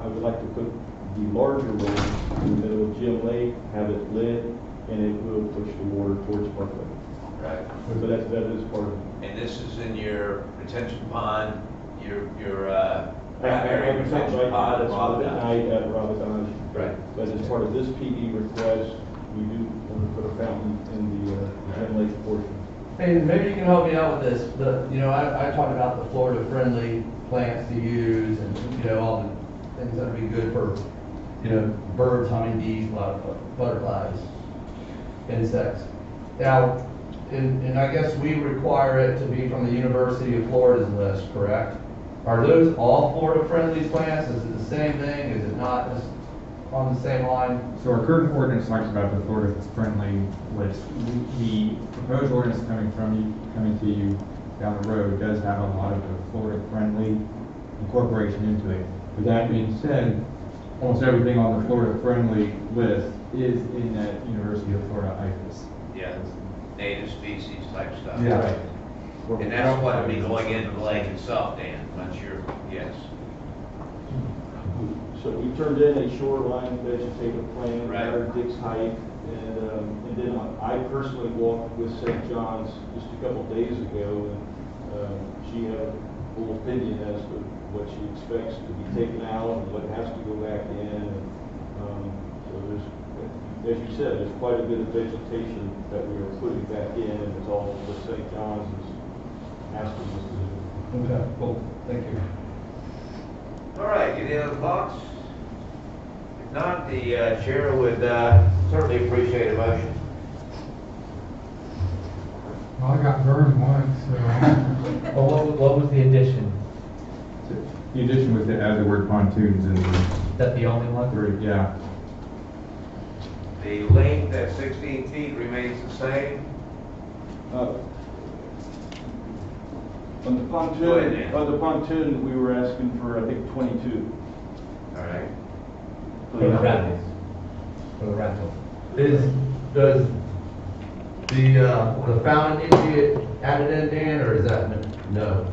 I would like to put the larger one in the middle of Gem Lake, have it lit, and it will push the water towards Park Lake. Right. So that is part of it. And this is in your retention pond, your Primary retention right now, pond, that's Robin. at night at Rabadage. Right. But as part of this PD request, we do want to put a fountain in the Gem Lake portion. Hey, maybe you can help me out with this. I talked about the Florida-friendly plants to use, and, you know, all the things that would be good for, you know, birds, honeybees, butterflies, insects. Now, and I guess we require it to be from the University of Florida's list, correct? Are those all Florida-friendly plants? Is it the same thing? Is it not just on the same line? So our current ordinance talks about the Florida-friendly list. The proposed ordinance coming to you down the road does have a lot of the Florida-friendly incorporation into it. With that being said, almost everything on the Florida-friendly list is in that University of Florida IFAS. Yeah, native species type stuff. Yeah. Right. And that's what would be going into the lake itself, Dan, once you're, yes. So we turned in a shoreline vegetative plan, Right. our Dick's height, and then I personally walked with St. John's just a couple days ago, and she had a full opinion as to what she expects to be taken out and what has to go back in. And, so there's, as you said, there's quite a bit of vegetation that we are putting back in, and it's all what St. John's is asking us to do. Okay, cool. Thank you. All right, any other thoughts? If not, the chair would certainly appreciate a motion. Well, I got burned once, so. Well, what was the addition? The addition was to add the word pontoons in the, Is that the only one? yeah. The length at 16 feet remains the same. On the Go ahead, Dan. pontoon, we were asking for, I think, 22. All right. For the rentals. For the rental. Does the fountain need to get added in, Dan, or is that no?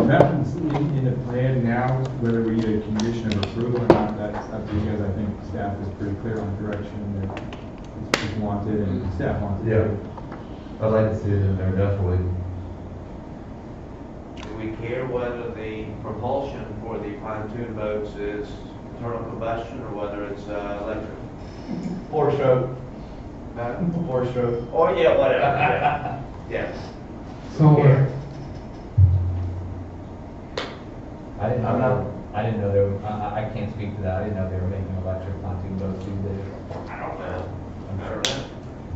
Nothing's in the plan now, whether we need a condition of approval or not, that's up to you guys. I think staff is pretty clear on the direction that is wanted and staff wants. Yeah. I'd like to see it in there, definitely. Do we care whether the propulsion for the pontoon boats is internal combustion or whether it's electric? Four-stroke. Four-stroke. Oh, yeah, whatever. Yes. Solar. I didn't know they were, I can't speak to that. I didn't know they were making electric pontoon boats these days. I don't know.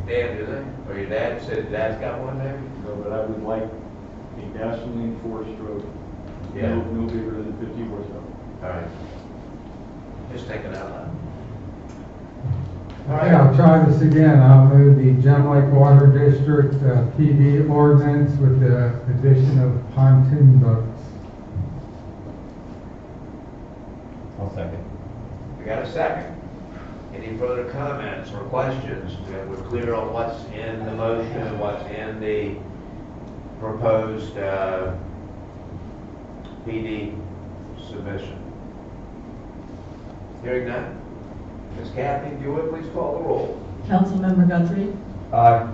Dan, do they? Or your dad said dad's got one there? No, but I would like a gasoline four-stroke, Yeah. no bigger than 50 horsepower. All right. Just take it out loud. Okay, I'll try this again. I'll move the Gem Lake Water District PD ordinance with the addition of pontoon boats. I'll second. We got a second. Any further comments or questions? We're clear on what's in the motion and what's in the proposed PD submission. Hearing none. Ms. Kathy, if you would, please call the roll. Councilmember Guthrie, Aye.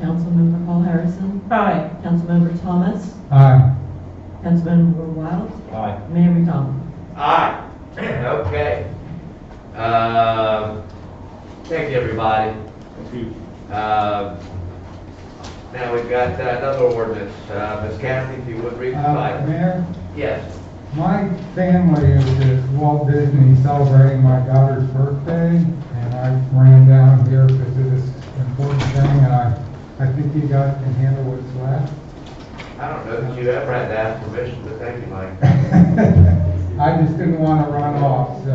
Councilmember Paul Harrison, Aye. Councilmember Thomas, Aye. Councilmember Wild, Aye. Mayor McDonald. Aye. Okay. Thank you, everybody. Thank you. Now we've got another ordinance. Ms. Kathy, if you would read the title. Mayor, Yes. my family is at Walt Disney celebrating my daughter's birthday, and I ran down here because of this important thing, and I think you guys can handle what's left. I don't know that you ever had to ask permission, but thank you, Mike. I just didn't want to run off, so,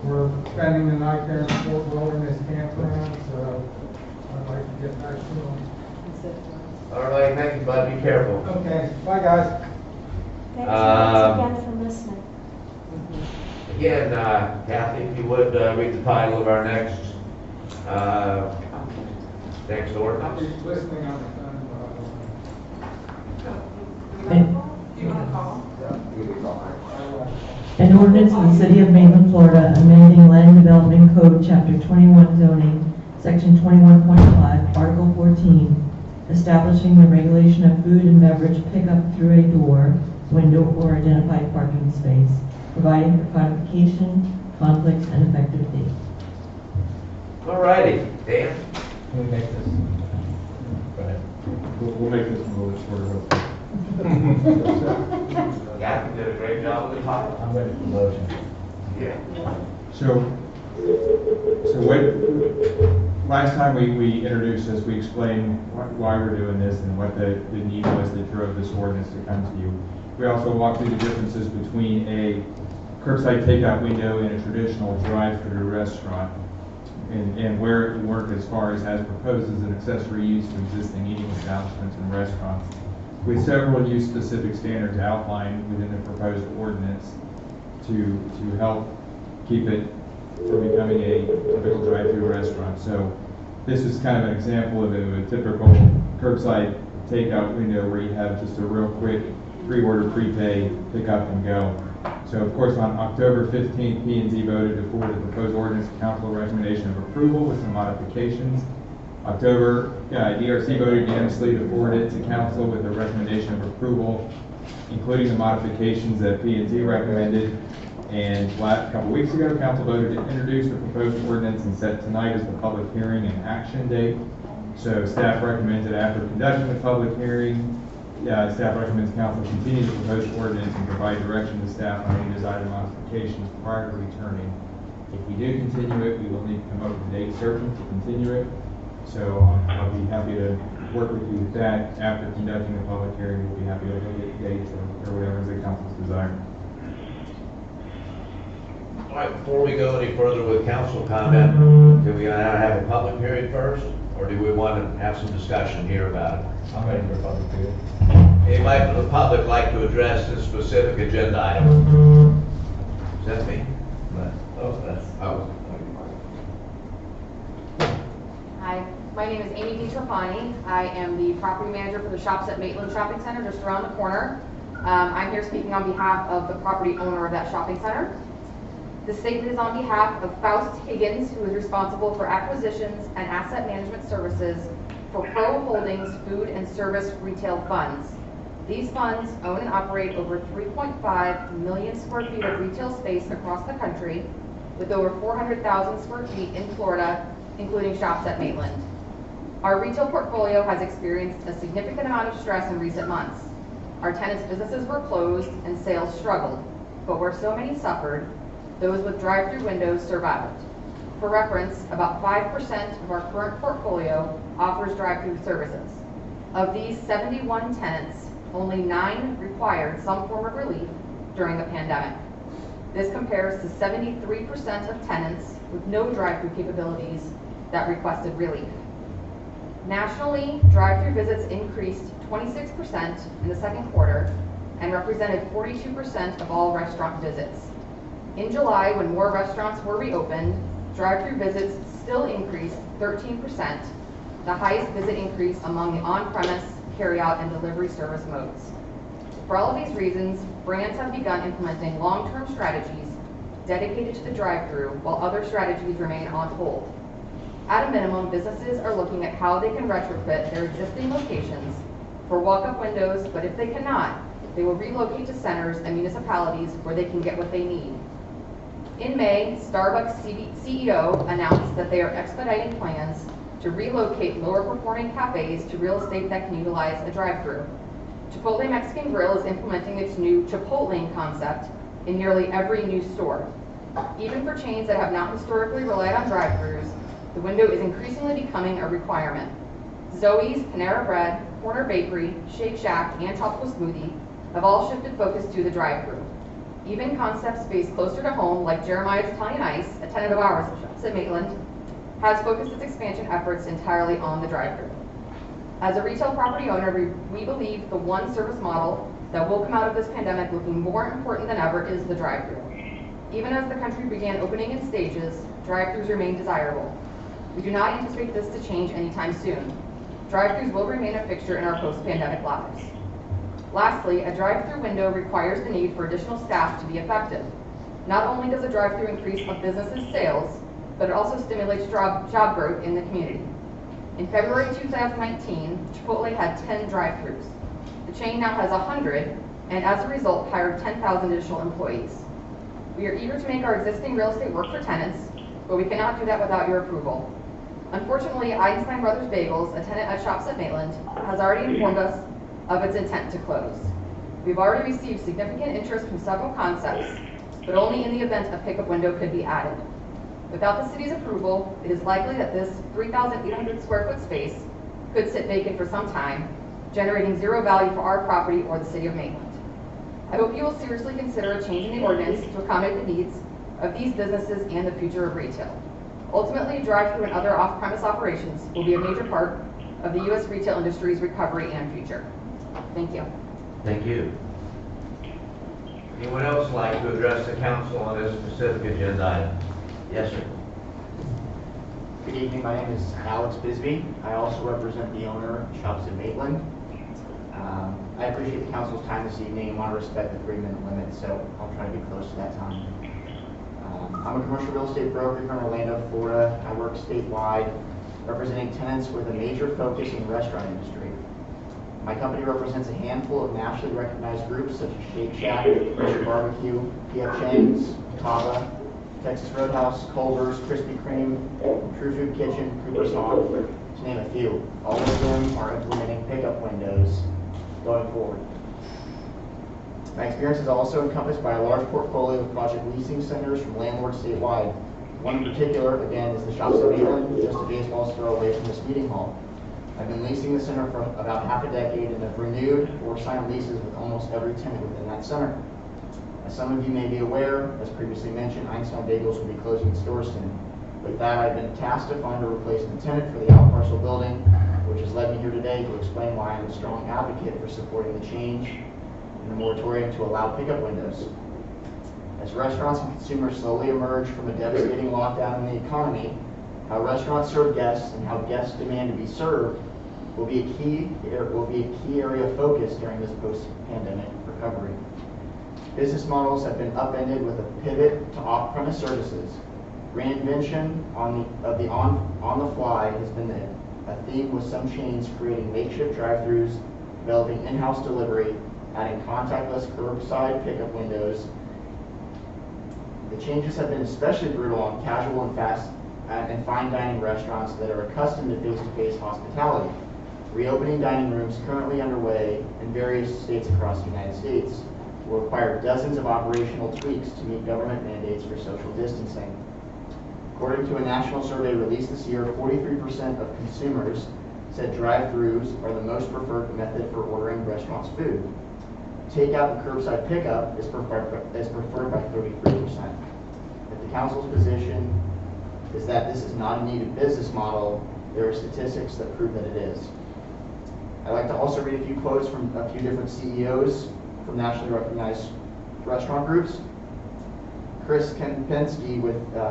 we're spending the night there in Fort Wilderness Campground, so I'd like to get back to them. All right, thank you, bud. Be careful. Okay, bye, guys. Thanks again for listening. Again, Kathy, if you would read the title of our next I'll ordinance. be listening on the An ordinance of the City of Maitland, Florida, amending Land Development Code, Chapter 21 zoning, Section 21.5, Article 14, establishing the regulation of food and beverage pickup through a door, window, or identified parking space, providing for codification, conflicts, and effective date. All righty, Dan. Can we make this? Go ahead. We'll make this a little shorter. Kathy did a great job with the title. I'm ready for the motion. Yeah. So what, last time we introduced this, we explained why we're doing this and what the need was that drove this ordinance to come to you. We also walked through the differences between a curbside takeout window and a traditional drive-through restaurant, and where it would work as far as proposed as an accessory use to existing eating establishments and restaurants, with several use-specific standards outlined within the proposed ordinance to help keep it from becoming a typical drive-through restaurant. So this is kind of an example of a typical curbside takeout window where you have just a real quick pre-order, prepay, pick up and go. So of course on October 15th, P&Z voted to forward the proposed ordinance to council recommendation of approval with some modifications. October, DRC voted unanimously to forward it to council with a recommendation of approval, including the modifications that P&Z recommended. And a couple weeks ago, council voted to introduce the proposed ordinance and set tonight as the public hearing and action date. So staff recommends that after conducting the public hearing, staff recommends council continue the proposed ordinance and provide direction to staff on any desired modifications prior to returning. If we do continue it, we will need to come up with a date certain to continue it. So I'll be happy to work with you with that. After conducting the public hearing, we'll be happy to look at dates or whatever is the council's desire. All right, before we go any further with council comment, do we now have a public hearing first? Or do we want to have some discussion here about it? I'm ready for public hearing. Anybody from the public like to address this specific agenda item? Is that me? Oh, that's, oh. Hi, my name is Amy DiTrapani. I am the property manager for the Shops at Maitland Shopping Center just around the corner. I'm here speaking on behalf of the property owner of that shopping center. The statement is on behalf of Faust Higgins, who is responsible for acquisitions and asset management services for Pro Holdings Food and Service Retail Funds. These funds own and operate over 3.5 million square feet of retail space across the country, with over 400,000 square feet in Florida, including Shops at Maitland. Our retail portfolio has experienced a significant amount of stress in recent months. Our tenants' businesses were closed and sales struggled, but where so many suffered, those with drive-through windows survived. For reference, about 5% of our current portfolio offers drive-through services. Of these 71 tenants, only 9 required some form of relief during the pandemic. This compares to 73% of tenants with no drive-through capabilities that requested relief. Nationally, drive-through visits increased 26% in the second quarter and represented 42% of all restaurant visits. In July, when more restaurants were reopened, drive-through visits still increased 13%, the highest visit increase among the on-premise, carry-out, and delivery service modes. For all of these reasons, brands have begun implementing long-term strategies dedicated to the drive-through, while other strategies remain on hold. At a minimum, businesses are looking at how they can retrofit their existing locations for walk-up windows, but if they cannot, they will relocate to centers and municipalities where they can get what they need. In May, Starbucks CEO announced that they are expediting plans to relocate lower-performing cafes to real estate that can utilize a drive-through. Chipotle Mexican Grill is implementing its new Chipotle concept in nearly every new store. Even for chains that have not historically relied on drive-throughs, the window is increasingly becoming a requirement. Zoe's, Panera Bread, Corner Bakery, Shake Shack, and Tropical Smoothie have all shifted focus to the drive-through. Even concepts based closer to home, like Jeremiah's Italian Ice, a tenant of ours at Maitland, has focused its expansion efforts entirely on the drive-through. As a retail property owner, we believe the one service model that will come out of this pandemic looking more important than ever is the drive-through. Even as the country began opening in stages, drive-throughs remain desirable. We do not anticipate this to change anytime soon. Drive-throughs will remain a fixture in our post-pandemic lives. Lastly, a drive-through window requires the need for additional staff to be effective. Not only does a drive-through increase a business's sales, but it also stimulates job growth in the community. In February 2019, Chipotle had 10 drive-throughs. The chain now has 100, and as a result, hired 10,000 additional employees. We are eager to make our existing real estate work for tenants, but we cannot do that without your approval. Unfortunately, Einstein Brothers Bagels, a tenant at Shops at Maitland, has already informed us of its intent to close. We've already received significant interest from several concepts, but only in the event a pickup window could be added. Without the city's approval, it is likely that this 3,800 square foot space could sit vacant for some time, generating zero value for our property or the city of Maitland. I hope you will seriously consider a change in the ordinance to accommodate the needs of these businesses and the future of retail. Ultimately, drive-through and other off-premise operations will be a major part of the U.S. retail industry's recovery and future. Thank you. Thank you. Anyone else like to address the council on this specific agenda item? Yes, sir. Good evening, my name is Alex Bisbee. I also represent the owner of Shops at Maitland. I appreciate the council's time this evening and want to respect the 3-minute limit, so I'll try to be close to that time. I'm a commercial real estate broker here in Orlando, Florida. I work statewide, representing tenants with a major focus in the restaurant industry. My company represents a handful of nationally recognized groups such as Shake Shack, Fisher Barbecue, P.F. Chang's, Cava, Texas Roadhouse, Culver's, Krispy Kreme, True Food Kitchen, Cooper's Hawk, to name a few. All of them are implementing pickup windows going forward. My experience is also encompassed by a large portfolio of project leasing centers from landlords statewide. One in particular, again, is the Shops at Maitland, just a baseball's throw away from this meeting hall. I've been leasing the center for about half a decade and have renewed or signed leases with almost every tenant within that center. As some of you may be aware, as previously mentioned, Einstein Bagels will be closing its doors soon. With that, I've been tasked to find a replacement tenant for the out parcel building, which has led me here today to explain why I'm a strong advocate for supporting the change in the moratorium to allow pickup windows. As restaurants and consumers slowly emerge from a devastating lockdown in the economy, how restaurants serve guests and how guests demand to be served will be a key area of focus during this post-pandemic recovery. Business models have been upended with a pivot to off-premise services. Reinvention on the fly has been a theme, with some chains creating makeshift drive-thrus, developing in-house delivery, adding contactless curbside pickup windows. The changes have been especially brutal on casual and fine dining restaurants that are accustomed to face-to-face hospitality. Reopening dining rooms currently underway in various states across the United States will require dozens of operational tweaks to meet government mandates for social distancing. According to a national survey released this year, 43% of consumers said drive-thrus are the most preferred method for ordering restaurants' food. Takeout and curbside pickup is preferred by 33%. If the council's position is that this is not a needed business model, there are statistics that prove that it is. I'd like to also read a few quotes from a few different CEOs from nationally recognized restaurant groups. Chris Kempinski,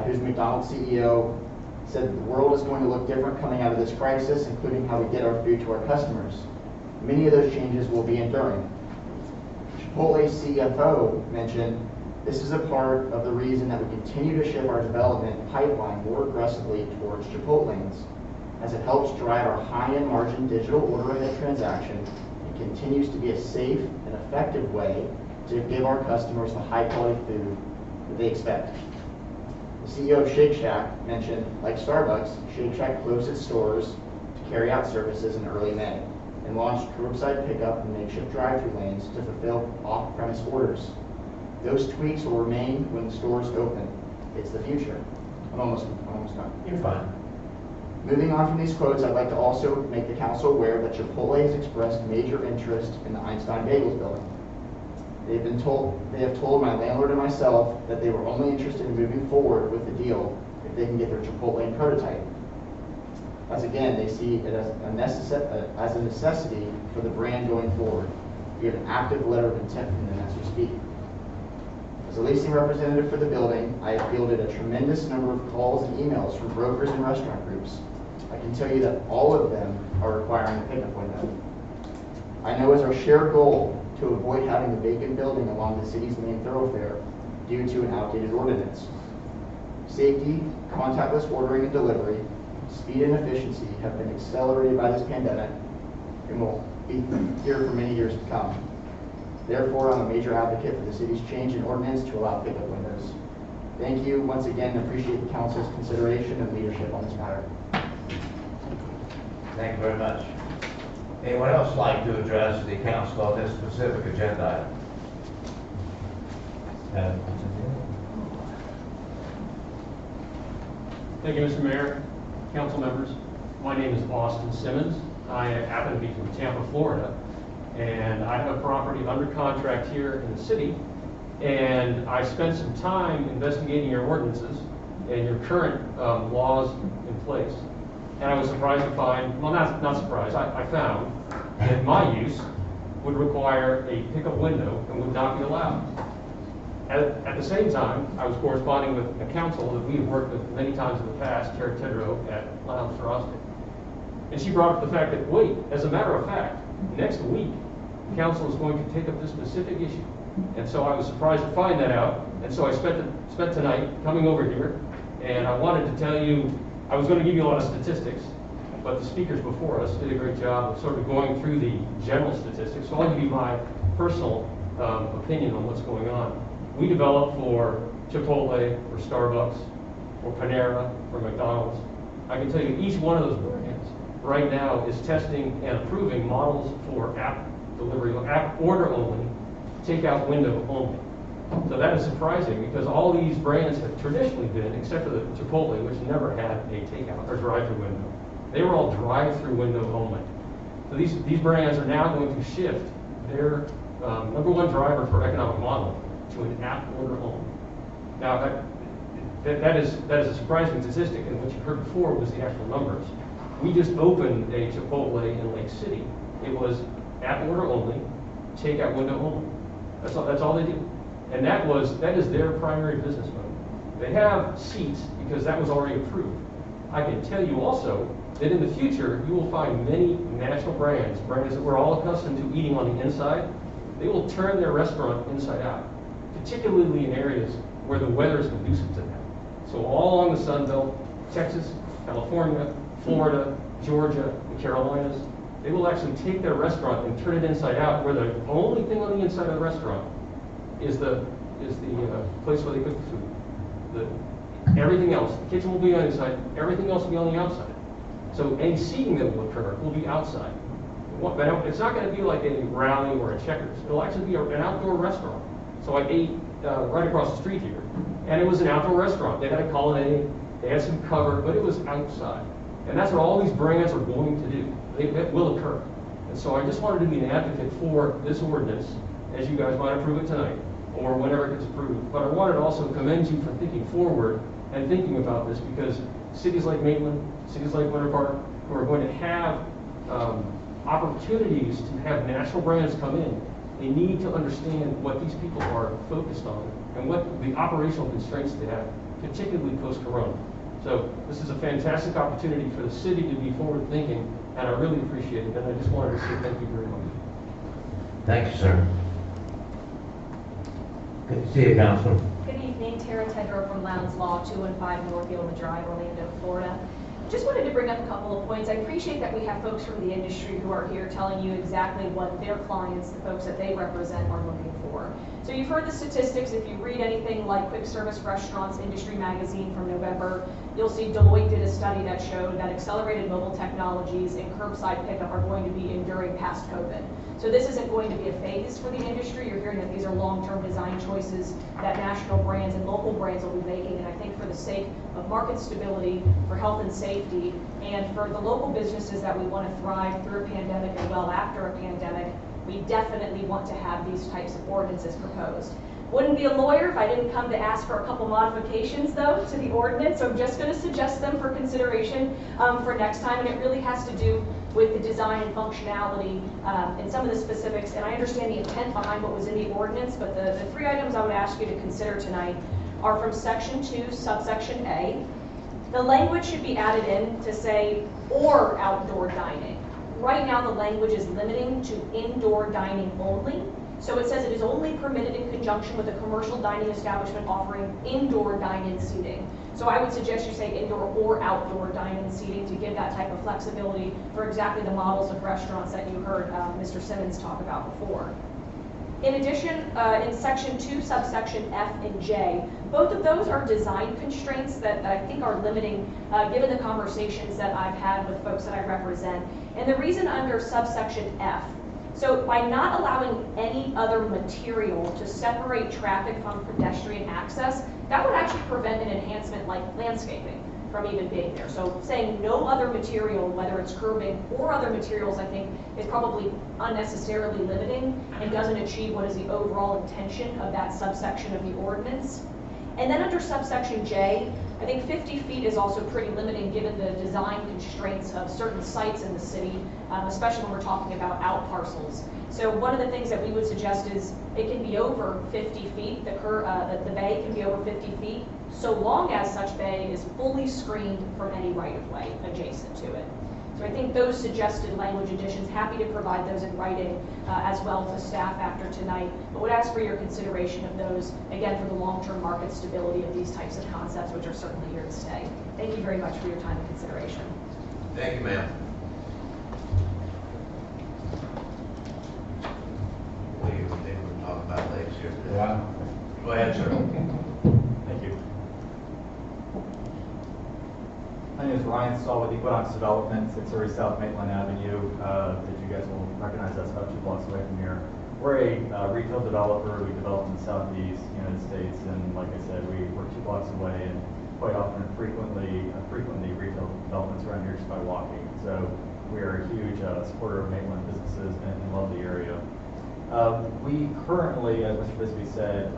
who's McDonald's CEO, said the world is going to look different coming out of this crisis, including how we get our food to our customers. Many of those changes will be enduring. Chipotle's CFO mentioned, this is a part of the reason that we continue to shift our development pipeline more aggressively towards Chipotlanes, as it helps drive our high-end margin digital order ahead transaction and continues to be a safe and effective way to give our customers the high quality food that they expect. The CEO of Shake Shack mentioned, like Starbucks, Shake Shack closed its stores to carry out services in early May and launched curbside pickup and makeshift drive-thru lanes to fulfill off-premise orders. Those tweaks will remain when the stores open. It's the future. I'm almost done. You're fine. Moving on from these quotes, I'd like to also make the council aware that Chipotle has expressed major interest in the Einstein Bagels building. They have told my landlord and myself that they were only interested in moving forward with the deal if they can get their Chipotle prototype. As again, they see it as a necessity for the brand going forward. We have an active letter of intent from them as we speak. As a leasing representative for the building, I have fielded a tremendous number of calls and emails from brokers and restaurant groups. I can tell you that all of them are requiring a pickup window. I know it's our shared goal to avoid having the vacant building along the city's main thoroughfare due to an outdated ordinance. Safety, contactless ordering and delivery, speed and efficiency have been accelerated by this pandemic and will be here for many years to come. Therefore, I'm a major advocate for the city's change in ordinance to allow pickup windows. Thank you once again, and appreciate the council's consideration and leadership on this matter. Thank you very much. Anyone else like to address the council on this specific agenda item? Thank you, Mr. Mayor, council members. My name is Austin Simmons. I happen to be from Tampa, Florida, and I have a property under contract here in the city, and I spent some time investigating your ordinances and your current laws in place. And I was surprised to find, well, not surprised, I found that my use would require a pickup window and would not be allowed. At the same time, I was corresponding with a council that we have worked with many times in the past, Terry Tedrow at Lounge Frosted. And she brought up the fact that, wait, as a matter of fact, next week, the council is going to take up this specific issue. And so I was surprised to find that out. And so I spent tonight coming over here, and I wanted to tell you, I was going to give you a lot of statistics, but the speakers before us did a great job of sort of going through the general statistics. So I'll give you my personal opinion on what's going on. We develop for Chipotle, for Starbucks, for Panera, for McDonald's. I can tell you each one of those brands right now is testing and approving models for app delivery, app order only, takeout window only. So that is surprising because all these brands have traditionally been, except for the Chipotle, which never had a takeout or drive-through window. They were all drive-through window only. So these brands are now going to shift their number one driver for economic model to an app order only. Now, that is a surprising statistic, and what you heard before was the actual numbers. We just opened a Chipotle in Lake City. It was at order only, takeout window only. That's all they do. And that is their primary business mode. They have seats because that was already approved. I can tell you also that in the future, you will find many national brands that we're all accustomed to eating on the inside. They will turn their restaurant inside out, particularly in areas where the weather is conducive to that. So all along the Sun Belt, Texas, California, Florida, Georgia, the Carolinas, they will actually take their restaurant and turn it inside out, where the only thing on the inside of the restaurant is the place where they cook the food. Everything else, the kitchen will be on the inside, everything else will be on the outside. So any seating that will occur will be outside. It's not going to be like a rally or a Checkers. It'll actually be an outdoor restaurant. So I ate right across the street here, and it was an outdoor restaurant. They had a colonnade, they had some cover, but it was outside. And that's what all these brands are going to do. It will occur. And so I just wanted to be an advocate for this ordinance, as you guys might approve it tonight, or whenever it gets approved. But I wanted to also commend you for thinking forward and thinking about this, because cities like Maitland, cities like Winter Park, who are going to have opportunities to have national brands come in, they need to understand what these people are focused on and what the operational constraints they have, particularly post-corona. So this is a fantastic opportunity for the city to be forward-thinking, and I really appreciate it, and I just wanted to say thank you very much. Thank you, sir. Good to see you, Councilor. Good evening, Tara Tedrow from Lowndes Law, 215 North Gilman Drive, Orlando, Florida. Just wanted to bring up a couple of points. I appreciate that we have folks from the industry who are here telling you exactly what their clients, the folks that they represent, are looking for. So you've heard the statistics. If you read anything like Quick Service Restaurants Industry Magazine from November, you'll see Deloitte did a study that showed that accelerated mobile technologies and curbside pickup are going to be enduring past COVID. So this isn't going to be a phase for the industry. You're hearing that these are long-term design choices that national brands and local brands will be making. And I think for the sake of market stability, for health and safety, and for the local businesses that we want to thrive through a pandemic and well after a pandemic, we definitely want to have these types of ordinances proposed. Wouldn't be a lawyer if I didn't come to ask for a couple modifications, though, to the ordinance. So I'm just going to suggest them for consideration for next time, and it really has to do with the design and functionality and some of the specifics. And I understand the intent behind what was in the ordinance, but the three items I would ask you to consider tonight are from Section 2, subsection A. The language should be added in to say, or outdoor dining. Right now, the language is limiting to indoor dining only. So it says it is only permitted in conjunction with a commercial dining establishment offering indoor dine-in seating. So I would suggest you say indoor or outdoor dine-in seating to give that type of flexibility for exactly the models of restaurants that you heard Mr. Simmons talk about before. In addition, in Section 2, subsection F and J, both of those are design constraints that I think are limiting, given the conversations that I've had with folks that I represent. And the reason under subsection F, so by not allowing any other material to separate traffic from pedestrian access, that would actually prevent an enhancement like landscaping from even being there. So saying no other material, whether it's curbing or other materials, I think is probably unnecessarily limiting and doesn't achieve what is the overall intention of that subsection of the ordinance. And then under subsection J, I think 50 feet is also pretty limiting given the design constraints of certain sites in the city, especially when we're talking about out parcels. So one of the things that we would suggest is it can be over 50 feet, the bay can be over 50 feet, so long as such bay is fully screened from any right-of-way adjacent to it. So I think those suggested language additions, happy to provide those in writing as well to staff after tonight, but would ask for your consideration of those, again, for the long-term market stability of these types of concepts, which are certainly here to stay. Thank you very much for your time and consideration. Thank you, ma'am. We think we're talking about lakes here. Wow. Go ahead, sir. Thank you. My name is Ryan Stahl with Equinox Development, 630 South Maitland Avenue, that you guys will recognize. That's about 2 blocks away from here. We're a retail developer. We develop in the southeast United States, and like I said, we're 2 blocks away, and quite often frequently retail developments around here just by walking. So we are a huge supporter of Maitland businesses and love the area. We currently, as Mr. Bisbee said,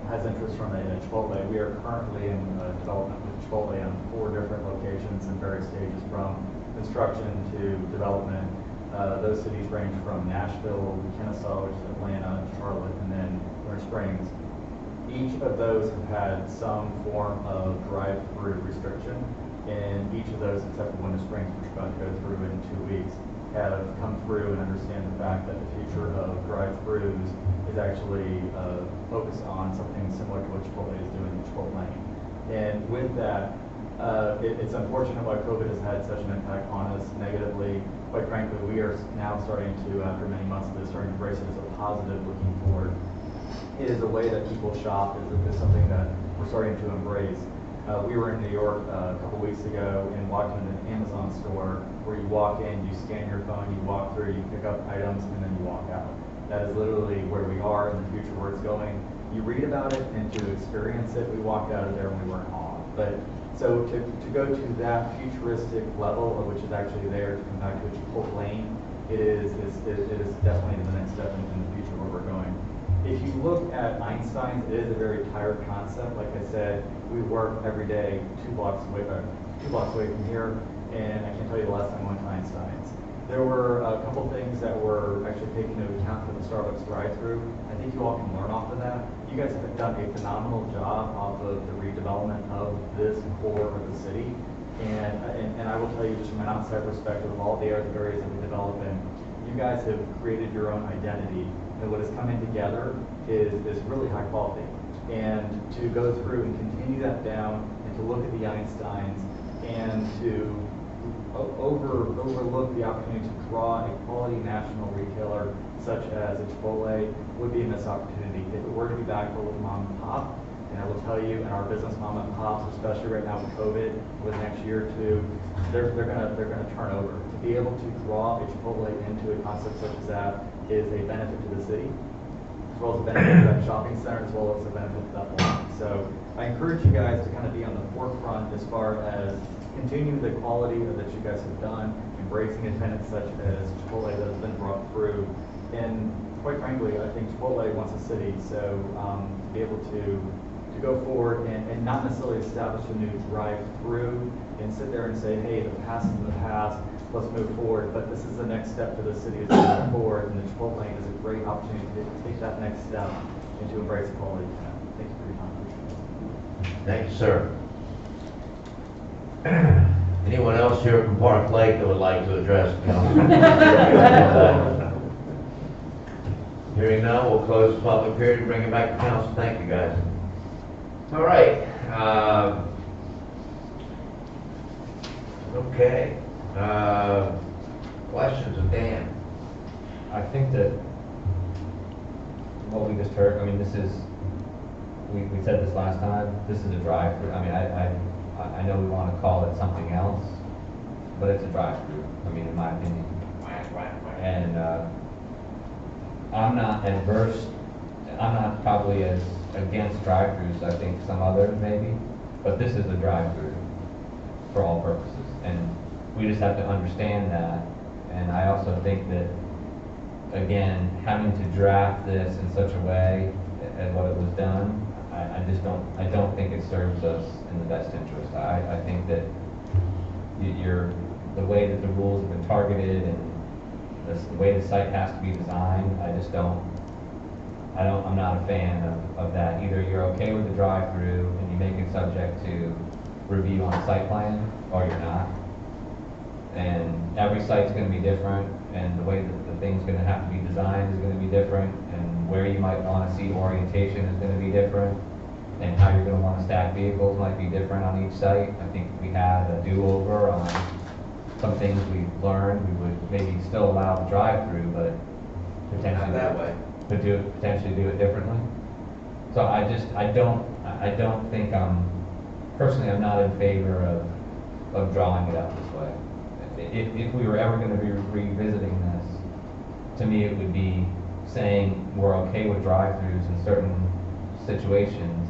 has interest from a Chipotle. We are currently in development with Chipotle on 4 different locations in various stages from construction to development. Those cities range from Nashville, Kennesaw, which is Atlanta, Charlotte, and then Winter Springs. Each of those have had some form of drive-through restriction, and each of those, except for Winter Springs, which we're about to go through in 2 weeks, have come through and understand the fact that the future of drive-throughs is actually focused on something similar to what Chipotle is doing in Chipotle. And with that, it's unfortunate why COVID has had such an impact on us negatively. Quite frankly, we are now starting to, after many months of this, starting to embrace it as a positive looking forward. It is a way that people shop, is something that we're starting to embrace. We were in New York a couple weeks ago and walked into an Amazon store where you walk in, you scan your phone, you walk through, you pick up items, and then you walk out. That is literally where we are in the future, where it's going. You read about it and to experience it, we walked out of there and we weren't on. But so to go to that futuristic level, of which is actually there, to come back to a Chipotle lane, it is definitely the next step in the future where we're going. If you look at Einstein's, it is a very tired concept. Like I said, we work every day 2 blocks away from here, and I can't tell you the last time I went to Einstein's. There were a couple things that were actually taken into account for the Starbucks drive-through. I think you all can learn off of that. You guys have done a phenomenal job off of the redevelopment of this core of the city. And I will tell you, just from an outside perspective of all the other areas that we develop in, you guys have created your own identity. And what is coming together is really high quality. And to go through and continue that down and to look at the Einsteins and to overlook the opportunity to draw a quality national retailer such as a Chipotle would be a missed opportunity. If it were to be backed with mom and pop, and I will tell you, in our business, mom and pops, especially right now with COVID, over the next year or two, they're gonna turn over. To be able to draw a Chipotle into a concept such as that is a benefit to the city, as well as a benefit to that shopping center, as well as a benefit to that block. So I encourage you guys to kind of be on the forefront as far as continuing the quality that you guys have done, embracing attendance such as Chipotle that has been brought through. And quite frankly, I think Chipotle wants a city, so to be able to go forward and not necessarily establish a new drive-through and sit there and say, hey, the past is in the past, let's move forward. But this is the next step for the city to move forward, and the Chipotle lane is a great opportunity to take that next step and to embrace quality. Thank you for your time. Thank you, sir. Anyone else here from Park Lake that would like to address council? Hearing none, we'll close the public period and bring it back to council. Thank you, guys. All right. Okay. Questions of Dan? I think that what we just heard, I mean, this is, we said this last time, this is a drive-through. I mean, I know we want to call it something else, but it's a drive-through, I mean, in my opinion. And I'm not adverse, I'm not probably as against drive-throughs, I think some others maybe, but this is a drive-through for all purposes. And we just have to understand that. And I also think that, again, having to draft this in such a way as what it was done, I don't think it serves us in the best interest. I think that the way that the rules have been targeted and the way the site has to be designed, I'm not a fan of that. Either you're okay with the drive-through and you make it subject to review on the site plan, or you're not. And every site's going to be different, and the way that the thing's going to have to be designed is going to be different, and where you might want to see orientation is going to be different, and how you're going to want to stack vehicles might be different on each site. I think if we had a do-over on some things we've learned, we would maybe still allow the drive-through, but potentially potentially do it differently. So I don't think personally I'm not in favor of drawing it up this way. If we were ever going to be revisiting this, to me it would be saying we're okay with drive-throughs in certain situations,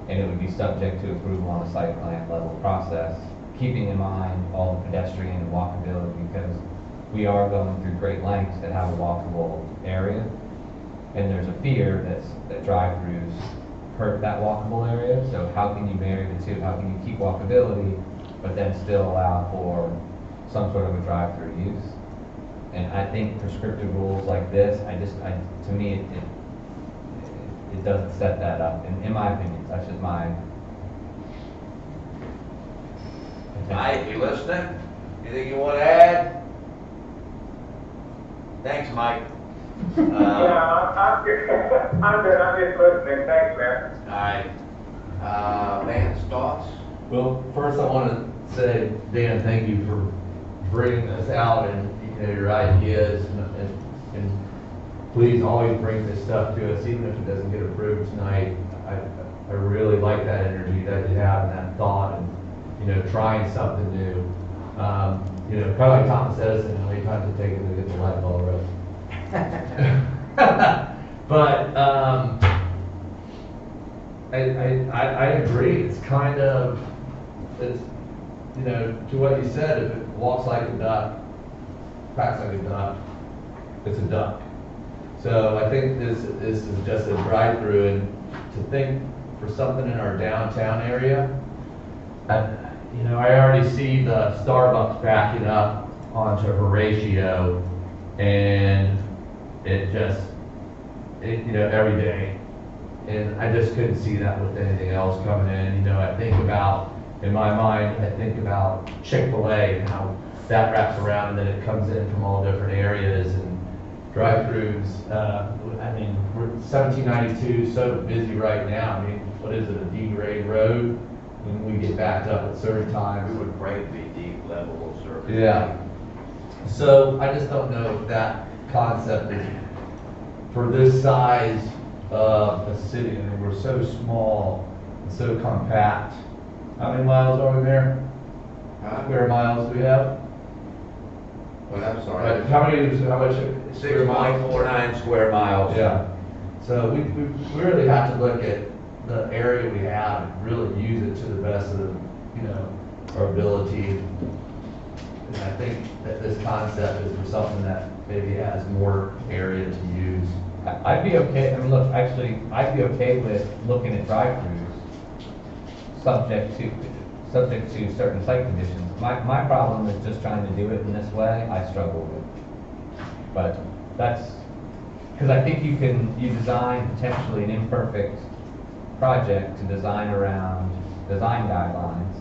and it would be subject to approval on a site plan level process, keeping in mind all the pedestrian and walkability, because we are going through great lengths to have a walkable area, and there's a fear that drive-throughs hurt that walkable area. So how can you marry the two? How can you keep walkability, but then still allow for some sort of a drive-through use? And I think prescriptive rules like this, to me, it doesn't set that up, in my opinion. That's just my Mike, you listening? Anything you want to add? Thanks, Mike. Yeah, I'm good. I'm just listening. Thanks, man. All right. Vance, thoughts? Well, first I want to say, Dan, thank you for bringing this out and, you know, your ideas, and please always bring this stuff to us, even if it doesn't get approved tonight. I really like that energy that you have and that thought, and, you know, trying something new. You know, kind of like Thomas Edison, how many times it takes to get the light bulb right? But I agree. It's kind of, it's, you know, to what you said, if it walks like a duck, quacks like a duck, it's a duck. So I think this is just a drive-through, and to think for something in our downtown area, you know, I already see the Starbucks backing up onto Horatio, and it just, you know, every day. And I just couldn't see that with anything else coming in. You know, I think about, in my mind, I think about Chick-fil-A and how that wraps around, and then it comes in from all different areas, and drive-throughs. I mean, we're 1792, so busy right now. I mean, what is it, a D-grade road? When we get backed up at certain times. We would break the deep level of service. Yeah. So I just don't know if that concept is, for this size of a city, I mean, we're so small and so compact. How many miles are we there? Square miles do we have? Well, I'm sorry. How much? 6.49 square miles. Yeah. So we really have to look at the area we have and really use it to the best of, you know, our ability. And I think that this concept is for something that maybe has more area to use. I'd be okay, I mean, look, actually, I'd be okay with looking at drive-throughs subject to certain site conditions. My problem is just trying to do it in this way, I struggle with. But that's, because I think you design potentially an imperfect project to design around design guidelines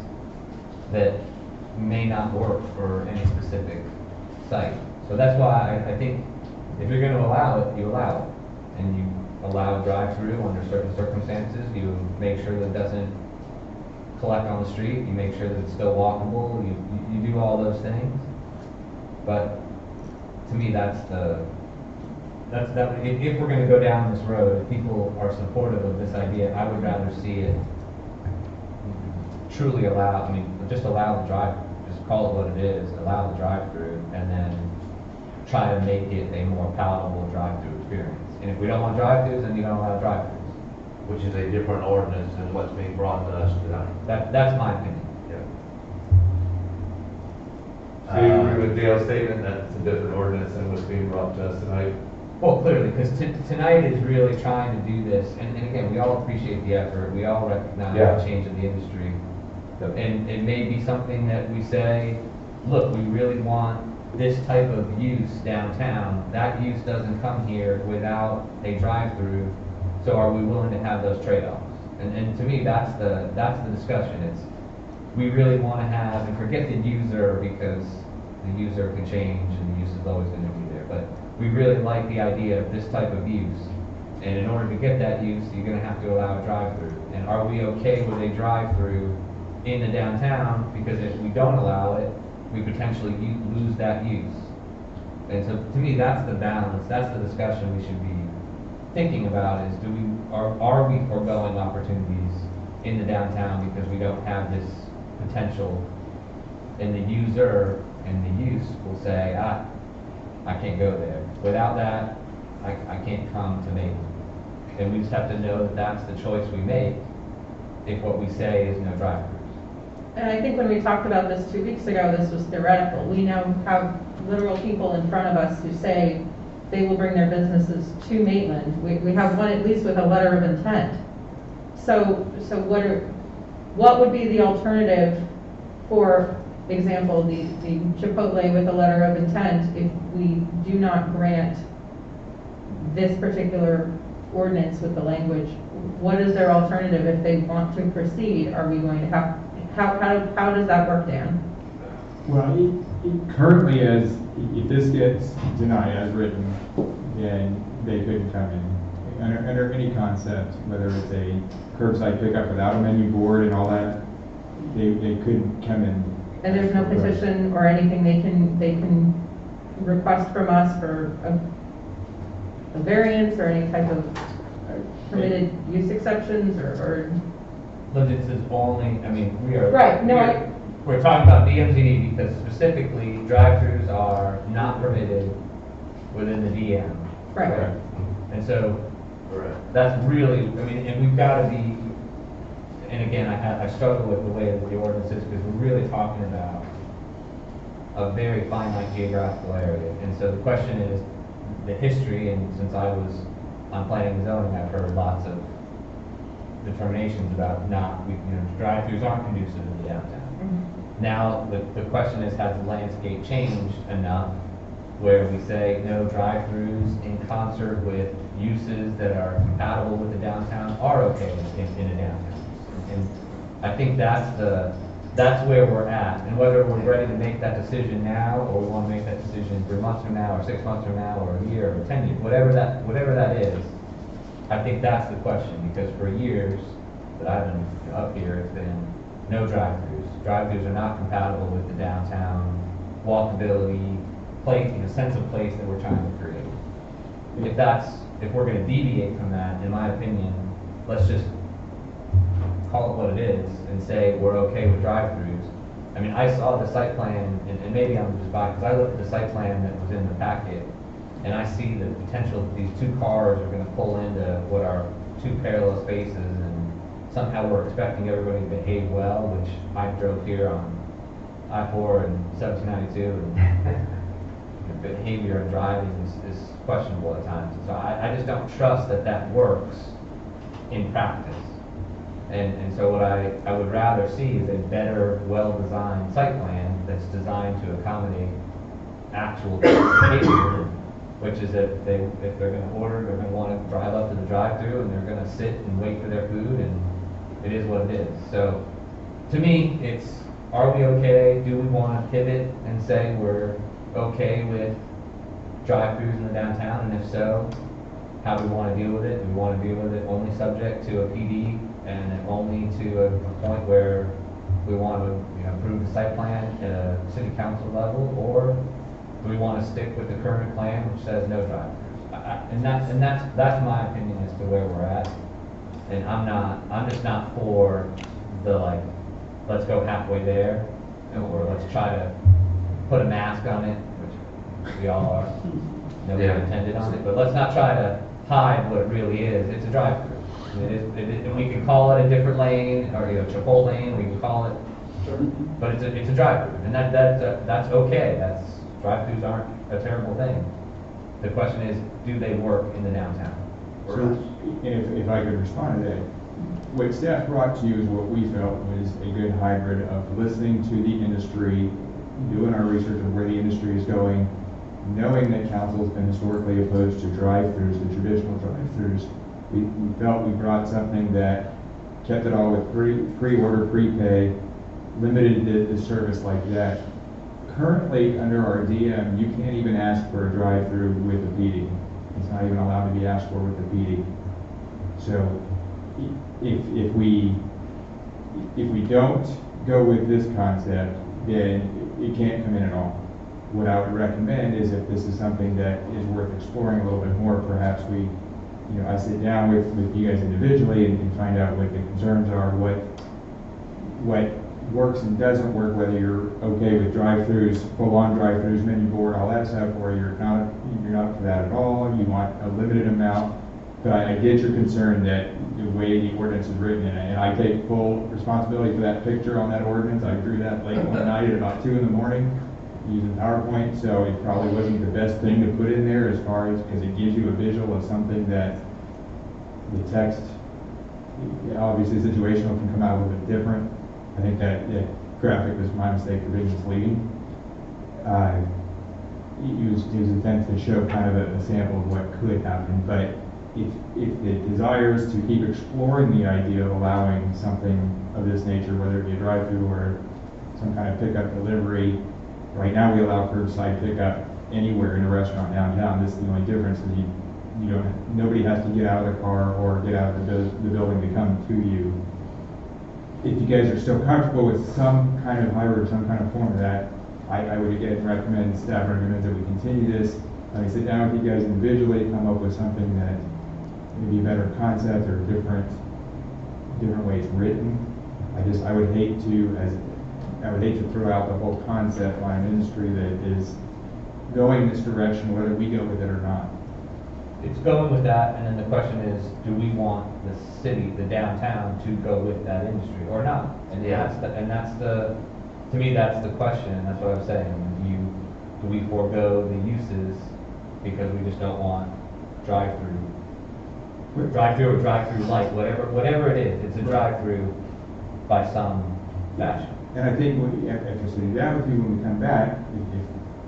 that may not work for any specific site. So that's why I think if you're going to allow it, you allow it. And you allow drive-through under certain circumstances. You make sure that it doesn't collect on the street. You make sure that it's still walkable. You do all those things. But to me, if we're going to go down this road, if people are supportive of this idea, I would rather see it truly allow, I mean, just allow the drive, just call it what it is, allow the drive-through, and then try to make it a more palatable drive-through experience. And if we don't want drive-throughs, then you don't allow drive-throughs. Which is a different ordinance than what's being brought to us tonight. That's my opinion. So you agree with Dale's statement that it's a different ordinance than what's being brought to us tonight? Well, clearly, because tonight is really trying to do this, and again, we all appreciate the effort, we all recognize the change in the industry. And it may be something that we say, look, we really want this type of use downtown. That use doesn't come here without a drive-through, so are we willing to have those trade-offs? And to me, that's the discussion. It's, we really want to have, and forget the user, because the user can change and the use is always going to be there, but we really like the idea of this type of use. And in order to get that use, you're going to have to allow a drive-through. And are we okay with a drive-through in the downtown? Because if we don't allow it, we potentially lose that use. And so to me, that's the balance, that's the discussion we should be thinking about, is are we foregoing opportunities in the downtown because we don't have this potential, and the user and the use will say, I can't go there. Without that, I can't come to Maitland. And we just have to know that that's the choice we make if what we say is no drive-throughs. And I think when we talked about this 2 weeks ago, this was theoretical. We now have literal people in front of us who say they will bring their businesses to Maitland. We have one at least with a letter of intent. So what would be the alternative, for example, the Chipotle with a letter of intent, if we do not grant this particular ordinance with the language? What is their alternative if they want to proceed? Are we going to have, how does that work, Dan? Well, currently, as if this gets denied as written, then they couldn't come in under any concept, whether it's a curbside pickup without a menu board and all that. They couldn't come in. And there's no petition or anything they can request from us for a variance or any type of permitted use exceptions or? But this is only, I mean, we are. Right, no, we're talking about DMZ because specifically drive-throughs are not permitted within the DM. Right. And so that's really, I mean, and we've got to be, and again, I struggle with the way that the ordinance is because we're really talking about a very finite geographical area. And so the question is the history, and since I was on planning and zoning, I've heard lots of determinations about drive-throughs aren't conducive to the downtown. Mm-hmm. Now, the question is, has the landscape changed enough where we say no drive-throughs in concert with uses that are compatible with the downtown are okay in a downtown? And I think that's where we're at. And whether we're ready to make that decision now, or we want to make that decision 3 months from now, or 6 months from now, or a year, or 10 years, whatever that is, I think that's the question. Because for years that I've been up here, it's been no drive-throughs. Drive-throughs are not compatible with the downtown walkability, place, sense of place that we're trying to create. If we're going to deviate from that, in my opinion, let's just call it what it is and say we're okay with drive-throughs. I mean, I saw the site plan, and maybe I'm just biased, because I looked at the site plan that was in the packet, and I see the potential that these two cars are going to pull into what are two parallel spaces, and somehow we're expecting everybody to behave well, which I drove here on I-4 and 1792, and the behavior and driving is questionable at times. So I just don't trust that works in practice. And so what I would rather see is a better, well-designed site plan that's designed to accommodate actual behavior, which is if they're going to order, they're going to want to drive up to the drive-thru and they're going to sit and wait for their food, and it is what it is. So to me, it's, are we okay? Do we want to pivot and say we're okay with drive-thrus in the downtown? And if so, how do we want to deal with it? Do we want to deal with it only subject to a PD and only to a point where we want to approve the site plan at a city council level, or do we want to stick with the current plan which says no drive-thrus? And that's my opinion as to where we're at. And I'm just not for the let's go halfway there, or let's try to put a mask on it, which we all are. Nobody intended on it, but let's not try to hide what it really is. It's a drive-thru. And we can call it a different lane, or Chipotle lane. We can call it, but it's a drive-thru, and that's okay. Drive-thrus aren't a terrible thing. The question is, do they work in the downtown? So, if I could respond to that, what staff brought to you is what we felt was a good hybrid of listening to the industry, doing our research on where the industry is going, knowing that council has been historically opposed to drive-thrus, the traditional drive-thrus. We felt we brought something that kept it all with pre-order, prepay, limited the service like that. Currently, under our DM, you can't even ask for a drive-thru with a PD. It's not even allowed to be asked for with a PD. So, if we don't go with this concept, then it can't come in at all. What I would recommend is, if this is something that is worth exploring a little bit more, perhaps I sit down with you guys individually and find out what the concerns are, what works and doesn't work, whether you're okay with drive-thrus, full-on drive-thrus, menu board, all that stuff, or you're not for that at all. You want a limited amount. But I get your concern that the way the ordinance is written, and I take full responsibility for that picture on that ordinance. I drew that late one night at about 2 a.m. using PowerPoint, so it probably wasn't the best thing to put in there, as far as, because it gives you a visual of something that the text obviously situational can come out a little bit different. I think that graphic was my mistake for being misleading. He was intent to show kind of a sample of what could happen, but if the desire is to keep exploring the idea of allowing something of this nature, whether it be a drive-through or some kind of pickup delivery, right now we allow curbside pickup anywhere in a restaurant downtown. This is the only difference, is you don't, nobody has to get out of the car or get out of the building to come to you. If you guys are still comfortable with some kind of hybrid, some kind of form of that, I would again recommend, staff recommends that we continue this. Let me sit down with you guys individually, come up with something that maybe a better concept or different way it's written. I would hate to throw out the whole concept on an industry that is going this direction, whether we go with it or not. It's going with that, and then the question is, do we want the city, the downtown, to go with that industry or not? And to me, that's the question, and that's what I'm saying. Do we forego the uses because we just don't want drive-through or drive-through light, whatever it is, it's a drive-through by some fashion. And I think after sitting down with you when we come back, if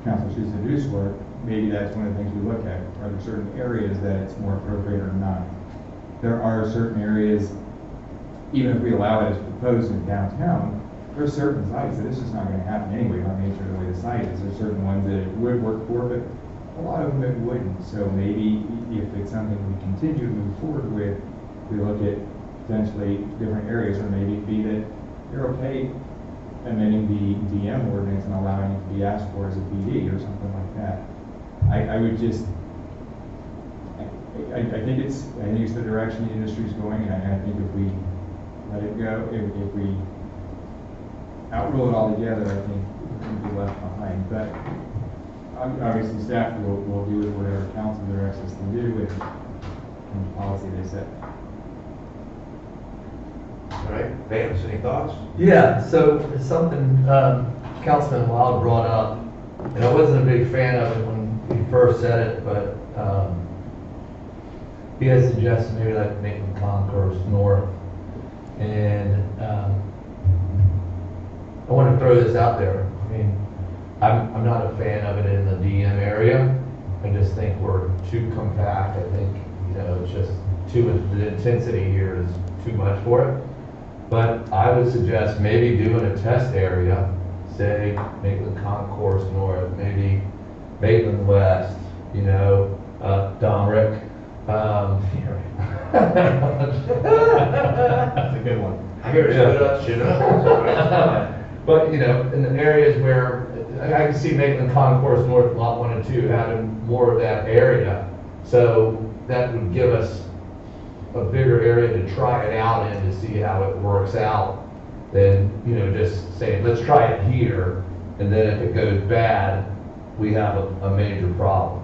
council chooses to do so work, maybe that's one of the things we look at. Are there certain areas that it's more appropriate or not? There are certain areas, even if we allow it as proposed in downtown, there are certain sites that it's just not going to happen anyway by nature of the way the site is. There's certain ones that it would work for, but a lot of them it wouldn't. So maybe if it's something we continue to move forward with, we look at potentially different areas, or maybe it be that you're okay amending the DM ordinance and allowing it to be asked for as a PD or something like that. I would just, I think it's the direction the industry's going, and I think if we let it go, if we outrule it all together, I think we're going to be left behind. But obviously, staff will do with whatever council directs us to do with the policy they set. All right, Vance, any thoughts? Yeah, so it's something Councilman Wild brought up, and I wasn't a big fan of it when he first said it, but he had suggested maybe like Maitland Concourse North. And I want to throw this out there. I mean, I'm not a fan of it in the DM area. I just think we're too compact. I think, it's just the intensity here is too much for it. But I would suggest maybe doing a test area, say Maitland Concourse North, maybe Maitland West, Domrick. That's a good one. I hear it shit up. But, in the areas where, I can see Maitland Concourse North, Lot 1 and 2 having more of that area. So that would give us a bigger area to try it out in to see how it works out than, just saying, let's try it here. And then if it goes bad, we have a major problem.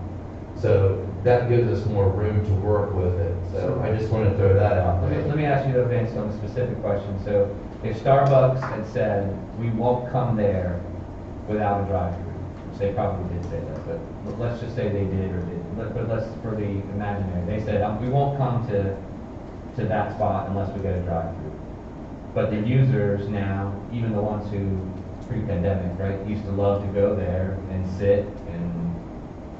So that gives us more room to work with it. So I just want to throw that out there. Let me ask you, Vince, on a specific question. So if Starbucks had said, we won't come there without a drive-through, they probably did say that, but let's just say they did or didn't. But let's, for the imaginary, they said, we won't come to that spot unless we get a drive-through. But the users now, even the ones who, pre-pandemic, right, used to love to go there and sit and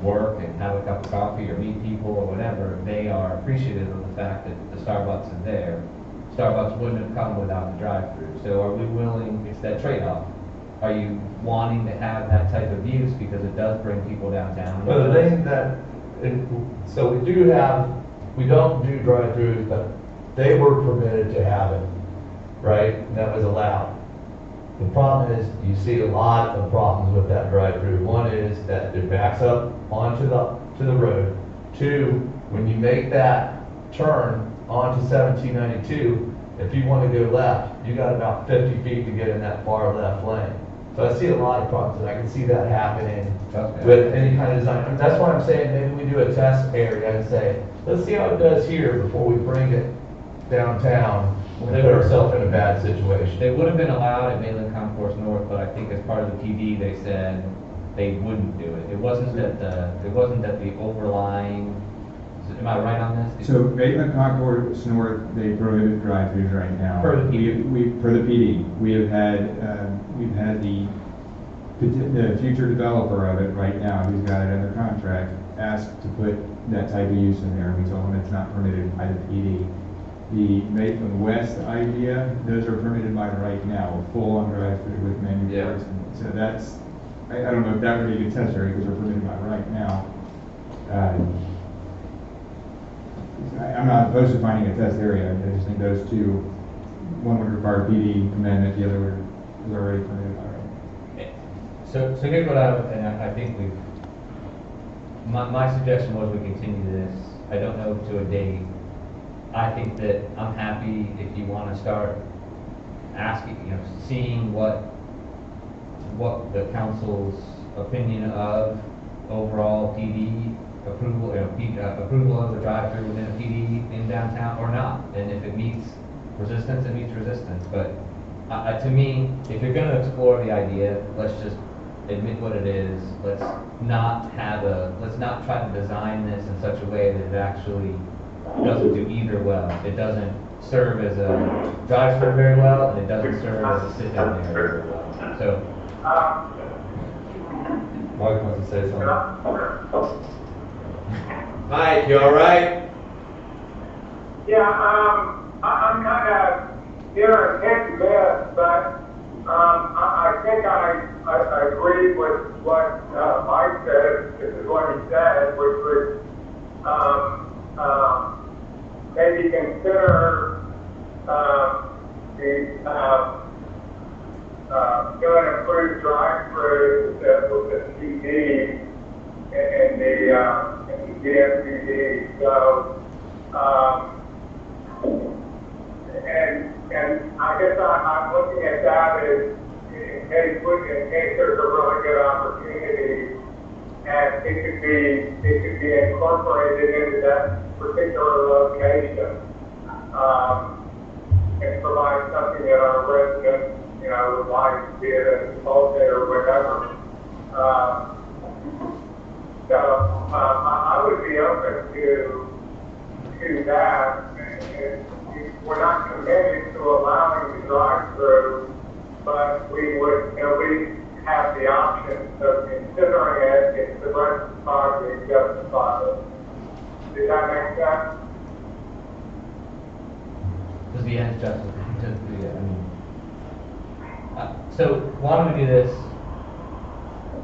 work and have a cup of coffee or meet people or whatever, they are appreciative of the fact that the Starbucks is there. Starbucks wouldn't have come without the drive-through. So are we willing, it's that trade-off. Are you wanting to have that type of use because it does bring people downtown? Well, the thing that, so we don't do drive-throughs, but they were permitted to have it, right? And that was allowed. The problem is, you see a lot of problems with that drive-through. One is that it backs up onto the road. Two, when you make that turn onto 1792, if you want to go left, you got about 50 feet to get in that far left lane. So I see a lot of problems, and I can see that happening with any kind of design. And that's why I'm saying maybe we do a test area and say, let's see how it does here before we bring it downtown and put ourselves in a bad situation. They would have been allowed at Maitland Concourse North, but I think as part of the PD, they said they wouldn't do it. It wasn't that the overlying am I right on this? So Maitland Concourse North, they prohibit drive-throughs right now. For the PD. For the PD. We've had the future developer of it right now, who's got it under contract, asked to put that type of use in there. We told him it's not permitted by the PD. The Maitland West idea, those are permitted by right now, full on drive-through with menu boards. So that's, I don't know if that would be a good test area because they're permitted by right now. I'm not opposed to finding a test area. I just think those two, one would require PD amendment, the other is already permitted by right. So here's what I think my suggestion was we continue this. I don't know to a date. I think that I'm happy if you want to start asking, seeing what the council's opinion of overall PD approval, approval of the drive-through within a PD in downtown or not. And if it meets resistance, it meets resistance. But to me, if you're going to explore the idea, let's just admit what it is. Let's not try to design this in such a way that it actually doesn't do either well. It doesn't serve as a drive-through very well, and it doesn't serve as a sit-down area very well. So, Mike wants to say something. Mike, you all right? Yeah, I'm kind of hit and miss, but I think I agree with what Mike said. This is what he said, which was maybe consider doing improved drive-throughs with the CD and the DFCD. So, and I guess I'm looking at that as in case there's a really good opportunity, and it could be incorporated into that particular location, and provide something that our residents, would like, be it a Chipotle or whatever. So I would be open to that. And we're not committed to allowing the drive-through, but we would at least have the option of considering it if the rest of the project justifies it. Does that make sense? does the end justify? So why don't we do this?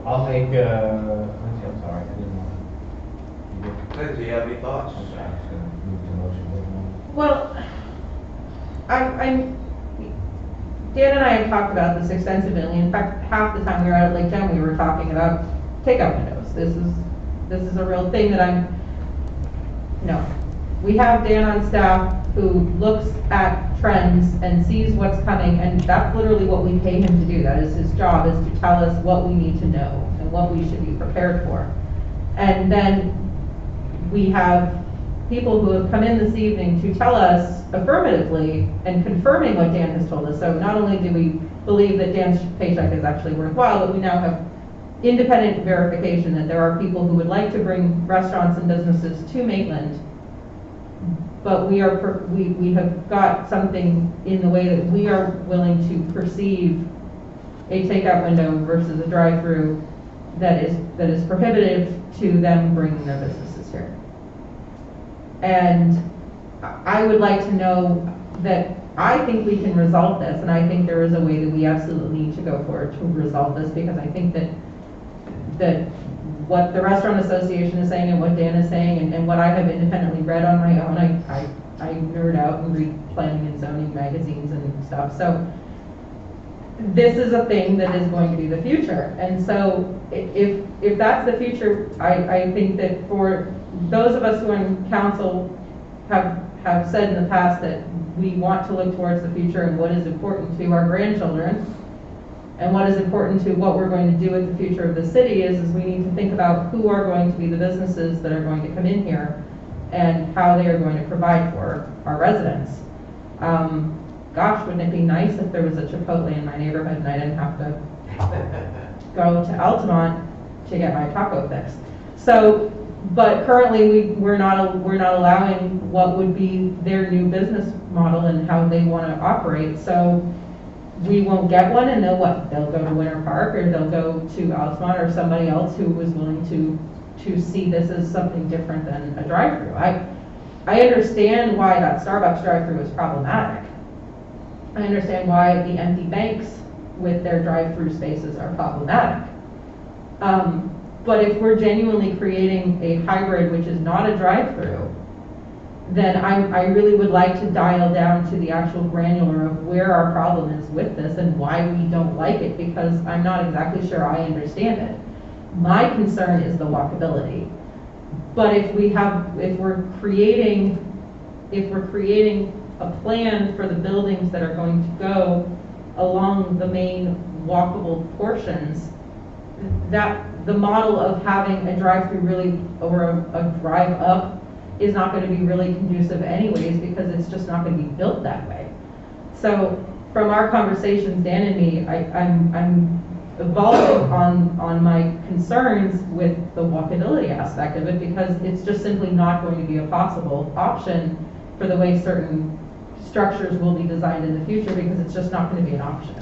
I'll make. Lindsay, I'm sorry, I didn't want to. Lindsay, you have any thoughts? I'm just going to move the motion. Well, Dan and I have talked about this extensively. In fact, half the time we were out at Lake Gem, we were talking about takeout windows. This is a real thing that we have Dan on staff who looks at trends and sees what's coming, and that's literally what we pay him to do. That is his job, is to tell us what we need to know and what we should be prepared for. And then we have people who have come in this evening to tell us affirmatively and confirming what Dan has told us. So not only do we believe that Dan's paycheck is actually worthwhile, but we now have independent verification that there are people who would like to bring restaurants and businesses to Maitland. But we have got something in the way that we are willing to perceive a takeout window versus a drive-through that is prohibitive to them bringing their businesses here. And I would like to know that I think we can resolve this, and I think there is a way that we absolutely need to go forward to resolve this, because I think that what the Restaurant Association is saying and what Dan is saying and what I have independently read on my own, I nerd out and read planning and zoning magazines and stuff. So this is a thing that is going to be the future. And so if that's the future, I think that for those of us who are in council have said in the past that we want to look towards the future and what is important to our grandchildren and what is important to what we're going to do with the future of the city is we need to think about who are going to be the businesses that are going to come in here and how they are going to provide for our residents. Gosh, wouldn't it be nice if there was a Chipotle in my neighborhood and I didn't have to go to Altamont to get my taco fix. So But currently, we're not allowing what would be their new business model and how they want to operate. So we won't get one, and they'll what? They'll go to Winter Park, or they'll go to Altamont, or somebody else who was willing to see this as something different than a drive-through. I understand why that Starbucks drive-through is problematic. I understand why the empty banks with their drive-through spaces are problematic. But if we're genuinely creating a hybrid which is not a drive-through, then I really would like to dial down to the actual granular of where our problem is with this and why we don't like it, because I'm not exactly sure I understand it. My concern is the walkability. But if we're creating a plan for the buildings that are going to go along the main walkable portions, that the model of having a drive-through really, or a drive-up, is not going to be really conducive anyways, because it's just not going to be built that way. So from our conversations, Dan and me, I'm evolving on my concerns with the walkability aspect of it, because it's just simply not going to be a possible option for the way certain structures will be designed in the future, because it's just not going to be an option.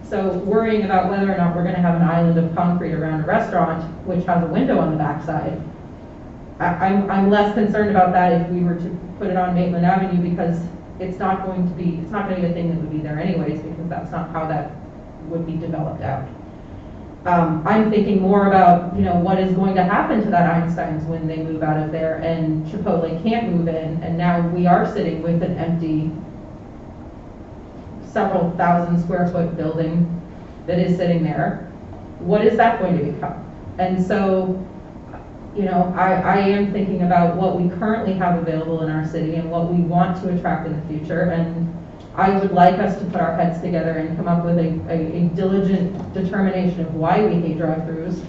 So worrying about whether or not we're going to have an island of concrete around a restaurant, which has a window on the backside, I'm less concerned about that if we were to put it on Maitland Avenue, because it's not going to be a thing that would be there anyways, because that's not how that would be developed out. I'm thinking more about, what is going to happen to that Einstein's when they move out of there and Chipotle can't move in, and now we are sitting with an empty several thousand square foot building that is sitting there. What is that going to become? And so, I am thinking about what we currently have available in our city and what we want to attract in the future, and I would like us to put our heads together and come up with a diligent determination of why we hate drive-throughs,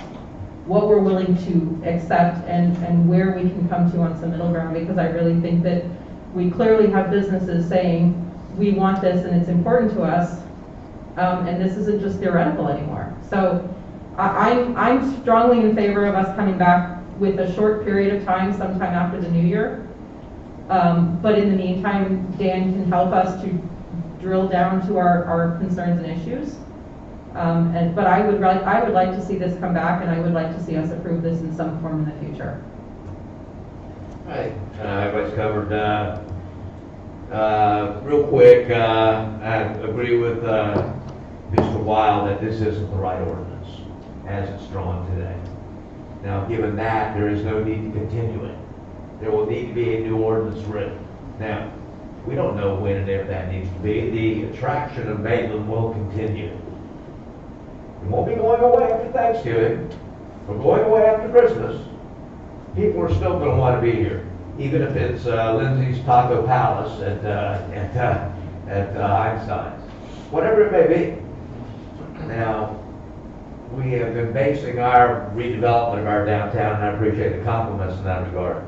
what we're willing to accept, and where we can come to on some middle ground, because I really think that we clearly have businesses saying, we want this and it's important to us, and this isn't just theoretical anymore. So I'm strongly in favor of us coming back with a short period of time sometime after the new year. But in the meantime, Dan can help us to drill down to our concerns and issues. But I would like to see this come back, and I would like to see us approve this in some form in the future. All right, everybody's covered. Real quick, I agree with Mr. Weil that this isn't the right ordinance as it's drawn today. Now, given that, there is no need to continue it. There will need to be a new ordinance written. Now, we don't know when and if that needs to be. The attraction of Maitland will continue. It won't be going away after Thanksgiving, or going away after Christmas. People are still going to want to be here, even if it's Lindsay's Taco Palace at Einstein's, whatever it may be. Now, we have been basing our redevelopment of our downtown, and I appreciate the compliments in that regard,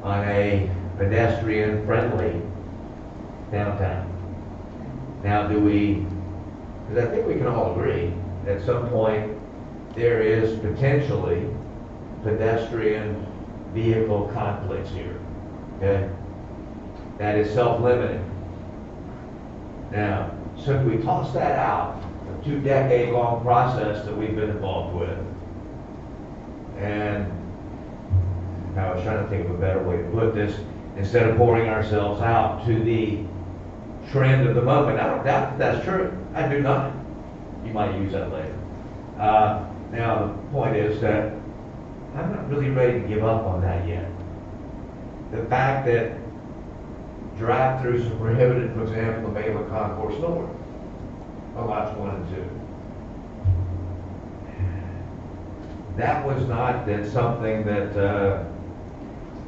on a pedestrian-friendly downtown. Now, because I think we can all agree, at some point, there is potentially pedestrian vehicle conflicts here, okay? That is self-limiting. Now, so if we toss that out, a 2-decade-long process that we've been involved with, and I was trying to think of a better way to put this, instead of pouring ourselves out to the trend of the moment. I don't doubt that that's true. I do not. You might use that later. Now, the point is that I'm not really ready to give up on that yet. The fact that drive-throughs are prohibited, for example, the Maitland Concourse North, on lots 1 and 2. That was not something that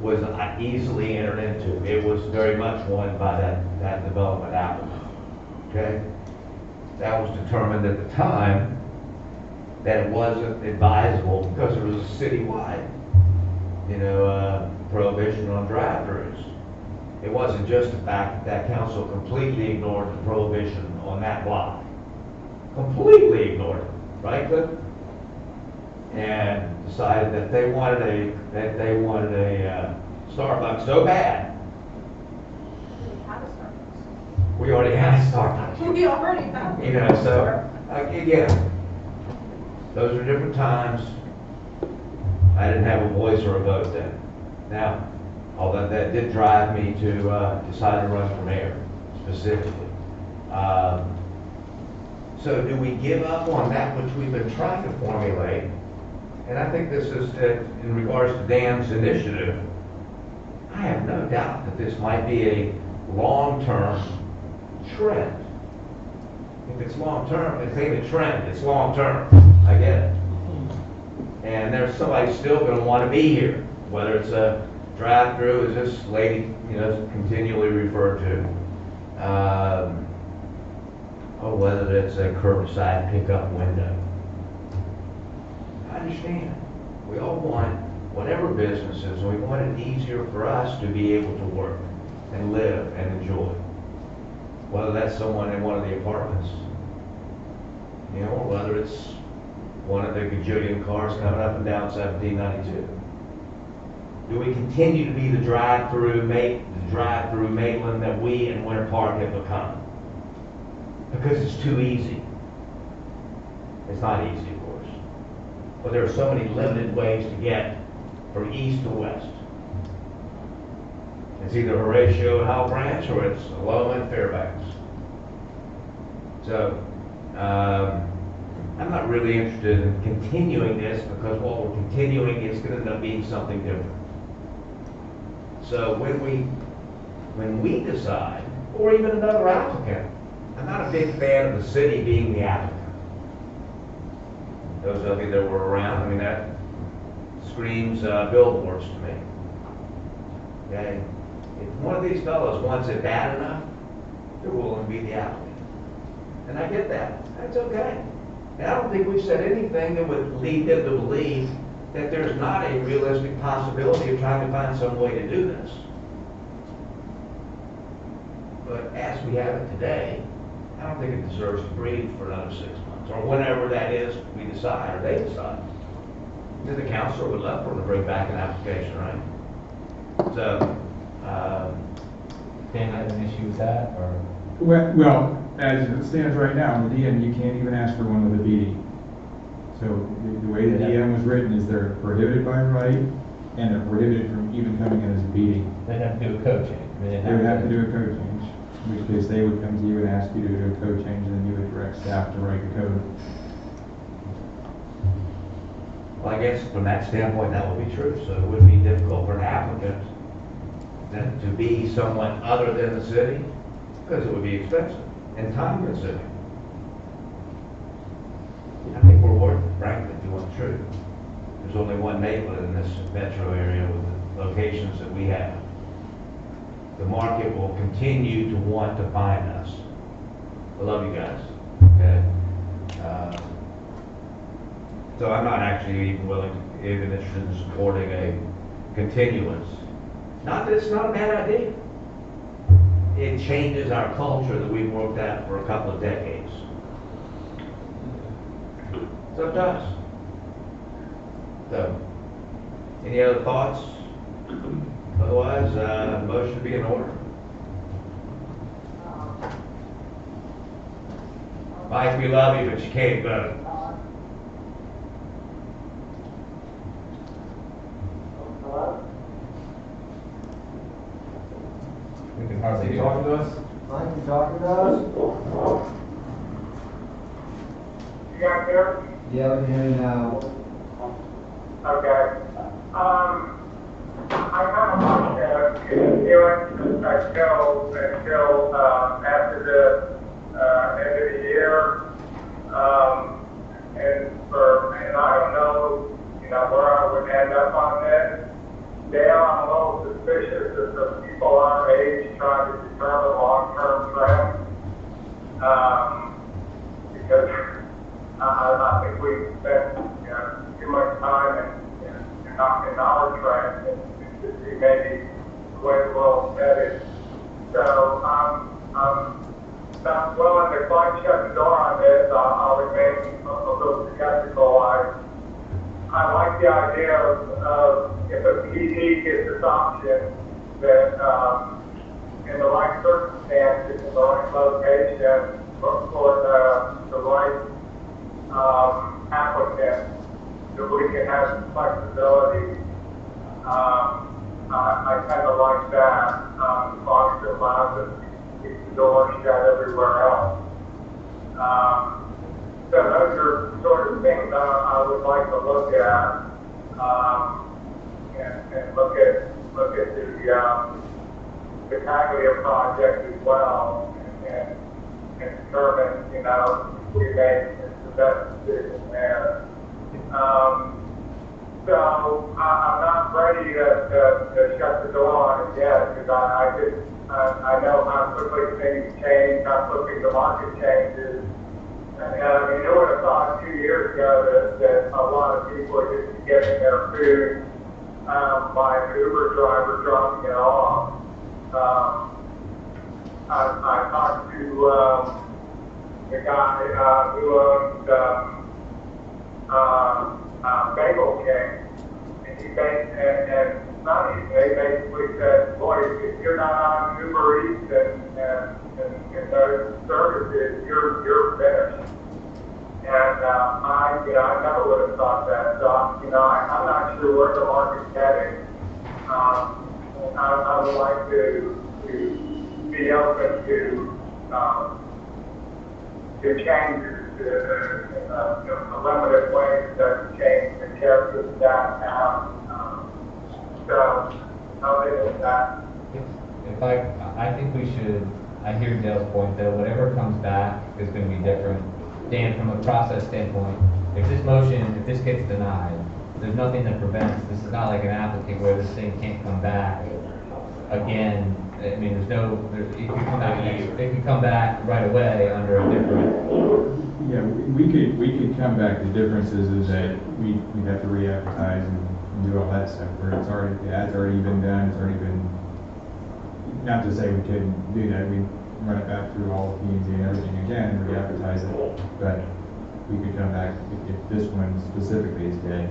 was easily entered into. It was very much won by that development applicant. Okay? That was determined at the time that it wasn't advisable because there was a citywide, prohibition on drive-throughs. It wasn't just the fact that council completely ignored the prohibition on that block. Completely ignored it, right, Cliff? and decided that they wanted a Starbucks so bad. We already had a Starbucks. We already have. You know, so, again, those are different times. I didn't have a voice or a vote then. Now, although that did drive me to decide to run for mayor, specifically. So do we give up on that which we've been trying to formulate? And I think this is, in regards to Dan's initiative, I have no doubt that this might be a long-term trend. If it's long-term, it ain't a trend, it's long-term. I get it. And there's somebody still going to want to be here, whether it's a drive-through, as this lady, continually referred to, or whether it's a curbside pickup window. I understand. We all want whatever businesses, we want it easier for us to be able to work and live and enjoy. Whether that's someone in one of the apartments, or whether it's one of the gajillion cars coming up and down 1792. Do we continue to be the drive-through Maitland that we in Winter Park have become? Because it's too easy. It's not easy, of course. But there are so many limited ways to get from east to west. It's either Horatio and Howell Branch or it's Loma and Fairbanks. So, I'm not really interested in continuing this because what we're continuing is going to end up being something different. So when we decide, or even another applicant, I'm not a big fan of the city being the applicant. Those of you that were around, that screams billboards to me. Okay? If one of these fellows wants it bad enough, they're willing to be the applicant. And I get that. That's okay. And I don't think we've said anything that would lead them to believe that there's not a realistic possibility of trying to find some way to do this. But as we have it today, I don't think it deserves to breathe for another 6 months, or whenever that is we decide, or they decide. Then the council would love for them to bring back an application, right? So, Dan, you have an issue with that, or? Well, as it stands right now, in the DM, you can't even ask for one with a BD. So the way the DM was written is they're prohibited by right, and they're prohibited from even coming in as a BD. They'd have to do a code change. They would have to do a code change, in which case they would come to you and ask you to do a code change, and then you would direct staff to write the code. well, I guess from that standpoint, that would be true. So it would be difficult for an applicant then to be someone other than the city, because it would be expensive and time consuming. I think we're worth it, frankly, if you want the truth. There's only one Maitland in this metro area with the locations that we have. The market will continue to want to find us. I love you guys. Okay? So I'm not actually even interested in supporting a continuance. Not that it's not a bad idea. It changes our culture that we've worked at for a couple of decades. So it does. So, any other thoughts? Otherwise, motion to be in order. Mike, we love you, but you can't vote. We can hardly You hear. talking to us? Mike, you talking to us? You got there? Yeah, we can hear you now. Okay. I kind of want to continue it until after the end of the year. And I don't know, where I would end up on this. Dale, I'm a little suspicious that the people our age trying to determine long-term trends. Because I think we spent too much time in our trend and maybe the way the world's headed. So I'm not willing to quite shut the door on this. I'll remain a little skeptical. I like the idea of if a PD gets this option, that, in the right circumstances, in the right location, for the right, applicant, that we can have some flexibility. I kind of like that, as long as it allows us to keep the door shut everywhere else. So those are sort of things I would like to look at, and look at the Caglia project as well, and determine, you know, if we make the best decision there. So I'm not ready to shut the door on it yet, because I know how quickly things change, how quickly the market changes. And I mean, who would have thought 2 years ago that a lot of people are just getting their food by an Uber driver dropping it off. I talked to the guy who owns Bagel King, and they basically said, boy, if you're not on Uber Eats and those services, you're finished. And I never would have thought that. So I'm not sure where the market's heading. I would like to be open to changes, a limited way it doesn't change the character of that town. So, other than that. If I think we should, I hear Dale's point though, whatever comes back is gonna be different. Dan, from a process standpoint, if this gets denied, there's nothing that prevents, this is not like an applicant where this thing can't come back again. I mean, it could come back right away under a different. Yeah, we could come back. The difference is that we'd have to re-advertise and do all that stuff, where the ad's already been done, it's already been, not to say we couldn't do that, we run it back through all the P&Z and everything again and re-advertise it, but we could come back if this one specifically is dead.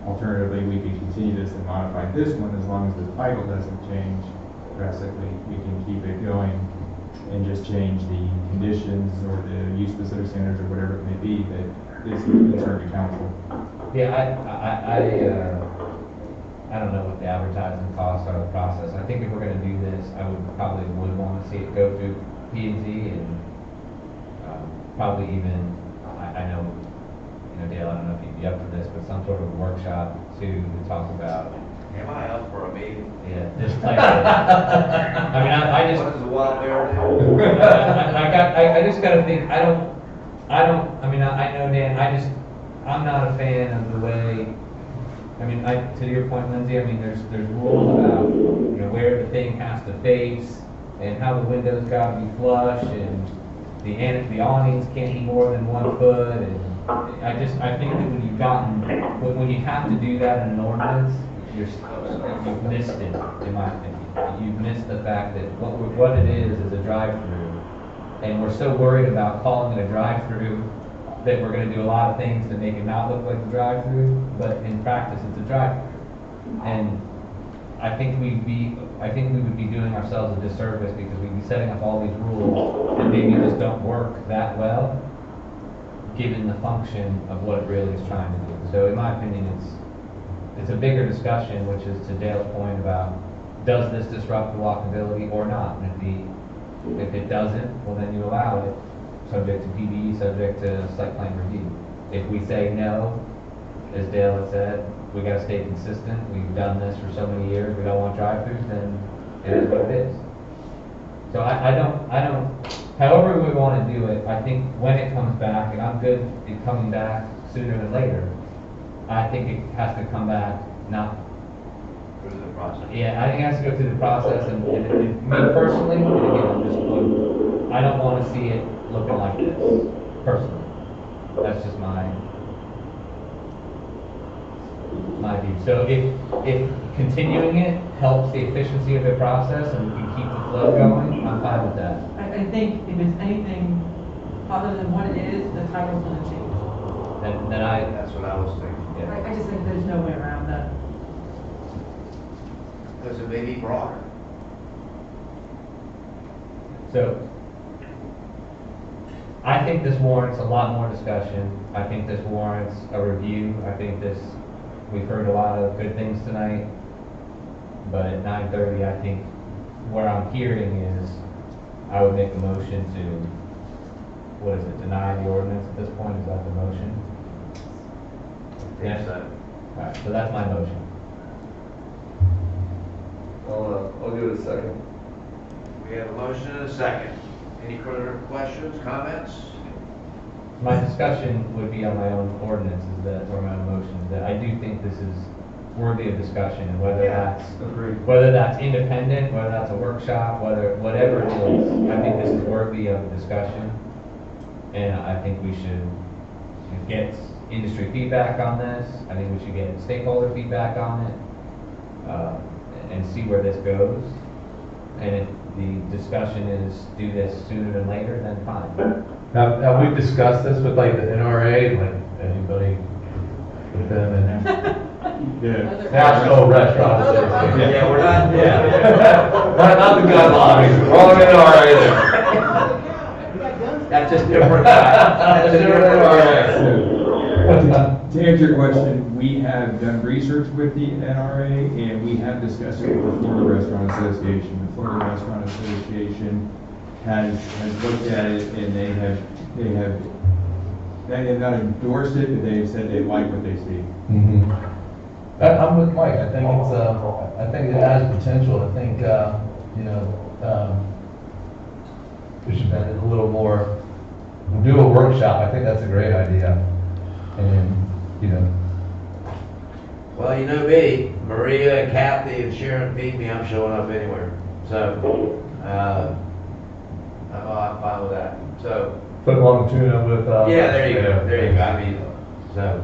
Alternatively, we could continue this and modify this one as long as the title doesn't change drastically. We can keep it going and just change the conditions or the use-specific standards or whatever it may be that is concerned to council. Yeah, I don't know what the advertising costs are, the process. I think if we're gonna do this, I probably would wanna see it go through P&Z and probably even, I know, Dale, I don't know if you'd be up for this, but some sort of workshop to talk about. Am I up for a meeting? Yeah, this type of, I mean, I just. What does a wild bear do? I just gotta think, I know, Dan, I'm not a fan of the way, I mean, to your point, Lindsay, I mean, there's rules about, where the thing has to face, and how the windows gotta be flush, and the awnings can't be more than 1 foot, and I think that when you have to do that in an ordinance, you've missed it, in my opinion. You've missed the fact that what it is a drive-through, and we're so worried about calling it a drive-through that we're gonna do a lot of things to make it not look like a drive-through, but in practice, it's a drive-through. And I think we would be doing ourselves a disservice because we'd be setting up all these rules that maybe just don't work that well, given the function of what it really is trying to do. So in my opinion, it's a bigger discussion, which is to Dale's point about, does this disrupt the walkability or not? And if it doesn't, well then you allow it, subject to PDE, subject to site plan review. If we say no, as Dale had said, we gotta stay consistent, we've done this for so many years, we don't want drive-throughs, then it is what it is. So I don't, however we wanna do it, I think when it comes back, and I'm good in coming back sooner than later, I think it has to come back, not. Through the process. Yeah, I think it has to go through the process, and me personally, and again, I'm just, I don't wanna see it looking like this, personally. That's just my view. So if continuing it helps the efficiency of the process and we can keep the flow going, I'm fine with that. I think if it's anything other than what it is, the title's gonna change. Then That's what I was thinking. I just think there's no way around that. Because it may be broader. So, I think this warrants a lot more discussion. I think this warrants a review. I think we've heard a lot of good things tonight. But at 9:30, I think what I'm hearing is I would make a motion to, deny the ordinance at this point? Is that the motion? Yes. All right, so that's my motion. I'll give it a second. We have a motion and a second. Any further questions, comments? My discussion would be on my own ordinances or my own motions, that I do think this is worthy of discussion, and whether that's independent, whether that's a workshop, whatever it is, I think this is worthy of discussion. And I think we should get industry feedback on this. I think we should get stakeholder feedback on it, and see where this goes. And if the discussion is do this sooner than later, then fine. Now, have we discussed this with like the NRA, like anybody with them and National Restaurant Association? Yeah, we're not. Not the gun lobby, all of NRA. That's just different. That's a different NRA. To answer your question, we have done research with the NRA, and we have discussed it with the Florida Restaurant Association. The Florida Restaurant Association has looked at it, and they have not endorsed it, but they have said they like what they see. Mm-hmm. I'm with Mike. I think it has potential. I think we should spend it a little more. Do a workshop. I think that's a great idea. And Well, you know me, Maria and Kathy and Sharon feed me, I'm showing up anywhere. So, I'm fine with that. So. Foot-long tuna with. Yeah, there you go. There you go. I mean, so,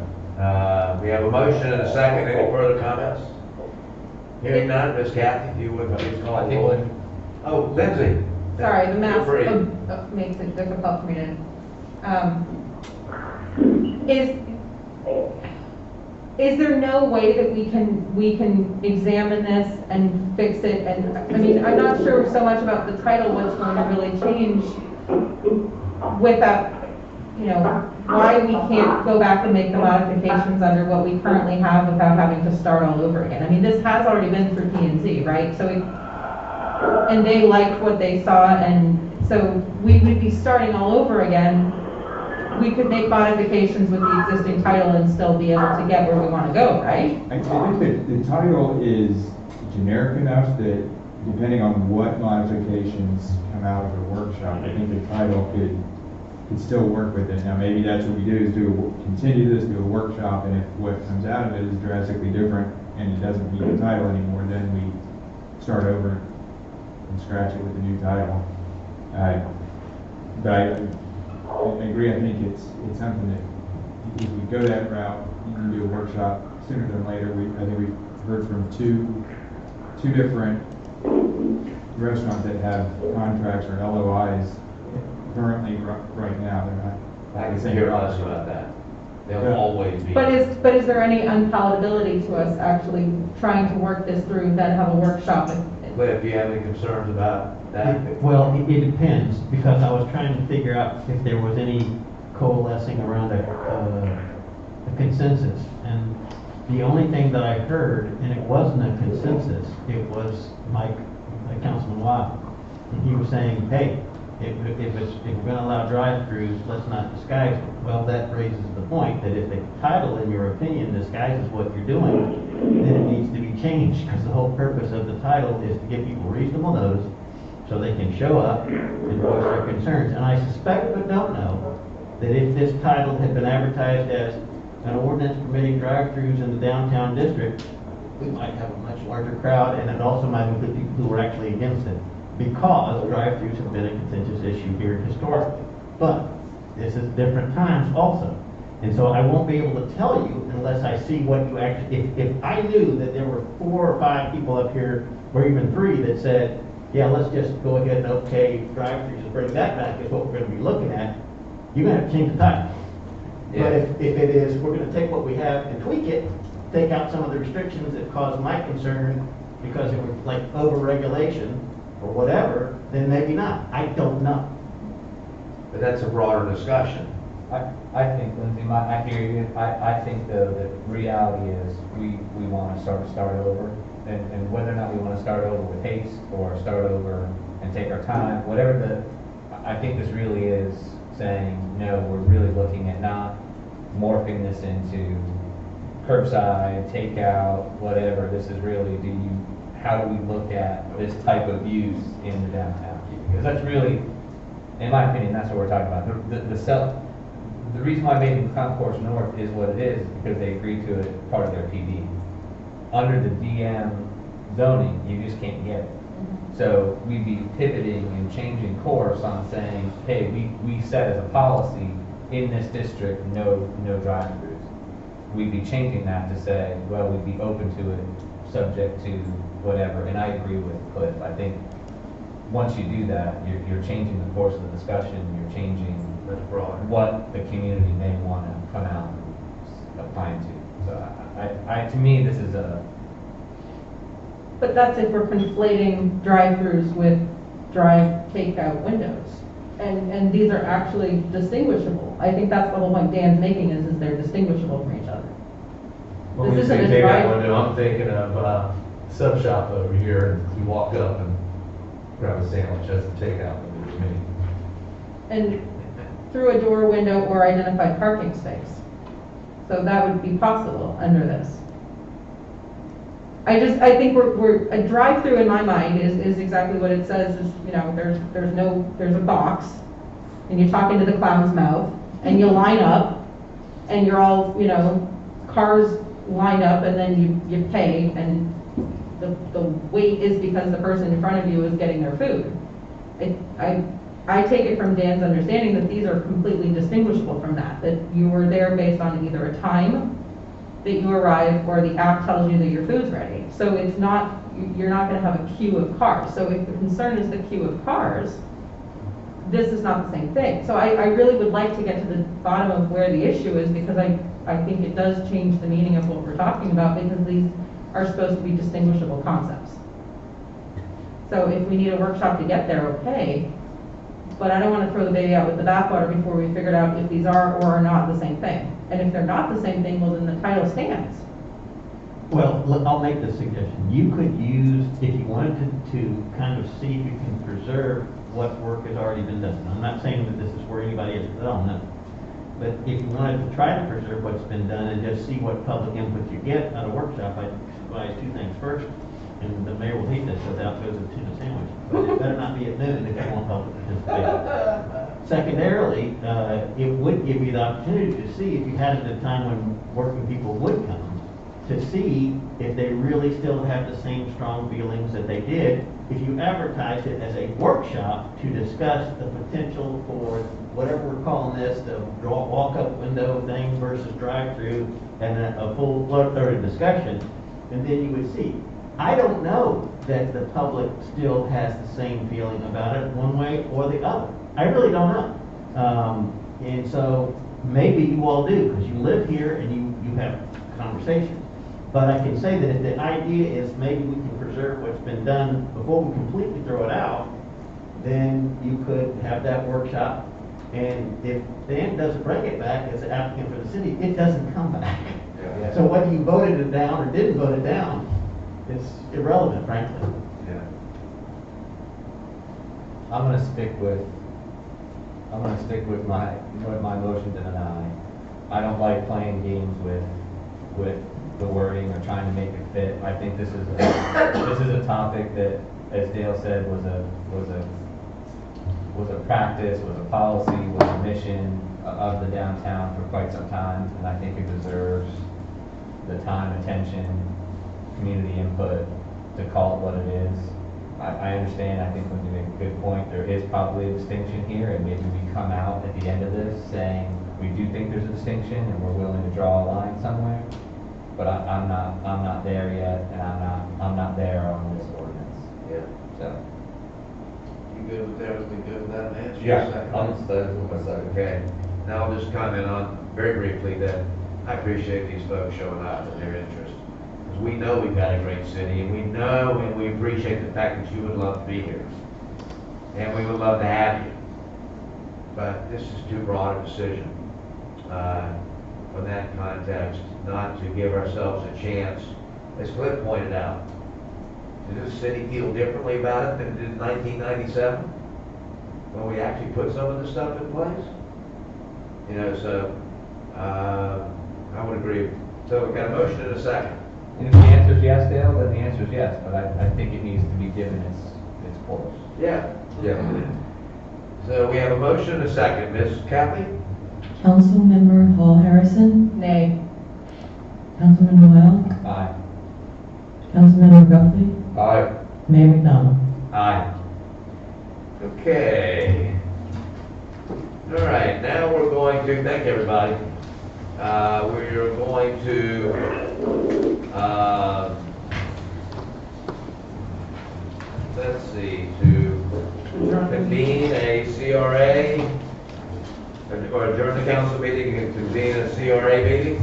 we have a motion and a second. Any further comments? Hearing none, Ms. Kathy, if you would please call the roll. Oh, Lindsay. Sorry, the mask Feel free. makes it difficult for me to, is there no way that we can examine this and fix it? And, I mean, I'm not sure so much about the title, what's going to really change without, why we can't go back and make the modifications under what we currently have without having to start all over again. I mean, this has already been through P&Z, right? So and they liked what they saw, and so we would be starting all over again. We could make modifications with the existing title and still be able to get where we want to go, right? I think that the title is generic enough that depending on what modifications come out of the workshop, I think the title could still work with it. Now, maybe that's what we do, is continue this, do a workshop, and if what comes out of it is drastically different and it doesn't meet the title anymore, then we start over and scratch it with a new title. But I agree. I think it's something that if we go that route, you can do a workshop sooner than later. I think we've heard from two different restaurants that have contracts or LOIs currently right now. They're not. I can say you're honest about that. They'll always be. But is there any unpalatability to us actually trying to work this through, then have a workshop? Cliff, do you have any concerns about that? Well, it depends, because I was trying to figure out if there was any coalescing around a consensus. And the only thing that I heard, and it wasn't a consensus, it was Councilman Watt. And he was saying, hey, if we're going to allow drive-throughs, let's not disguise it. Well, that raises the point that if the title, in your opinion, disguises what you're doing, then it needs to be changed, because the whole purpose of the title is to give people reasonable notice so they can show up and voice their concerns. And I suspect, but don't know, that if this title had been advertised as an ordinance permitting drive-throughs in the downtown district, we might have a much larger crowd, and it also might include people who were actually against it, because drive-throughs have been a contentious issue here historically. But this is different times also. And so I won't be able to tell you unless I see what you actually, if I knew that there were 4 or 5 people up here, or even 3, that said, yeah, let's just go ahead and okay drive-throughs and bring that back is what we're going to be looking at, you're going to have to change the title. Yeah. But if it is, we're gonna take what we have and tweak it, take out some of the restrictions that cause my concern because it was like over-regulation or whatever, then maybe not. I don't know. But that's a broader discussion. I think, Lindsay, I hear you. I think though that reality is we want to start over. And whether or not we want to start over with haste or start over and take our time, whatever I think this really is saying, no, we're really looking at not morphing this into curbside, takeout, whatever. This is really, how do we look at this type of use in the downtown? Because that's really, in my opinion, that's what we're talking about. The reason why Maitland Concourse North is what it is because they agreed to it part of their PD. Under the DM zoning, you just can't get it. So we'd be pivoting and changing course on saying, hey, we set as a policy in this district, no drive-throughs. We'd be changing that to say, well, we'd be open to it, subject to whatever. And I agree with Cliff. I think once you do that, you're changing the course of the discussion. You're changing what the community may want to come out and apply to. So to me, this is a. But that's if we're conflating drive-throughs with drive takeout windows. And these are actually distinguishable. I think that's the whole point Dan's making is they're distinguishable from each other. When we This say isn't a takeout drive- window, I'm thinking of sub shop over here, and you walk up and grab a sandwich, that's the takeout window to me. And through a door, window, or identified parking space. So that would be possible under this. I think we're a drive-through in my mind is exactly what it says is, there's a box and you talk into the clown's mouth and you line up and you're all, cars line up and then you pay and the wait is because the person in front of you is getting their food. I take it from Dan's understanding that these are completely distinguishable from that you were there based on either a time that you arrive or the app tells you that your food's ready. So it's not, you're not gonna have a queue of cars. So if the concern is the queue of cars, this is not the same thing. So I really would like to get to the bottom of where the issue is because I think it does change the meaning of what we're talking about because these are supposed to be distinguishable concepts. So if we need a workshop to get there, okay, but I don't want to throw the baby out with the bathwater before we figured out if these are or are not the same thing. And if they're not the same thing, well then the title stands. Well, I'll make this suggestion. You could use, if you wanted to kind of see if you can preserve what work has already been done. I'm not saying that this is where anybody is, I don't know. But if you wanted to try to preserve what's been done and just see what public input you get at a workshop, I'd advise two things. First, and the mayor will hate this, because out goes a tuna sandwich, but it better not be at noon if you want public participation. Secondarily, it would give you the opportunity to see if you had it at a time when working people would come, to see if they really still have the same strong feelings that they did if you advertised it as a workshop to discuss the potential for whatever we're calling this, the walk-up window thing versus drive-through, and a full-throated discussion, and then you would see. I don't know that the public still has the same feeling about it one way or the other. I really don't know. And so maybe you all do, because you live here and you have conversations. But I can say that if the idea is maybe we can preserve what's been done before we completely throw it out, then you could have that workshop. And if Dan doesn't bring it back as an applicant for the city, it doesn't come back. Yeah. So whether you voted it down or didn't vote it down, it's irrelevant, frankly. Yeah. I'm gonna stick with my motion to deny. I don't like playing games with the wording or trying to make it fit. I think this is a topic that, as Dale said, was a practice, was a policy, was a mission of the downtown for quite some time, and I think it deserves the time, attention, community input to call it what it is. I understand, I think when you make a good point, there is probably a distinction here, and maybe we come out at the end of this saying we do think there's a distinction and we're willing to draw a line somewhere. But I'm not there yet, and I'm not there on this ordinance. Yeah. So. You good with everything, good with that, Nancy? Yeah, Second? I'm with that. Okay, now I'll just comment on very briefly that I appreciate these folks showing up and their interest. Because we know we've got a great city, and we know and we appreciate the fact that you would love to be here. And we would love to have you. But this is too broad a decision from that context, not to give ourselves a chance, as Cliff pointed out. Did this city feel differently about it than it did in 1997? When we actually put some of this stuff in place? You know, so I would agree. So we've got a motion and a second. And if the answer is yes, Dale, then the answer is yes, but I think it needs to be given its course. Yeah. So we have a motion and a second. Ms. Kathy? Councilmember Hall Harrison. Nay. Councilman Noel. Aye. Councilmember Guthrie. Aye. Mayor McDonald. Aye. Okay. All right, now we're going to, thank everybody. We're going to, let's see, to convene a CRA, or adjourn the council meeting and convene a CRA meeting.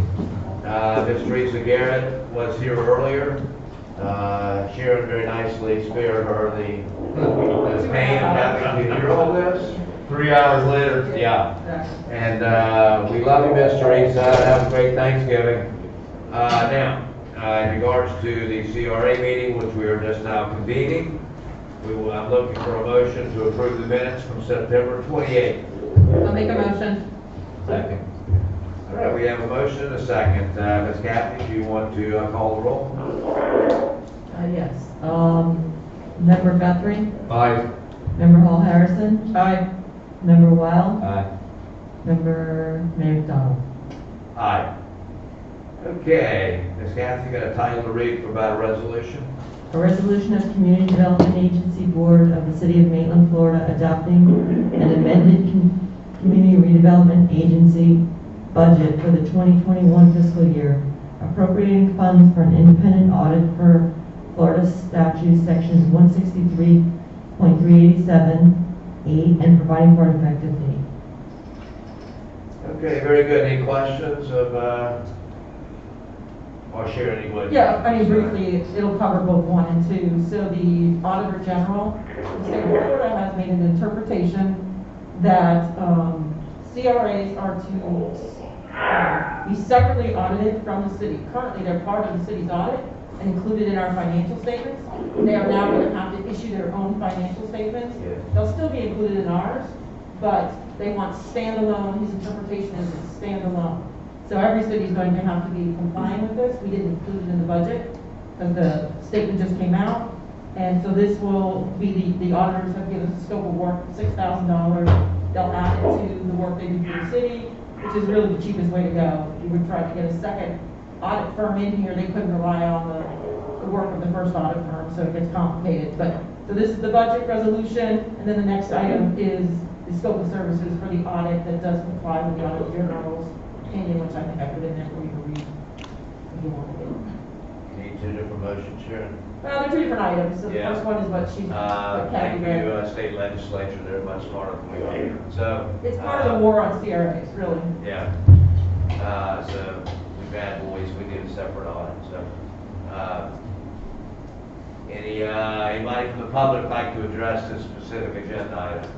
Ms. Teresa Garrett was here earlier. Sharon very nicely spared her the pain of having to hear all this. 3 hours later. Yeah. And we love you, Ms. Teresa. Have a great Thanksgiving. Now, in regards to the CRA meeting, which we are just now convening, I'm looking for a motion to approve the minutes from September 28th. I'll make a motion. Second. All right, we have a motion and a second. Ms. Kathy, do you want to call the roll? Yes. Member Guthrie. Aye. Member Hall Harrison. Aye. Member Weil. Aye. Member Mayor McDonald. Aye. Okay, Ms. Kathy, you got a title to read for about a resolution? A resolution of Community Development Agency Board of the City of Maitland, Florida, adopting an amended Community Redevelopment Agency budget for the 2021 fiscal year, appropriating funds for an independent audit for Florida statute sections 163.387(8) and providing for an effective date. Okay, very good. Any questions of, or share any what? Yeah, I mean, briefly, it'll cover both 1 and 2. So the Auditor General, the state of Florida has made an interpretation that CRAs are to be separately audited from the city. Currently, they're part of the city's audit and included in our financial statements. They are now going to have to issue their own financial statements. Yeah. They'll still be included in ours, but they want standalone. His interpretation is it's standalone. So every city is going to have to be complying with this. We didn't include it in the budget because the statement just came out. And so this will be, the auditors have given us a scope of work, $6,000. They'll add it to the work they do for the city, which is really the cheapest way to go. We would try to get a second audit firm in here. They couldn't rely on the work of the first audit firm, so it gets complicated. But so this is the budget resolution, and then the next item is the scope of services for the audit that does comply with the Auditor General's opinion, which I think I put in there for you to read if you want to read. Need 2 different motions, Sharon? Well, they're 2 different items. So the Yeah. first one is what she, what Kathy Thank read. you, state legislature. They're much smarter than we are. So. It's part of the war on CRAs, really. Yeah. So we bad boys, we need a separate audit. So, anybody from the public like to address this specific agenda item?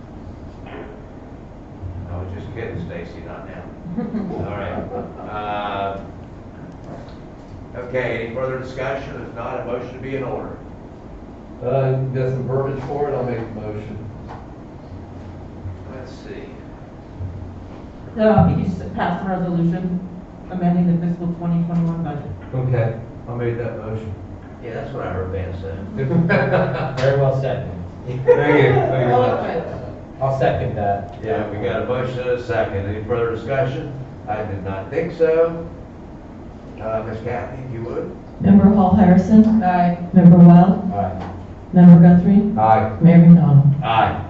I was just kidding, Stacy, not now. All right. Okay, any further discussion? If not, a motion to be in order. Got some verbiage for it, I'll make the motion. Let's see. I think you just passed a resolution amending the fiscal 2021 budget. Okay, I'll make that motion. Yeah, that's what I heard Van say. Very well said. Thank you. Thank you very much. I'll second that. Yeah, we got a motion and a second. Any further discussion? I did not think so. Ms. Kathy, if you would. Member Hall Harrison. Aye. Member Weil. Aye. Member Guthrie. Aye. Mayor McDonald. Aye.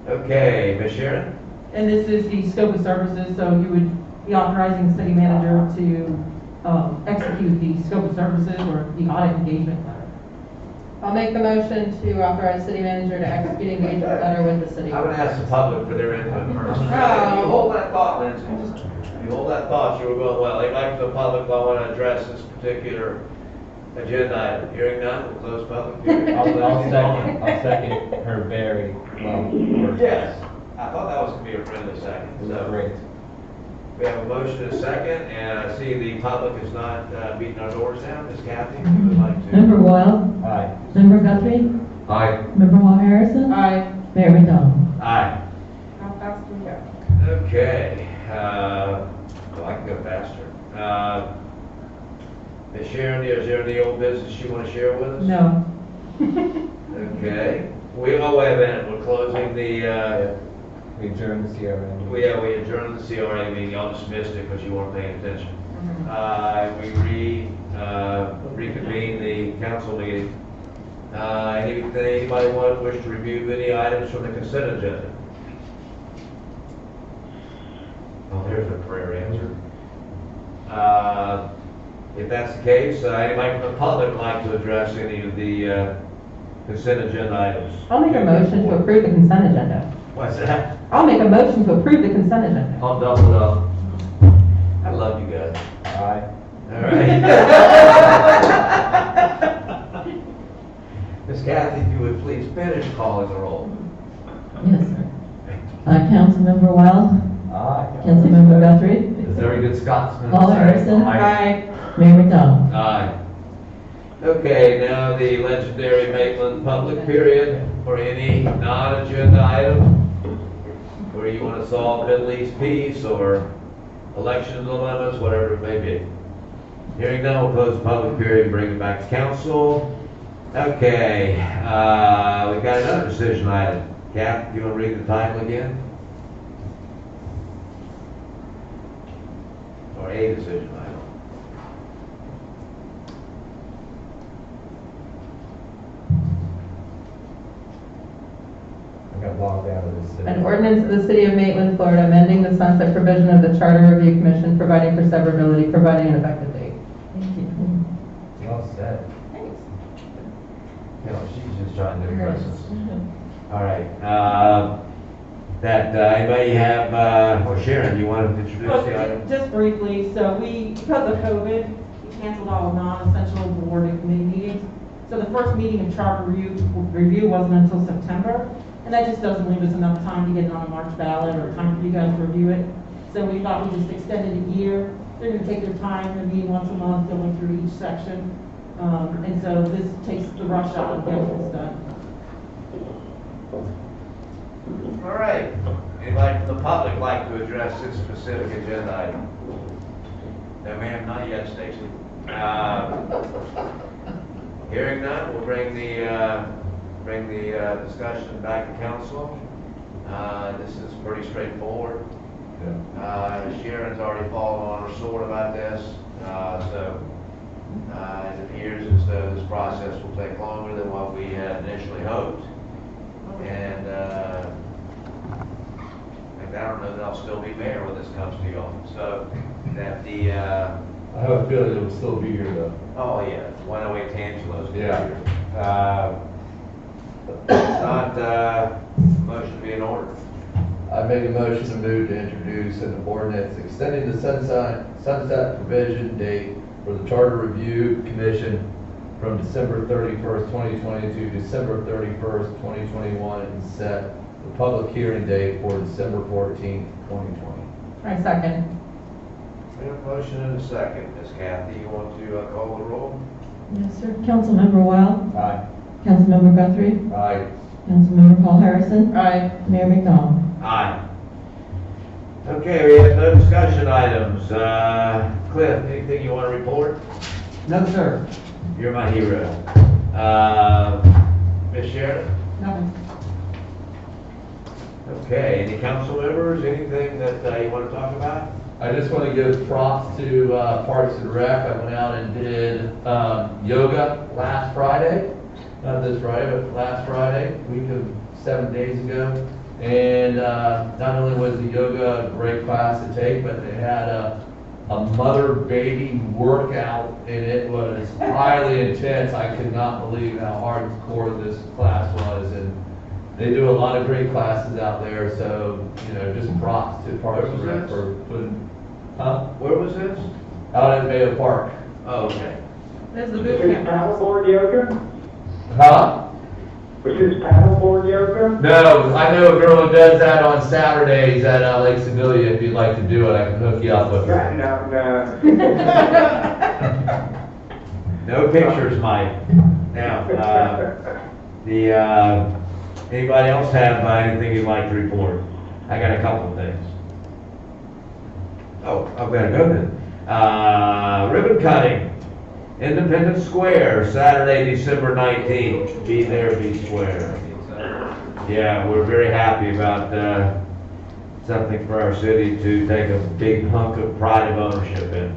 Okay, Ms. Sharon? And this is the scope of services, so you would be authorizing the city manager to execute the scope of services or the audit engagement letter. I'll make the motion to authorize city manager to execute engagement letter with the city. I'm gonna ask the public for their input first. Oh. You hold that thought, Lindsay. You hold that thought, you were going well. Anybody from the public I want to address this particular agenda item? Hearing none, we'll close public hearing. I'll second her very well. Yes, I thought that was gonna be a friendly second. So Great. we have a motion and a second, and I see the public is not beating our doors down. Ms. Kathy, if you would like to. Member Weil? Aye. Member Guthrie? Aye. Member Hall Harrison? Aye. Mayor McDonald? Aye. How fast can we go? Okay, well, I can go faster. Ms. Sharon, is there any old business you want to share with us? No. Okay, wait a minute, we're closing the, We adjourn the CRA. we adjourned the CRA meeting, y'all dismissed it because you weren't paying attention. We reconvene the council meeting. Anybody wish to review any items from the consent agenda? Oh, there's a prayer answer. If that's the case, anybody from the public would like to address any of the consent agenda items? I'll make a motion to approve the consent agenda. What's that? I'll make a motion to approve the consent agenda. I'll double it up. I love you guys. Aye. All right. Miss Kathy, if you would please finish calling the roll. Yes, sir. Councilmember Weil? Aye. Councilmember Guthrie? Is every good Scotsman? Hall Harrison? Aye. Mayor McDonald? Aye. Okay, now the legendary Maitland public period for any non-agenda item where you want to solve Middle East peace or election dilemmas, whatever it may be. Hearing none, we'll close the public period and bring it back to council. Okay, we've got another decision item. Cap, you want to read the title again? Or a decision item? I got logged out of this. An ordinance of the city of Maitland, Florida, amending the sunset provision of the Charter Review Commission, providing for severability, providing an effective date. Thank you. Well said. Thanks. You know, she's just trying to impress us. All right, anybody have, or Sharon, you want to introduce the item? Just briefly, so because of COVID, we canceled all non-essential board and committee meetings. So the first meeting of charter review wasn't until September, and that just doesn't leave us enough time to get it on a March ballot or time for you guys to review it. So we thought we just extended a year. They're gonna take their time, they're meeting once a month, going through each section. And so this takes the rush out of getting this done. All right, anybody from the public like to address this specific agenda item? No, ma'am, not yet, Stacy. Hearing none, we'll bring the discussion back to council. This is pretty straightforward. Sharon's already fallen on her sword about this, so it appears as though this process will take longer than what we had initially hoped. And I don't know that I'll still be mayor when this comes to y'all. So that the I have a feeling it will still be here though. oh yeah, 108 Tangelo's Yeah. here. It's not motion to be in order. I make a motion to move to introduce an ordinance extending the sunset provision date for the Charter Review Commission from December 31st, 2022 to December 31st, 2021, and set the public hearing date for December 14th, 2020. I second. We have a motion and a second. Ms. Kathy, you want to call the roll? Yes, sir. Councilmember Weil? Aye. Councilmember Guthrie? Aye. Councilmember Hall Harrison? Aye. Mayor McDonald? Aye. Okay, we have no discussion items. Cliff, anything you want to report? No, sir. You're my hero. Ms. Sheridan? Nothing. Okay, any council members, anything that you want to talk about? I just want to give props to Parks and Rec. I went out and did yoga last Friday. Not this Friday, but last Friday, week of 7 days ago. And not only was the yoga a great class to take, but they had a mother-baby workout, and it was highly intense. I could not believe how hardcore this class was, and they do a lot of great classes out there, so, you know, just props to Parks and Rec for putting, Where was this? out at Mayo Park. Oh, okay. There's the boot camp. Paddleboard yoga? Huh? Was this paddleboard yoga? No, I know a girl who does that on Saturdays at Lake Sedalia. If you'd like to do it, I can hook you up with her. No. No pictures, Mike. Now, anybody else have anything you'd like to report? I got a couple of things. Oh, I've got to go then. Ribbon cutting, Independence Square, Saturday, December 19th. Be there, be square. Yeah, we're very happy about something for our city to take a big hunk of pride of ownership in.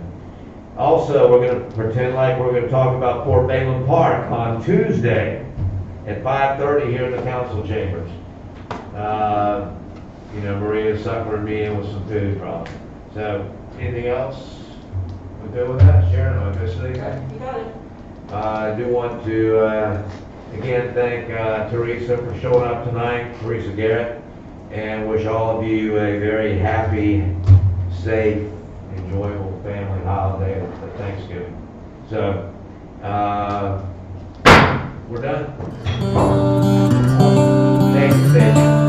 Also, we're going to pretend like we're going to talk about Port Maitland Park on Tuesday at 5:30 here in the council chambers. You know, Maria suckered me in with some food problems. So, anything else? We good with that? Sharon, am I missing anything? You got it. I do want to, again, thank Teresa for showing up tonight, Teresa Garrett, and wish all of you a very happy, safe, enjoyable family holiday of Thanksgiving. So, we're done. Thanks, Sandy.